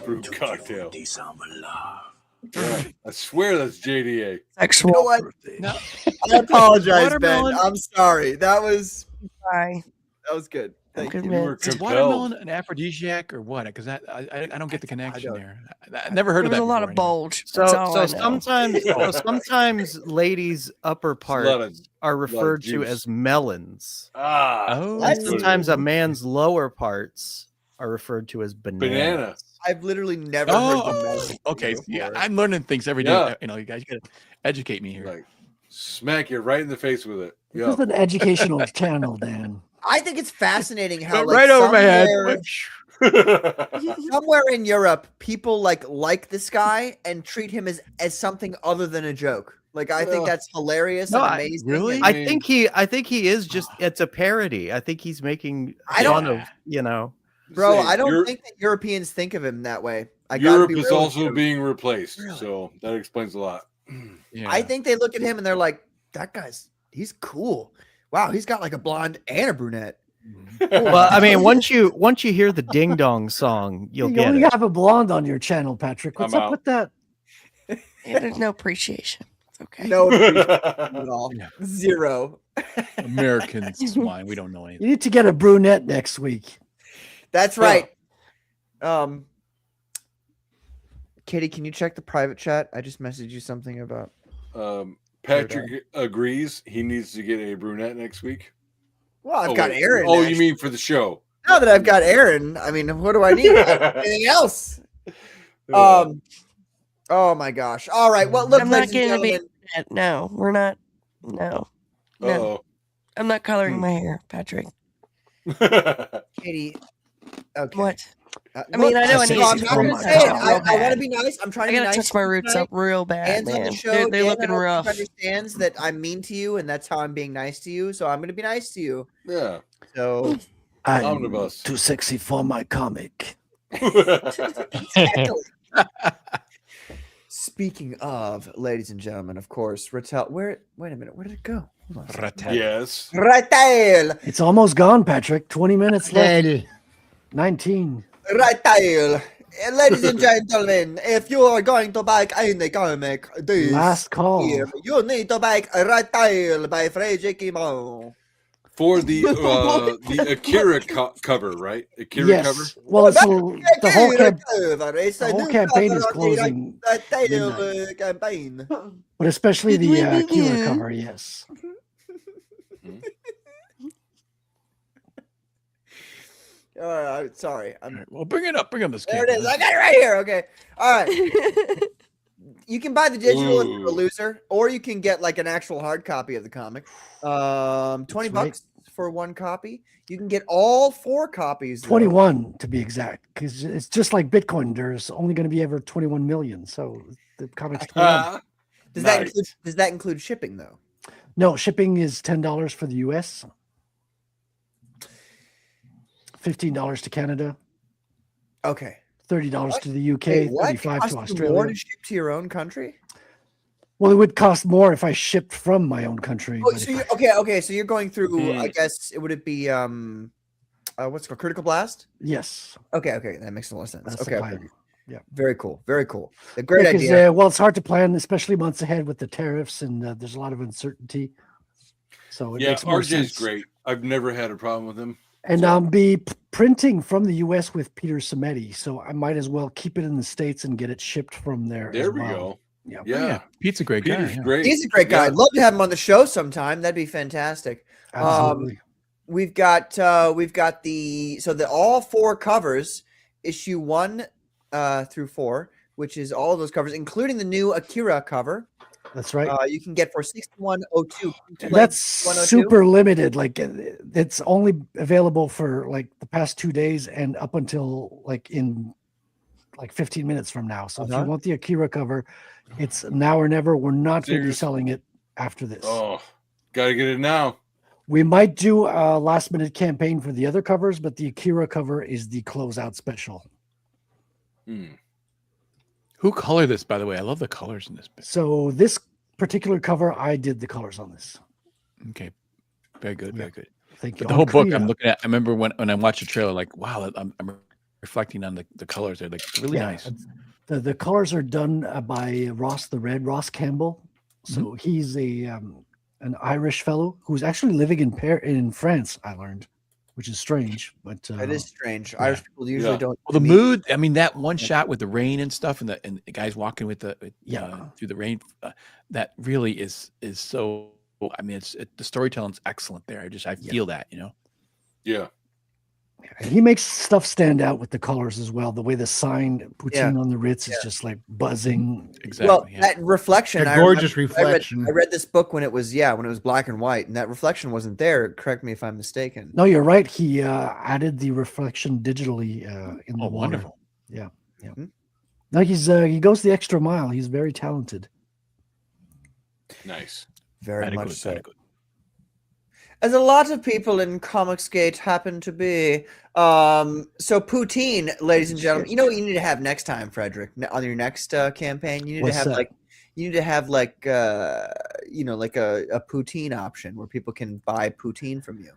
B: Fruit cocktail.
H: Tutti summer love.
B: Yeah. I swear that's JDA.
A: You know
E: Sexual.
A: what?
N: No.
A: I apologize, Ben.
N: Watermelon.
A: I'm sorry. That was
E: Bye.
A: good. Thank
E: Good
A: you.
B: You were
O: Is
B: compelled.
O: watermelon an aphrodisiac or what? Because I don't get the connection
A: don't.
O: there. I never heard
E: There
O: of
E: was
O: that.
E: a lot
O: before
E: of bulge.
N: So,
E: That's all I
N: so
E: know.
N: sometimes ladies' upper
B: lot
N: parts
B: of-
N: are referred to
B: juice.
N: as melons.
B: Ah.
O: Oh.
N: And sometimes a man's lower parts are referred to as bananas.
B: Banana.
A: I've literally never heard the
O: Oh,
A: message
O: okay.
A: before.
O: Yeah, I'm learning things every day.
B: Yeah.
O: You know, you guys gotta educate me here.
B: Like, smack you right in the face with it.
C: This
B: Yeah.
C: is an educational channel, Dan.
A: I think it's fascinating how
O: Went
A: like,
O: right over my head.
A: somewhere in Europe, people like this guy and treat him as something other than a joke. Like I think that's hilarious
N: No,
A: and
N: I-
A: amazing.
O: really?
A: and-
N: I think he is just it's a parody. I think he's making
A: I don't-
N: fun of, you know.
A: bro,
B: Say,
A: I don't
B: Europe-
A: think that Europeans think of him that way. I gotta
B: Europe
A: be
B: is
A: real with
B: also
A: you.
B: being replaced,
A: Really?
B: so that explains a lot.
O: Yeah.
A: I think they look at him and they're like, that guy's he's cool. Wow, he's got like a blonde and a brunette.
N: Well, I mean, once you hear the ding dong song, you'll
C: You
N: get
C: only
N: it.
C: have a blonde on your channel, Patrick. What's
B: I'm
C: up
B: out.
C: with that?
E: Yeah, there's no appreciation. It's okay.
A: No appreciation at all. Zero.
O: American swine. We don't know anything.
C: You need to get a brunette next week.
A: That's right. Katie, can you check the private chat? I just messaged you something about.
B: Patrick agrees he needs to get a brunette next week.
A: Well, I've got
B: wait.
A: Aaron.
B: Oh,
A: actually.
B: you mean for the show?
A: Now that I've got Aaron, I mean, what do I need? Anything else? Oh my gosh! All right. Well, look,
E: I'm not
A: ladies and
E: going to be.
A: gentlemen.
E: No, we're not. No. No.
B: Uh-oh.
E: I'm not coloring my hair, Patrick.
A: Katie. Okay.
E: What?
A: I
E: mean, I know I need
A: I'm
E: to
A: not gonna
E: touch
A: say it.
E: up
A: I
E: real
A: want to
E: bad.
A: be nice. I'm trying
E: I
A: to be
E: gotta
A: nice.
E: touch my roots
A: tonight.
E: up real bad,
A: Dan's on the
E: man.
A: show.
E: They're
A: Dan,
E: looking
A: I hope
E: rough.
A: understands that I'm mean to you, and that's how I'm being nice to you. So I'm going to be nice to you.
B: Yeah.
A: So
C: I'm
B: Omnibus.
C: too sexy for my comic.
A: exactly. Speaking of, ladies and gentlemen, of course, Ratel. Wait a minute. Where did it go? Hold on.
B: Yes.
A: Ratel.
C: It's almost gone, Patrick. 20 minutes left.
F: Ratel.
C: 19.
A: Ratel. Ladies and gentlemen, if you are going to buy any comic this
C: Last call.
A: year, you need to buy Ratel by Frederick Imon.
B: For the Akira cover, right? Akira
C: Yes.
B: cover.
C: Well, it's the whole,
A: It's
C: the
A: a
C: whole
A: new
C: campaign
A: cover
C: is
A: on the
C: closing.
A: Ratel campaign.
C: But especially the Akira cover, yes.
A: Sorry.
O: Well, bring it up. Bring up this.
A: There it is. I got it right here. Okay. All right. You can buy the digital if you're a loser, or you can get like an actual hard copy of the comic. 20 bucks for one copy. You can get all 4 copies. though.
C: 21 to be exact, because it's just like Bitcoin. There's only going to be ever 21 million. So the comic's 21.
A: Does that include shipping though?
C: No, shipping is $10 for the US, $15 to Canada,
A: Okay.
C: $30 to the UK,
A: Wait, what?
C: 35
A: Costs
C: to
A: you
C: Australia.
A: more to ship to your own country?
C: Well, it would cost more if I shipped from my own country.
A: Oh,
C: but
A: so
C: if
A: okay. So you're going through. I guess would it be what's it called, Critical Blast?
C: Yes.
A: Okay, that makes a lot of sense.
C: That's the
A: Okay,
C: plan. Yeah.
A: very cool. A great
C: Because,
A: idea.
C: well, it's hard to plan, especially months ahead with the tariffs, and there's a lot of uncertainty. So it
B: Yeah,
C: makes more
B: RJ's
C: sense.
B: great. I've never had a problem with him.
C: And I'll be printing from the U.S. with Peter Cimetti, so I might as well keep it in the States and get it shipped from there.
B: There
C: as
B: we
C: well.
B: go.
C: Yeah.
B: Yeah.
O: Pete's a great guy.
B: Peter's
O: yeah.
B: great.
A: He's a great guy.
B: Yeah.
A: I'd love to have him on the show sometime. That'd be fantastic.
C: Absolutely.
A: We've got the all 4 covers, issue 1 through 4, which is all of those covers, including the new Akira cover.
C: That's right.
A: You can get for $61.02.
C: That's super limited. Like it's only available for like the past 2 days and up until like in like 15 minutes from now. So if you want the Akira cover, it's now or never. We're not going to be selling it after this.
B: Oh, gotta get it now.
C: We might do a last minute campaign for the other covers, but the Akira cover is the closeout special.
O: Who colored this, by the way? I love the colors in this.
C: So this particular cover, I did the colors on this.
O: Okay, very good, very good.
C: Thank you.
O: But the whole book,
C: Korea.
O: I'm looking at. I remember when I watched the trailer, like, wow, I'm reflecting on the colors. They're like really nice.
C: The colors are done by Ross Campbell. So he's an Irish fellow who's actually living in France. I learned, which is strange, but
A: That is strange. Irish people usually don't.
O: Well, the mood. I mean, that one shot with the rain and stuff, and the guys walking with through the rain. That really is so. I mean, the storytelling's excellent there. I feel that, you know.
B: Yeah.
C: And he makes stuff stand out with the colors as well. The way the sign poutine on the Ritz is just like buzzing.
O: Exactly.
A: Well, that reflection,
F: A gorgeous reflection.
A: I read this book when it was black and white, and that reflection wasn't there. Correct me if I'm mistaken.
C: No, you're right. He added the reflection digitally in the water.
O: Wonderful.
C: Yeah. No, he goes the extra mile. He's very talented.
B: Nice.
A: Very much
O: good,
A: so.
O: very good.
A: As a lot of people in Comicsgate happen to be. So poutine, ladies and gentlemen, you know what you need to have next time, Frederick, on your next campaign? You need
C: What's
A: to have
C: that?
A: like a poutine option where people can buy poutine from you.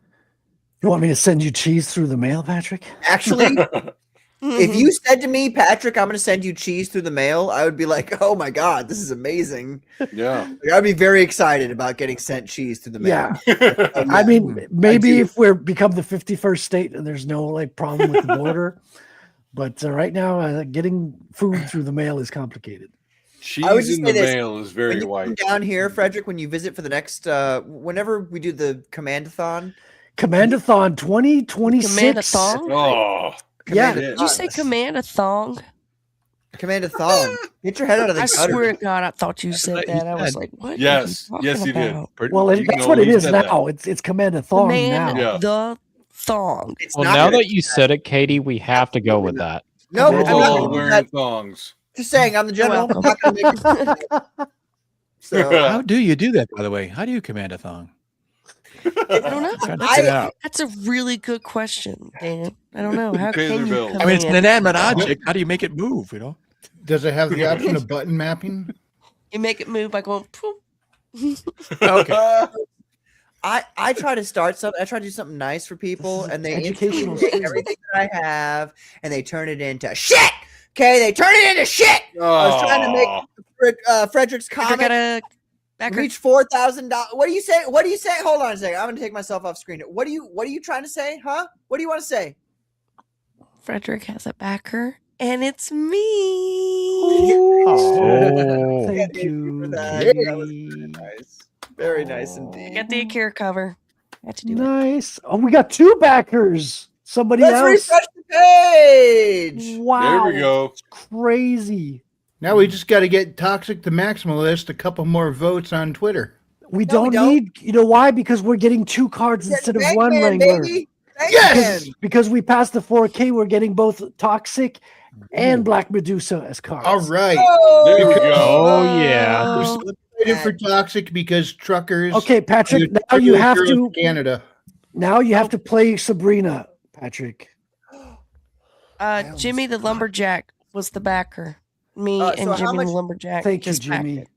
C: You want me to send you cheese through the mail, Patrick?
A: Actually, if you said to me, Patrick, I'm going to send you cheese through the mail, I would be like, oh my God, this is amazing.
B: Yeah.
A: Like, I'd be very excited about getting sent cheese through the mail.
C: Yeah. I mean, maybe if we're become the 51st state and there's no like problem with the border, but right now getting food through the mail is complicated.
A: I would
B: Cheese
A: just
B: in
A: say
B: the
A: this,
B: mail is
A: when
B: very
A: you come
B: white.
A: down here, Frederick, when you visit for the next, whenever we do the Commandathon.
C: Commandathon 2026.
E: Commandathon?
B: Oh,
C: Yeah.
E: Did you say command a thong?
A: Commandathon. Get your head out of the
E: I
A: gutter.
E: swear to God, I thought you said
O: what he
E: that. I was
O: said.
E: like, what?
B: Yes.
E: are you
B: Yes,
E: talking
B: he did.
E: about?
C: Well,
B: You
C: that's
B: know,
C: what it
B: he
C: is
B: said
C: now.
B: that.
C: It's Commandathon
E: Command
C: now.
B: Yeah.
E: the thong.
A: It's
G: Well,
A: not
G: now
A: gonna-
G: that you said it, Katie, we have to go with that.
A: No,
B: We're
A: I'm not
B: all
A: gonna do
B: wearing
A: that.
B: thongs.
A: Just saying, I'm the general.
E: welcome.
A: I'm not gonna make it. So
O: How do you do that, by the way? How do you command a thong?
E: I don't know.
O: Trying to figure it out.
E: That's a really good question, Dan. I don't know. How
B: Pay
E: can
B: their
E: you
B: bills.
E: command?
O: I mean, it's an inanimate
E: a thong?
O: object. How do you make it move? You know.
F: Does it have the option of button mapping?
E: You make it move by going poop.
O: Okay.
A: I try to start something. I try to do something nice for people, and they
C: educational
A: instantly take
C: stream.
A: everything that I have and they turn it into shit. Okay, they turn it into shit. I was trying to make Frederick's
E: I
A: comic
E: gotta back her.
A: reach $4,000. What do you say? What do you say? Hold on a second. I'm gonna take myself off screen. What are you trying to say? Huh? What do you want to say?
E: Frederick has a backer, and it's me.
G: Oh.
C: Thank
A: Yeah,
C: you.
A: for that.
C: Katie.
A: That was very nice. Very nice indeed.
E: Get the Akira cover. Had to do it.
C: Nice. Oh, we got two backers. Somebody
A: Let's
C: else.
A: refresh the page.
C: Wow.
B: There we go.
C: It's crazy.
F: Now we just got to get Toxic the Maximalist a couple more votes on Twitter.
C: We
A: No, we
C: don't
A: don't.
C: need, you know why? Because we're getting two cards instead of one
A: Bangman,
C: Wrangler.
A: baby.
F: Yes!
C: Because we passed the 4K, we're getting both Toxic and Black Medusa as cards.
F: All right.
B: There we go.
G: Oh, yeah.
E: Oh,
F: Excited for Toxic because truckers.
C: Okay, Patrick,
F: the
C: now you have
F: girls
C: to
F: of Canada.
C: now you have to play Sabrina, Patrick.
E: Jimmy the Lumberjack was the backer. Me
A: So
E: and
A: how
E: Jimmy
A: much-
E: the Lumberjack.
C: Thank you,
E: just backed
C: Jimmy.
E: it.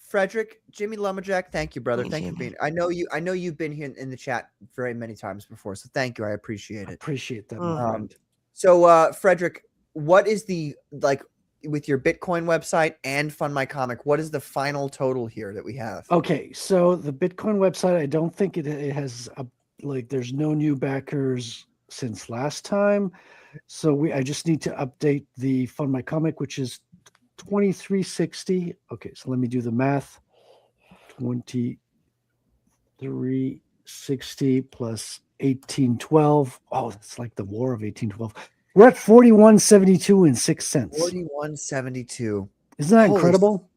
A: Frederick, Jimmy Lumberjack, thank you, brother.
E: Thank
A: Thank you
E: you.
A: for being. I know you've been here in the chat very many times before, so thank you. I appreciate it.
C: Appreciate that.
E: Mm.
C: my friend.
A: So, Frederick, what is the with your Bitcoin website and Fund My Comic? What is the final total here that we have?
C: Okay, so the Bitcoin website, I don't think it has there's no new backers since last time. So I just need to update the Fund My Comic, which is 2360. Okay, so let me do the math. 2360 plus 1812. Oh, that's like the War of 1812. We're at 41.72 and 6 cents.
A: 41.72.
C: Isn't that
A: Holy
C: incredible?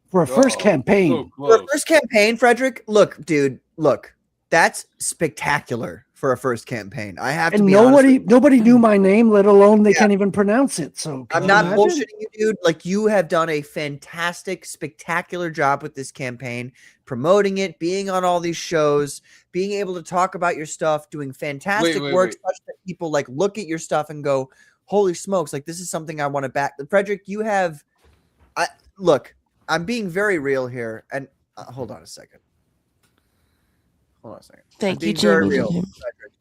C: For a first campaign.
B: So
A: For a
B: close.
A: first campaign, Frederick, look, dude, look, that's spectacular for a first campaign. I have to
C: And
A: be honest with you.
C: nobody knew my name, let alone they can't even pronounce it. So can
A: I'm
C: you
A: not
C: imagine?
A: bullshitting you, dude. Like, you have done a fantastic, spectacular job with this campaign, promoting it, being on all these shows, being able to talk about your stuff, doing fantastic
B: wait,
A: work,
B: wait.
A: such that people like look at your stuff and go, "Holy smokes! Like, this is something I want to back." Frederick, you have. Look, I'm being very real here, and hold on a second. Hold on a second.
E: Thank
A: I'm
E: you,
A: being very
E: Jimmy.
A: real, Frederick.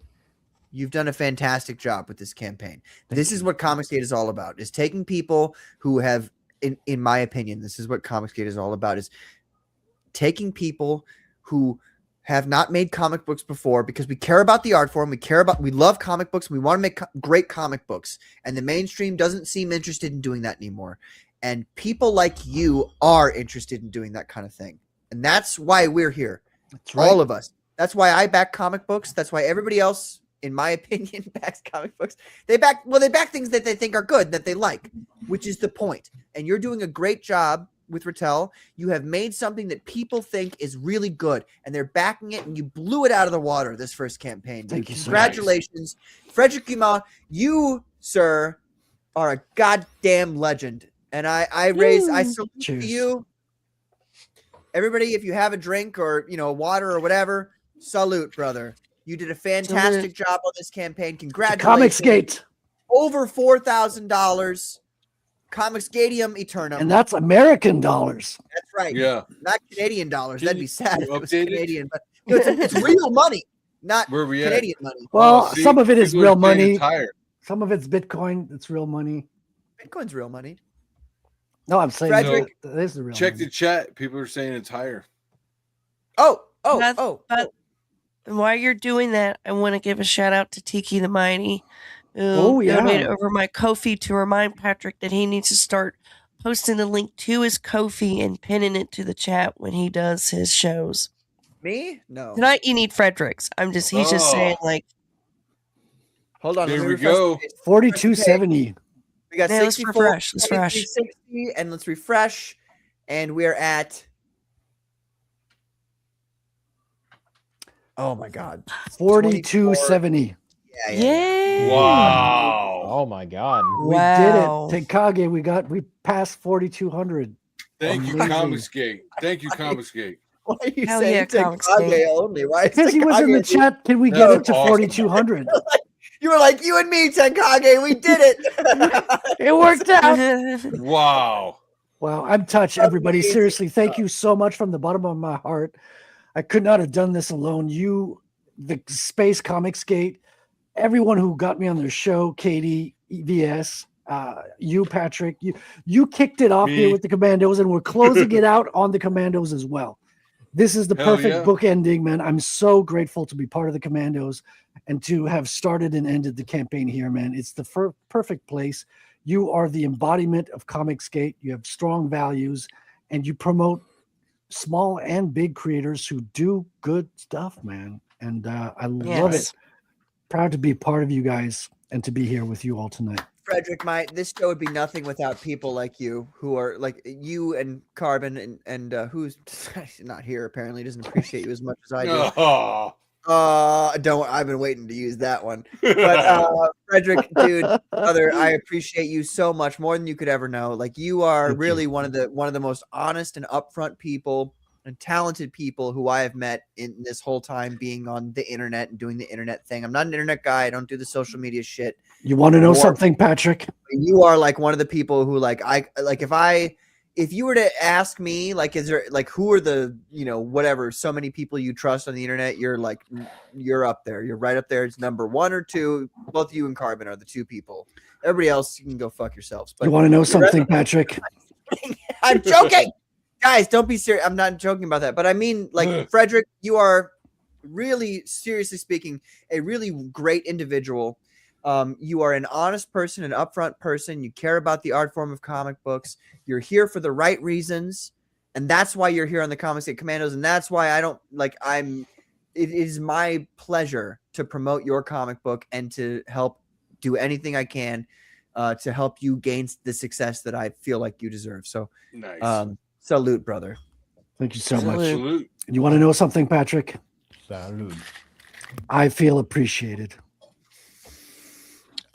A: You've done a fantastic job with this campaign. This is what Comicsgate is all about, is taking people who have, in my opinion, this is what Comicsgate is all about, is taking people who have not made comic books before, because we care about the art form, we love comic books, we want to make great comic books, and the mainstream doesn't seem interested in doing that anymore. And people like you are interested in doing that kind of thing. And that's why we're here.
C: That's right.
A: All of us. That's why I back comic books. That's why everybody else, in my opinion, backs comic books. They back things that they think are good, that they like, which is the point. And you're doing a great job with Ratel. You have made something that people think is really good, and they're backing it, and you blew it out of the water this first campaign. Dude.
C: Thank you so
A: Congratulations. Frederick Guimont, you, sir, are a goddamn legend. And I salute
C: Cheers.
A: to you. Everybody, if you have a drink or water or whatever, salute, brother. You did a fantastic job on this campaign. Congratulations.
C: Comicsgate.
A: Over $4,000. Comicsgadium Eternum.
C: And that's American dollars.
A: That's right.
B: Yeah.
A: Not Canadian dollars.
B: Can
A: That'd be
B: you
A: sad if it was
B: update it?
A: Canadian, but it's real money. not
B: Where we at?
A: Canadian money.
C: Well,
B: see,
C: some of it is
B: people are
C: real
B: saying
C: money.
B: it's higher.
C: Some of it's Bitcoin. It's real money.
A: Bitcoin's real money.
C: No, I'm saying
A: Frederick,
C: that is the real
B: Check
C: money.
B: the chat. People are saying it's higher.
A: But
E: while you're doing that, I want to give a shout out to Tiki the Mighty, who
C: Oh, yeah.
E: donated over my Ko-fi to remind Patrick that he needs to start posting the link to his Ko-fi and pinning it to the chat when he does his shows.
A: Me? No.
E: Tonight you need Fredericks. He's just saying like.
A: Hold on.
B: There
A: let me
B: we
A: refresh
B: go.
A: the page.
C: 4270.
A: We got
E: Yeah, let's
A: 64,
E: refresh. Let's refresh.
A: 60, and let's refresh. And we're at. Oh my God.
C: 4270.
E: Yeah.
B: Wow.
G: Oh my God.
C: We did it. Tekage, we passed 4200.
B: Thank you,
C: Amazing.
B: Comicsgate. Thank you, Comicsgate.
A: Why are you
E: Hell
A: saying
E: yeah,
A: Tekage only? Why is
C: Because he was in the
A: Tekage-
C: chat. Can we
B: That
C: get
B: was
C: it to
B: awesome.
C: 4200?
A: You were like, you and me, Tekage, we did it.
C: It worked out.
B: Wow.
C: Wow, I'm touched, everybody. Seriously, thank you so much from the bottom of my heart. I could not have done this alone. You, the Space Comics Gate, everyone who got me on their show, Katie, EVS, you, Patrick, you kicked it off here
B: Me.
C: with the Commandos, and we're closing it out on the Commandos as well. This is the
B: Hell
C: perfect
B: yeah.
C: book ending, man. I'm so grateful to be part of the Commandos and to have started and ended the campaign here, man. It's the perfect place. You are the embodiment of Comicsgate. You have strong values, and you promote small and big creators who do good stuff, man. And I love it.
E: Yes.
C: Proud to be part of you guys and to be here with you all tonight.
A: Frederick, this show would be nothing without people like you, who are like you and Carbon and who's not here apparently, doesn't appreciate you as much as I do.
B: Oh.
A: I've been waiting to use that one. But Frederick, dude, brother, I appreciate you so much, more than you could ever know. Like, you are really one of the most honest and upfront people and talented people who I have met in this whole time being on the internet and doing the internet thing. I'm not an internet guy. I don't do the social media shit.
C: You want to know something, Patrick?
A: You are like one of the people who if you were to ask me, like, is there like, who are the, whatever, so many people you trust on the internet, you're up there. You're right up there. It's number 1 or 2. Both you and Carbon are the 2 people. Everybody else, you can go fuck yourselves. But
C: You want to know something, Patrick?
A: I'm joking. Guys, don't be serious. I'm not joking about that. But I mean, like, Frederick, you are really, seriously speaking, a really great individual. You are an honest person, an upfront person. You care about the art form of comic books. You're here for the right reasons. And that's why you're here on the Comicsgate Commandos. And that's why it is my pleasure to promote your comic book and to help do anything I can to help you gain the success that I feel like you deserve. So,
B: nice.
A: Salute, brother.
C: Thank you so much.
B: Salute.
C: You want to know something, Patrick?
F: Salute.
C: I feel appreciated.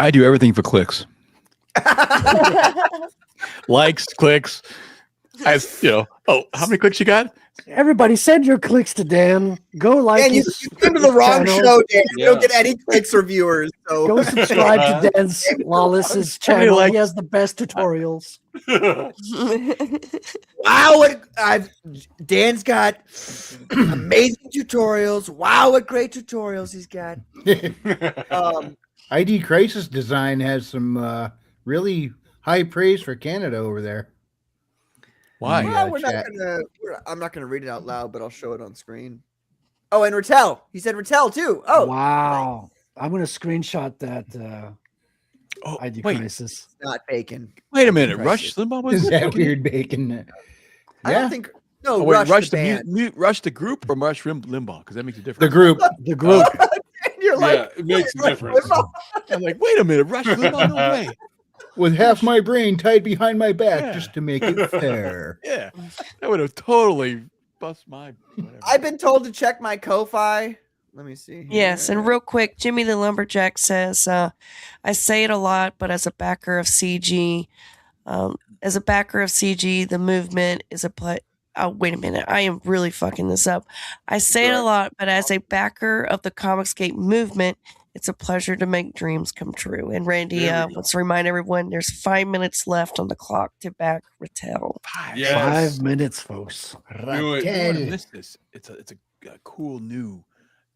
O: I do everything for clicks. Likes, clicks. Oh, how many clicks you got?
C: Everybody, send your clicks to Dan. Go like
A: Dan, you came to the wrong show, Dan. You don't get any clicks or viewers. So
C: Go subscribe to Dan's Lawless's channel. He has the best tutorials.
A: Wow, Dan's got amazing tutorials. Wow, what great tutorials he's got.
F: ID Crisis Design has some really high praise for Canada over there.
O: Why?
A: I'm not gonna read it out loud, but I'll show it on screen. Oh, and Ratel. He said Ratel too. Oh,
C: wow. I'm gonna screenshot that ID Crisis.
A: It's not bacon.
O: Wait a minute. Rush Limbaugh was
F: Is that weird bacon?
A: I don't think. No,
O: Oh, wait,
A: Rush the band.
O: Rush the group or Rush Limbaugh? Because that makes a difference.
F: The group.
C: The group.
A: You're like,
B: Yeah, it makes a difference.
O: I'm like, wait a minute. Rush Limbaugh? No way.
F: With half my brain tied behind my back just to make it fair.
O: Yeah. That would have totally bust my. Whatever.
A: I've been told to check my Ko-Fi. Let me see.
E: Yes, and real quick, Jimmy the Lumberjack says, I say it a lot, but as a backer of CG, the movement is oh, wait a minute. I am really fucking this up. I say it a lot, but as a backer of the Comicsgate movement, it's a pleasure to make dreams come true. And Randy wants to remind everyone there's 5 minutes left on the clock to back Ratel.
B: Yes.
C: 5 minutes, folks.
O: I missed this. It's a cool new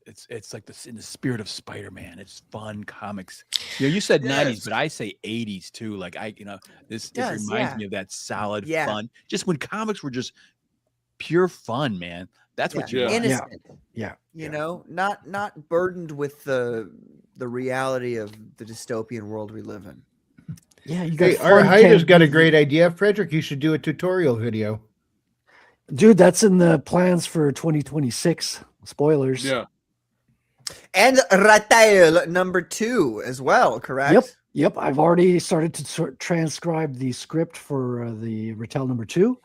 O: It's like this in the spirit of Spider-Man. It's fun comics. You said 90s, but I say 80s too. Like this it reminds me of that solid fun. Just when comics were just pure fun, man. That's what you want.
A: Innocent.
C: Yeah.
A: You know, not burdened with the reality of the dystopian world we live in.
C: Yeah, you got
F: Our
C: fun
F: Hyda's got a
C: campaigns.
F: great idea. Frederick, you should do a tutorial video.
C: Dude, that's in the plans for 2026. Spoilers.
B: Yeah.
A: And Ratel number 2 as well, correct?
C: Yep. I've already started to transcribe the script for the Ratel number 2.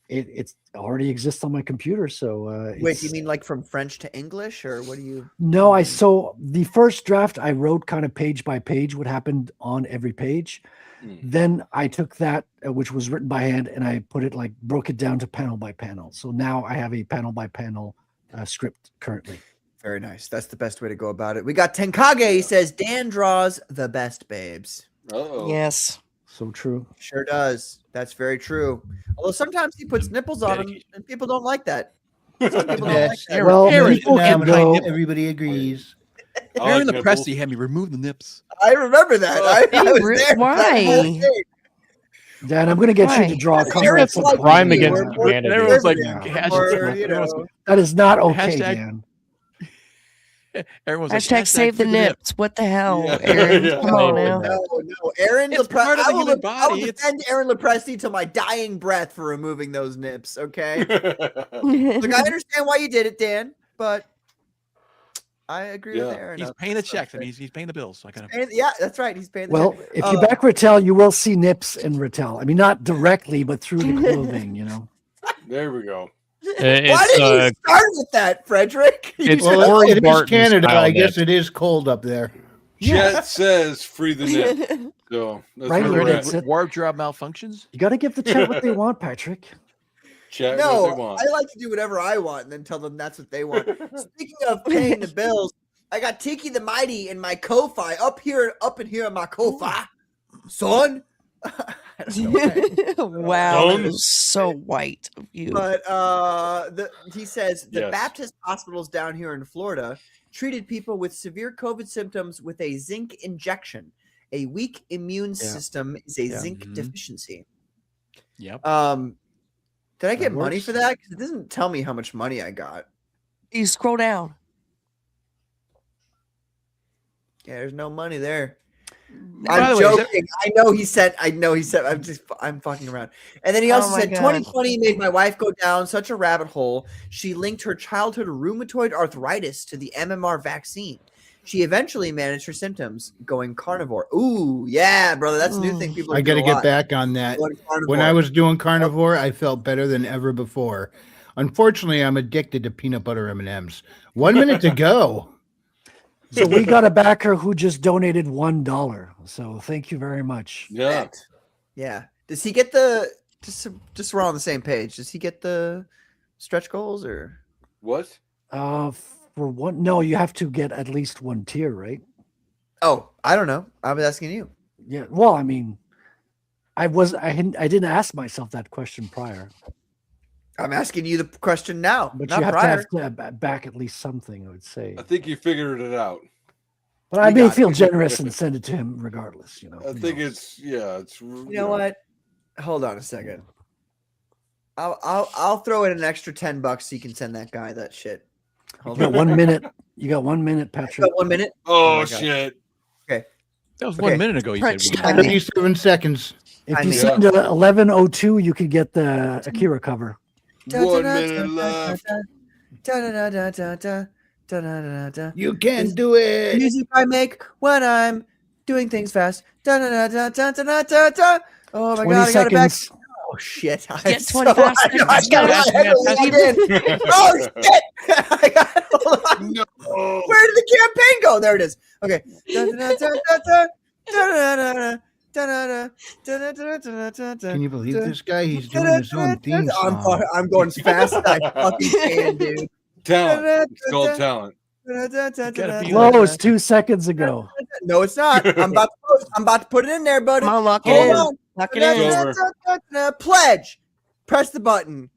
C: It already exists on my computer. So
A: Wait, do you mean like from French to English, or what do you?
C: No, so the first draft I wrote kind of page by page what happened on every page. Then I took that, which was written by hand, and I broke it down to panel by panel. So now I have a panel by panel script currently.
A: Very nice. That's the best way to go about it. We got Tenkage. He says Dan draws the best babes.
B: Oh,
E: Yes.
C: So true.
A: Sure does. That's very true. Although sometimes he puts nipples on them, and people don't like that. Some people don't like that.
C: Well,
O: Aaron,
C: people can go.
F: Everybody agrees.
O: Aaron the Presti had me remove the nips.
A: I remember that. I was there.
E: Why?
C: Dan, I'm going to get you to draw a cover.
A: It's like
G: crime
A: me.
G: against
A: We're
G: humanity.
O: Everyone's like,
A: conservative. Or, you know,
C: That is not okay,
O: Hashtag-
C: Dan.
O: Everyone's like,
E: Hashtag save the
O: free
E: nips. What the hell,
B: Yeah.
E: Aaron?
B: Yeah.
E: Come on now.
A: no. Aaron
O: It's part of the human
A: I
O: body.
A: will defend Aaron Lepresti till my dying breath for removing those nips, okay? Look, I understand why you did it, Dan, but I agree with Aaron.
O: He's paying the checks. I mean, he's paying the bills. So I gotta.
A: Yeah, that's right. He's paying the
C: Well,
A: check.
C: if you back Ratel, you will see nips in Ratel. I mean, not directly, but through the clothing, you know.
B: there we go.
A: Why did you start with that, Frederick?
G: It's
F: Well,
G: Corey
F: it is
G: Barton's
F: Canada.
G: style
F: I guess
G: nip.
F: it is cold up there.
B: Chat says free the nip. So that's
C: Right,
B: where
C: where
B: we're
C: that's
B: at.
C: it.
O: Warp drive malfunctions.
C: You got to give the chat what they want, Patrick.
B: Chat what they
A: No,
B: want.
A: I like to do whatever I want and then tell them that's what they want. Speaking of paying the bills, I got Tiki the Mighty in my Ko-Fi up in here in my Ko-Fi. Son. I don't know.
E: Wow,
B: Don't.
E: that was so white of you.
A: But he says the
B: Yes.
A: Baptist hospitals down here in Florida treated people with severe COVID symptoms with a zinc injection. A weak immune system is a zinc deficiency.
O: Yep.
A: Did I get money
C: works.
A: for that? Because it doesn't tell me how much money I got.
E: You scroll down.
A: Yeah, there's no money there.
O: By
A: I'm
O: the way, is that-
A: joking. I know he said. I'm fucking around. And then he also
E: Oh my
A: said,
E: God.
A: 2020 made my wife go down such a rabbit hole. She linked her childhood rheumatoid arthritis to the MMR vaccine. She eventually managed her symptoms going carnivore. Ooh, yeah, brother. That's a new thing people
F: I got to
A: do a
F: get
A: lot.
F: back on that.
A: Going
F: When I
A: carnivore.
F: was doing carnivore, I felt better than ever before. Unfortunately, I'm addicted to peanut butter M&Ms. 1 minute to go.
C: So we got a backer who just donated $1. So thank you very much.
B: Yeah.
A: Yeah. Does he get the just so we're on the same page? Does he get the stretch goals or
B: What?
C: For one, no, you have to get at least one tier, right?
A: Oh, I don't know. I was asking you.
C: Yeah. Well, I mean, I didn't ask myself that question prior,
A: I'm asking you the question now,
C: but
A: not
C: you have
A: prior.
C: to have back at least something. I would say,
B: I think you figured it out.
C: but I
A: You
C: may
A: got it.
C: feel generous and send it to him regardless. You know.
B: I
C: who
B: think
C: knows?
B: it's
A: You know what? Hold on a second. I'll throw in an extra $10 so you can send that guy that shit. Hold
C: You got
A: on.
C: 1 minute. You got 1 minute, Patrick.
A: Got 1 minute.
B: Oh,
A: my God.
B: shit.
A: Okay.
O: That was
A: Okay.
O: 1 minute ago. You
E: Crunch
O: said.
E: time.
F: 37 seconds.
C: If
A: I
C: you
A: mean-
C: send to 11:02, you could get the Akira cover.
B: 1 minute left.
F: You can do it.
A: Music I make when I'm doing things fast. Oh my
C: 20
A: God! I got it back.
C: seconds.
A: Oh shit! I
E: Get
A: so-
E: 25
A: I got
E: seconds.
A: it in. Oh shit! I got. Hold on.
B: No.
A: Where did the campaign go? There it is. Okay.
F: Can you believe this guy? He's doing his own theme song.
A: I'm going as fast as I fucking can, dude.
B: Talent. It's called talent.
C: Close 2 seconds ago.
A: No, it's not. I'm about to put it in there, buddy.
E: Come on, lock it
A: Hold
E: in.
A: on.
E: Lock it in.
B: It's
A: Pledge. Press the button.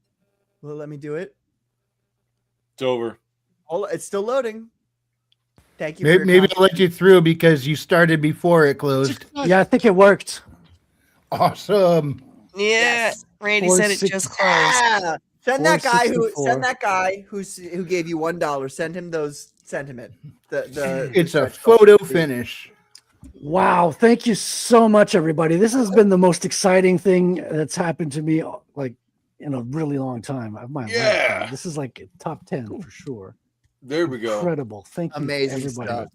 A: Will it let me do it?
B: It's over.
A: Hold, it's still loading. Thank you. For
F: Maybe,
A: your
F: I'll let you through because you started before it closed.
C: Yeah, I think it worked.
F: Awesome.
E: Yeah, Randy said it just closed.
A: Yeah. Send that guy who
C: 464.
A: who gave you $1. Send him those sentiment.
F: It's a photo finish.
C: Wow, thank you so much, everybody. This has been the most exciting thing that's happened to me like in a really long time of my life.
B: Yeah.
C: Man. This is like top 10 for sure.
B: There we go.
C: Incredible. Thank you,
A: Amazing
C: everybody.
A: stuff.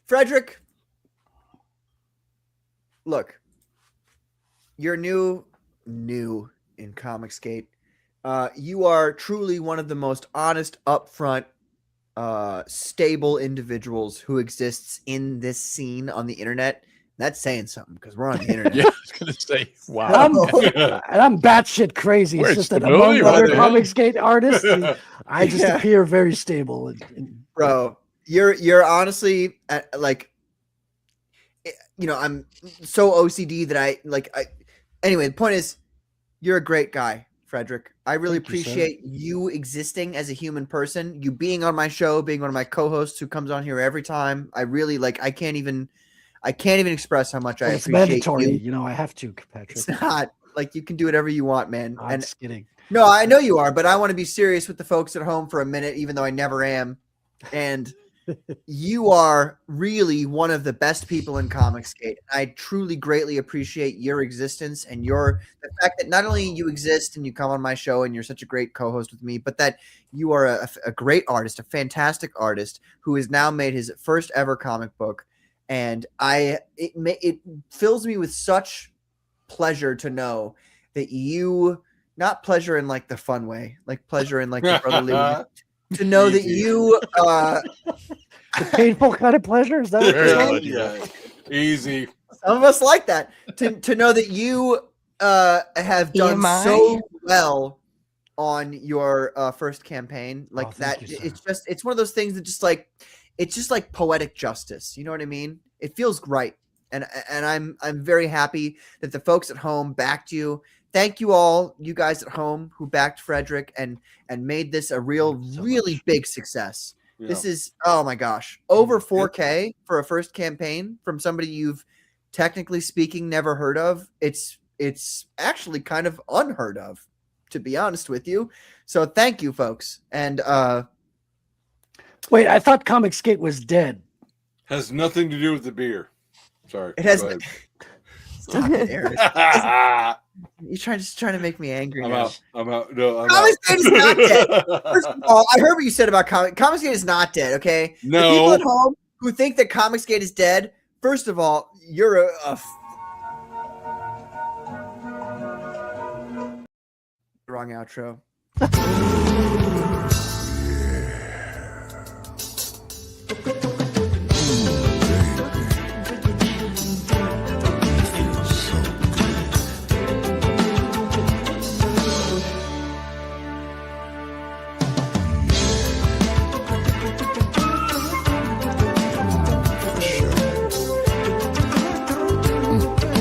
A: Frederick, look, you're new in Comicsgate. You are truly one of the most honest, upfront, stable individuals who exists in this scene on the internet. That's saying something because we're on the internet.
O: Yeah, I was gonna say, wow.
C: I'm batshit crazy.
O: Where
C: it's
O: it's
C: just that
O: the movie,
C: among
O: what
C: other
O: the hell?
C: Comicsgate artists, I just appear very stable.
A: Bro, you're honestly like, I'm so OCD that I anyway, the point is you're a great guy, Frederick. I really
C: Thank you, sir.
A: appreciate you existing as a human person, you being on my show, being one of my co-hosts who comes on here every time. I really I can't even express how much I
C: It's
A: appreciate
C: mandatory.
A: you.
C: I have to, Patrick.
A: It's not like you can do whatever you want, man.
C: I'm just kidding.
A: No, I know you are, but I want to be serious with the folks at home for a minute, even though I never am. And you are really one of the best people in Comicsgate. I truly greatly appreciate your existence and the fact that not only you exist and you come on my show and you're such a great co-host with me, but that you are a great artist, a fantastic artist who has now made his first ever comic book. And it fills me with such pleasure to know that you, not pleasure in like the fun way, like pleasure in like the brotherly way, to know that you
C: the painful kind of pleasure, is that what you're saying?
B: Yeah. Easy.
A: Some of us like that. To know that you have done
E: EMI?
A: so well on your first campaign, like that. It's one of those things that it's just like poetic justice. You know what I mean? It feels right, and I'm very happy that the folks at home backed you. Thank you all, you guys at home who backed Frederick and made this a really big success.
B: Yeah.
A: This is, oh my gosh, over 4K for a first campaign from somebody you've technically speaking never heard of. It's actually kind of unheard of, to be honest with you. So thank you, folks. And
C: wait, I thought Comicsgate was dead.
B: Has nothing to do with the beer. Sorry.
A: It has.
B: Go ahead.
A: Stop it, Eric. You're trying to make me angry.
B: I'm
A: now.
B: out. I'm out. No, I'm
A: Comicsgate
B: out.
A: is not dead. First of all, I heard what you said about Comicsgate is not dead. Okay.
B: No.
A: The people at home who think that Comicsgate is dead. First of all, you're a wrong outro.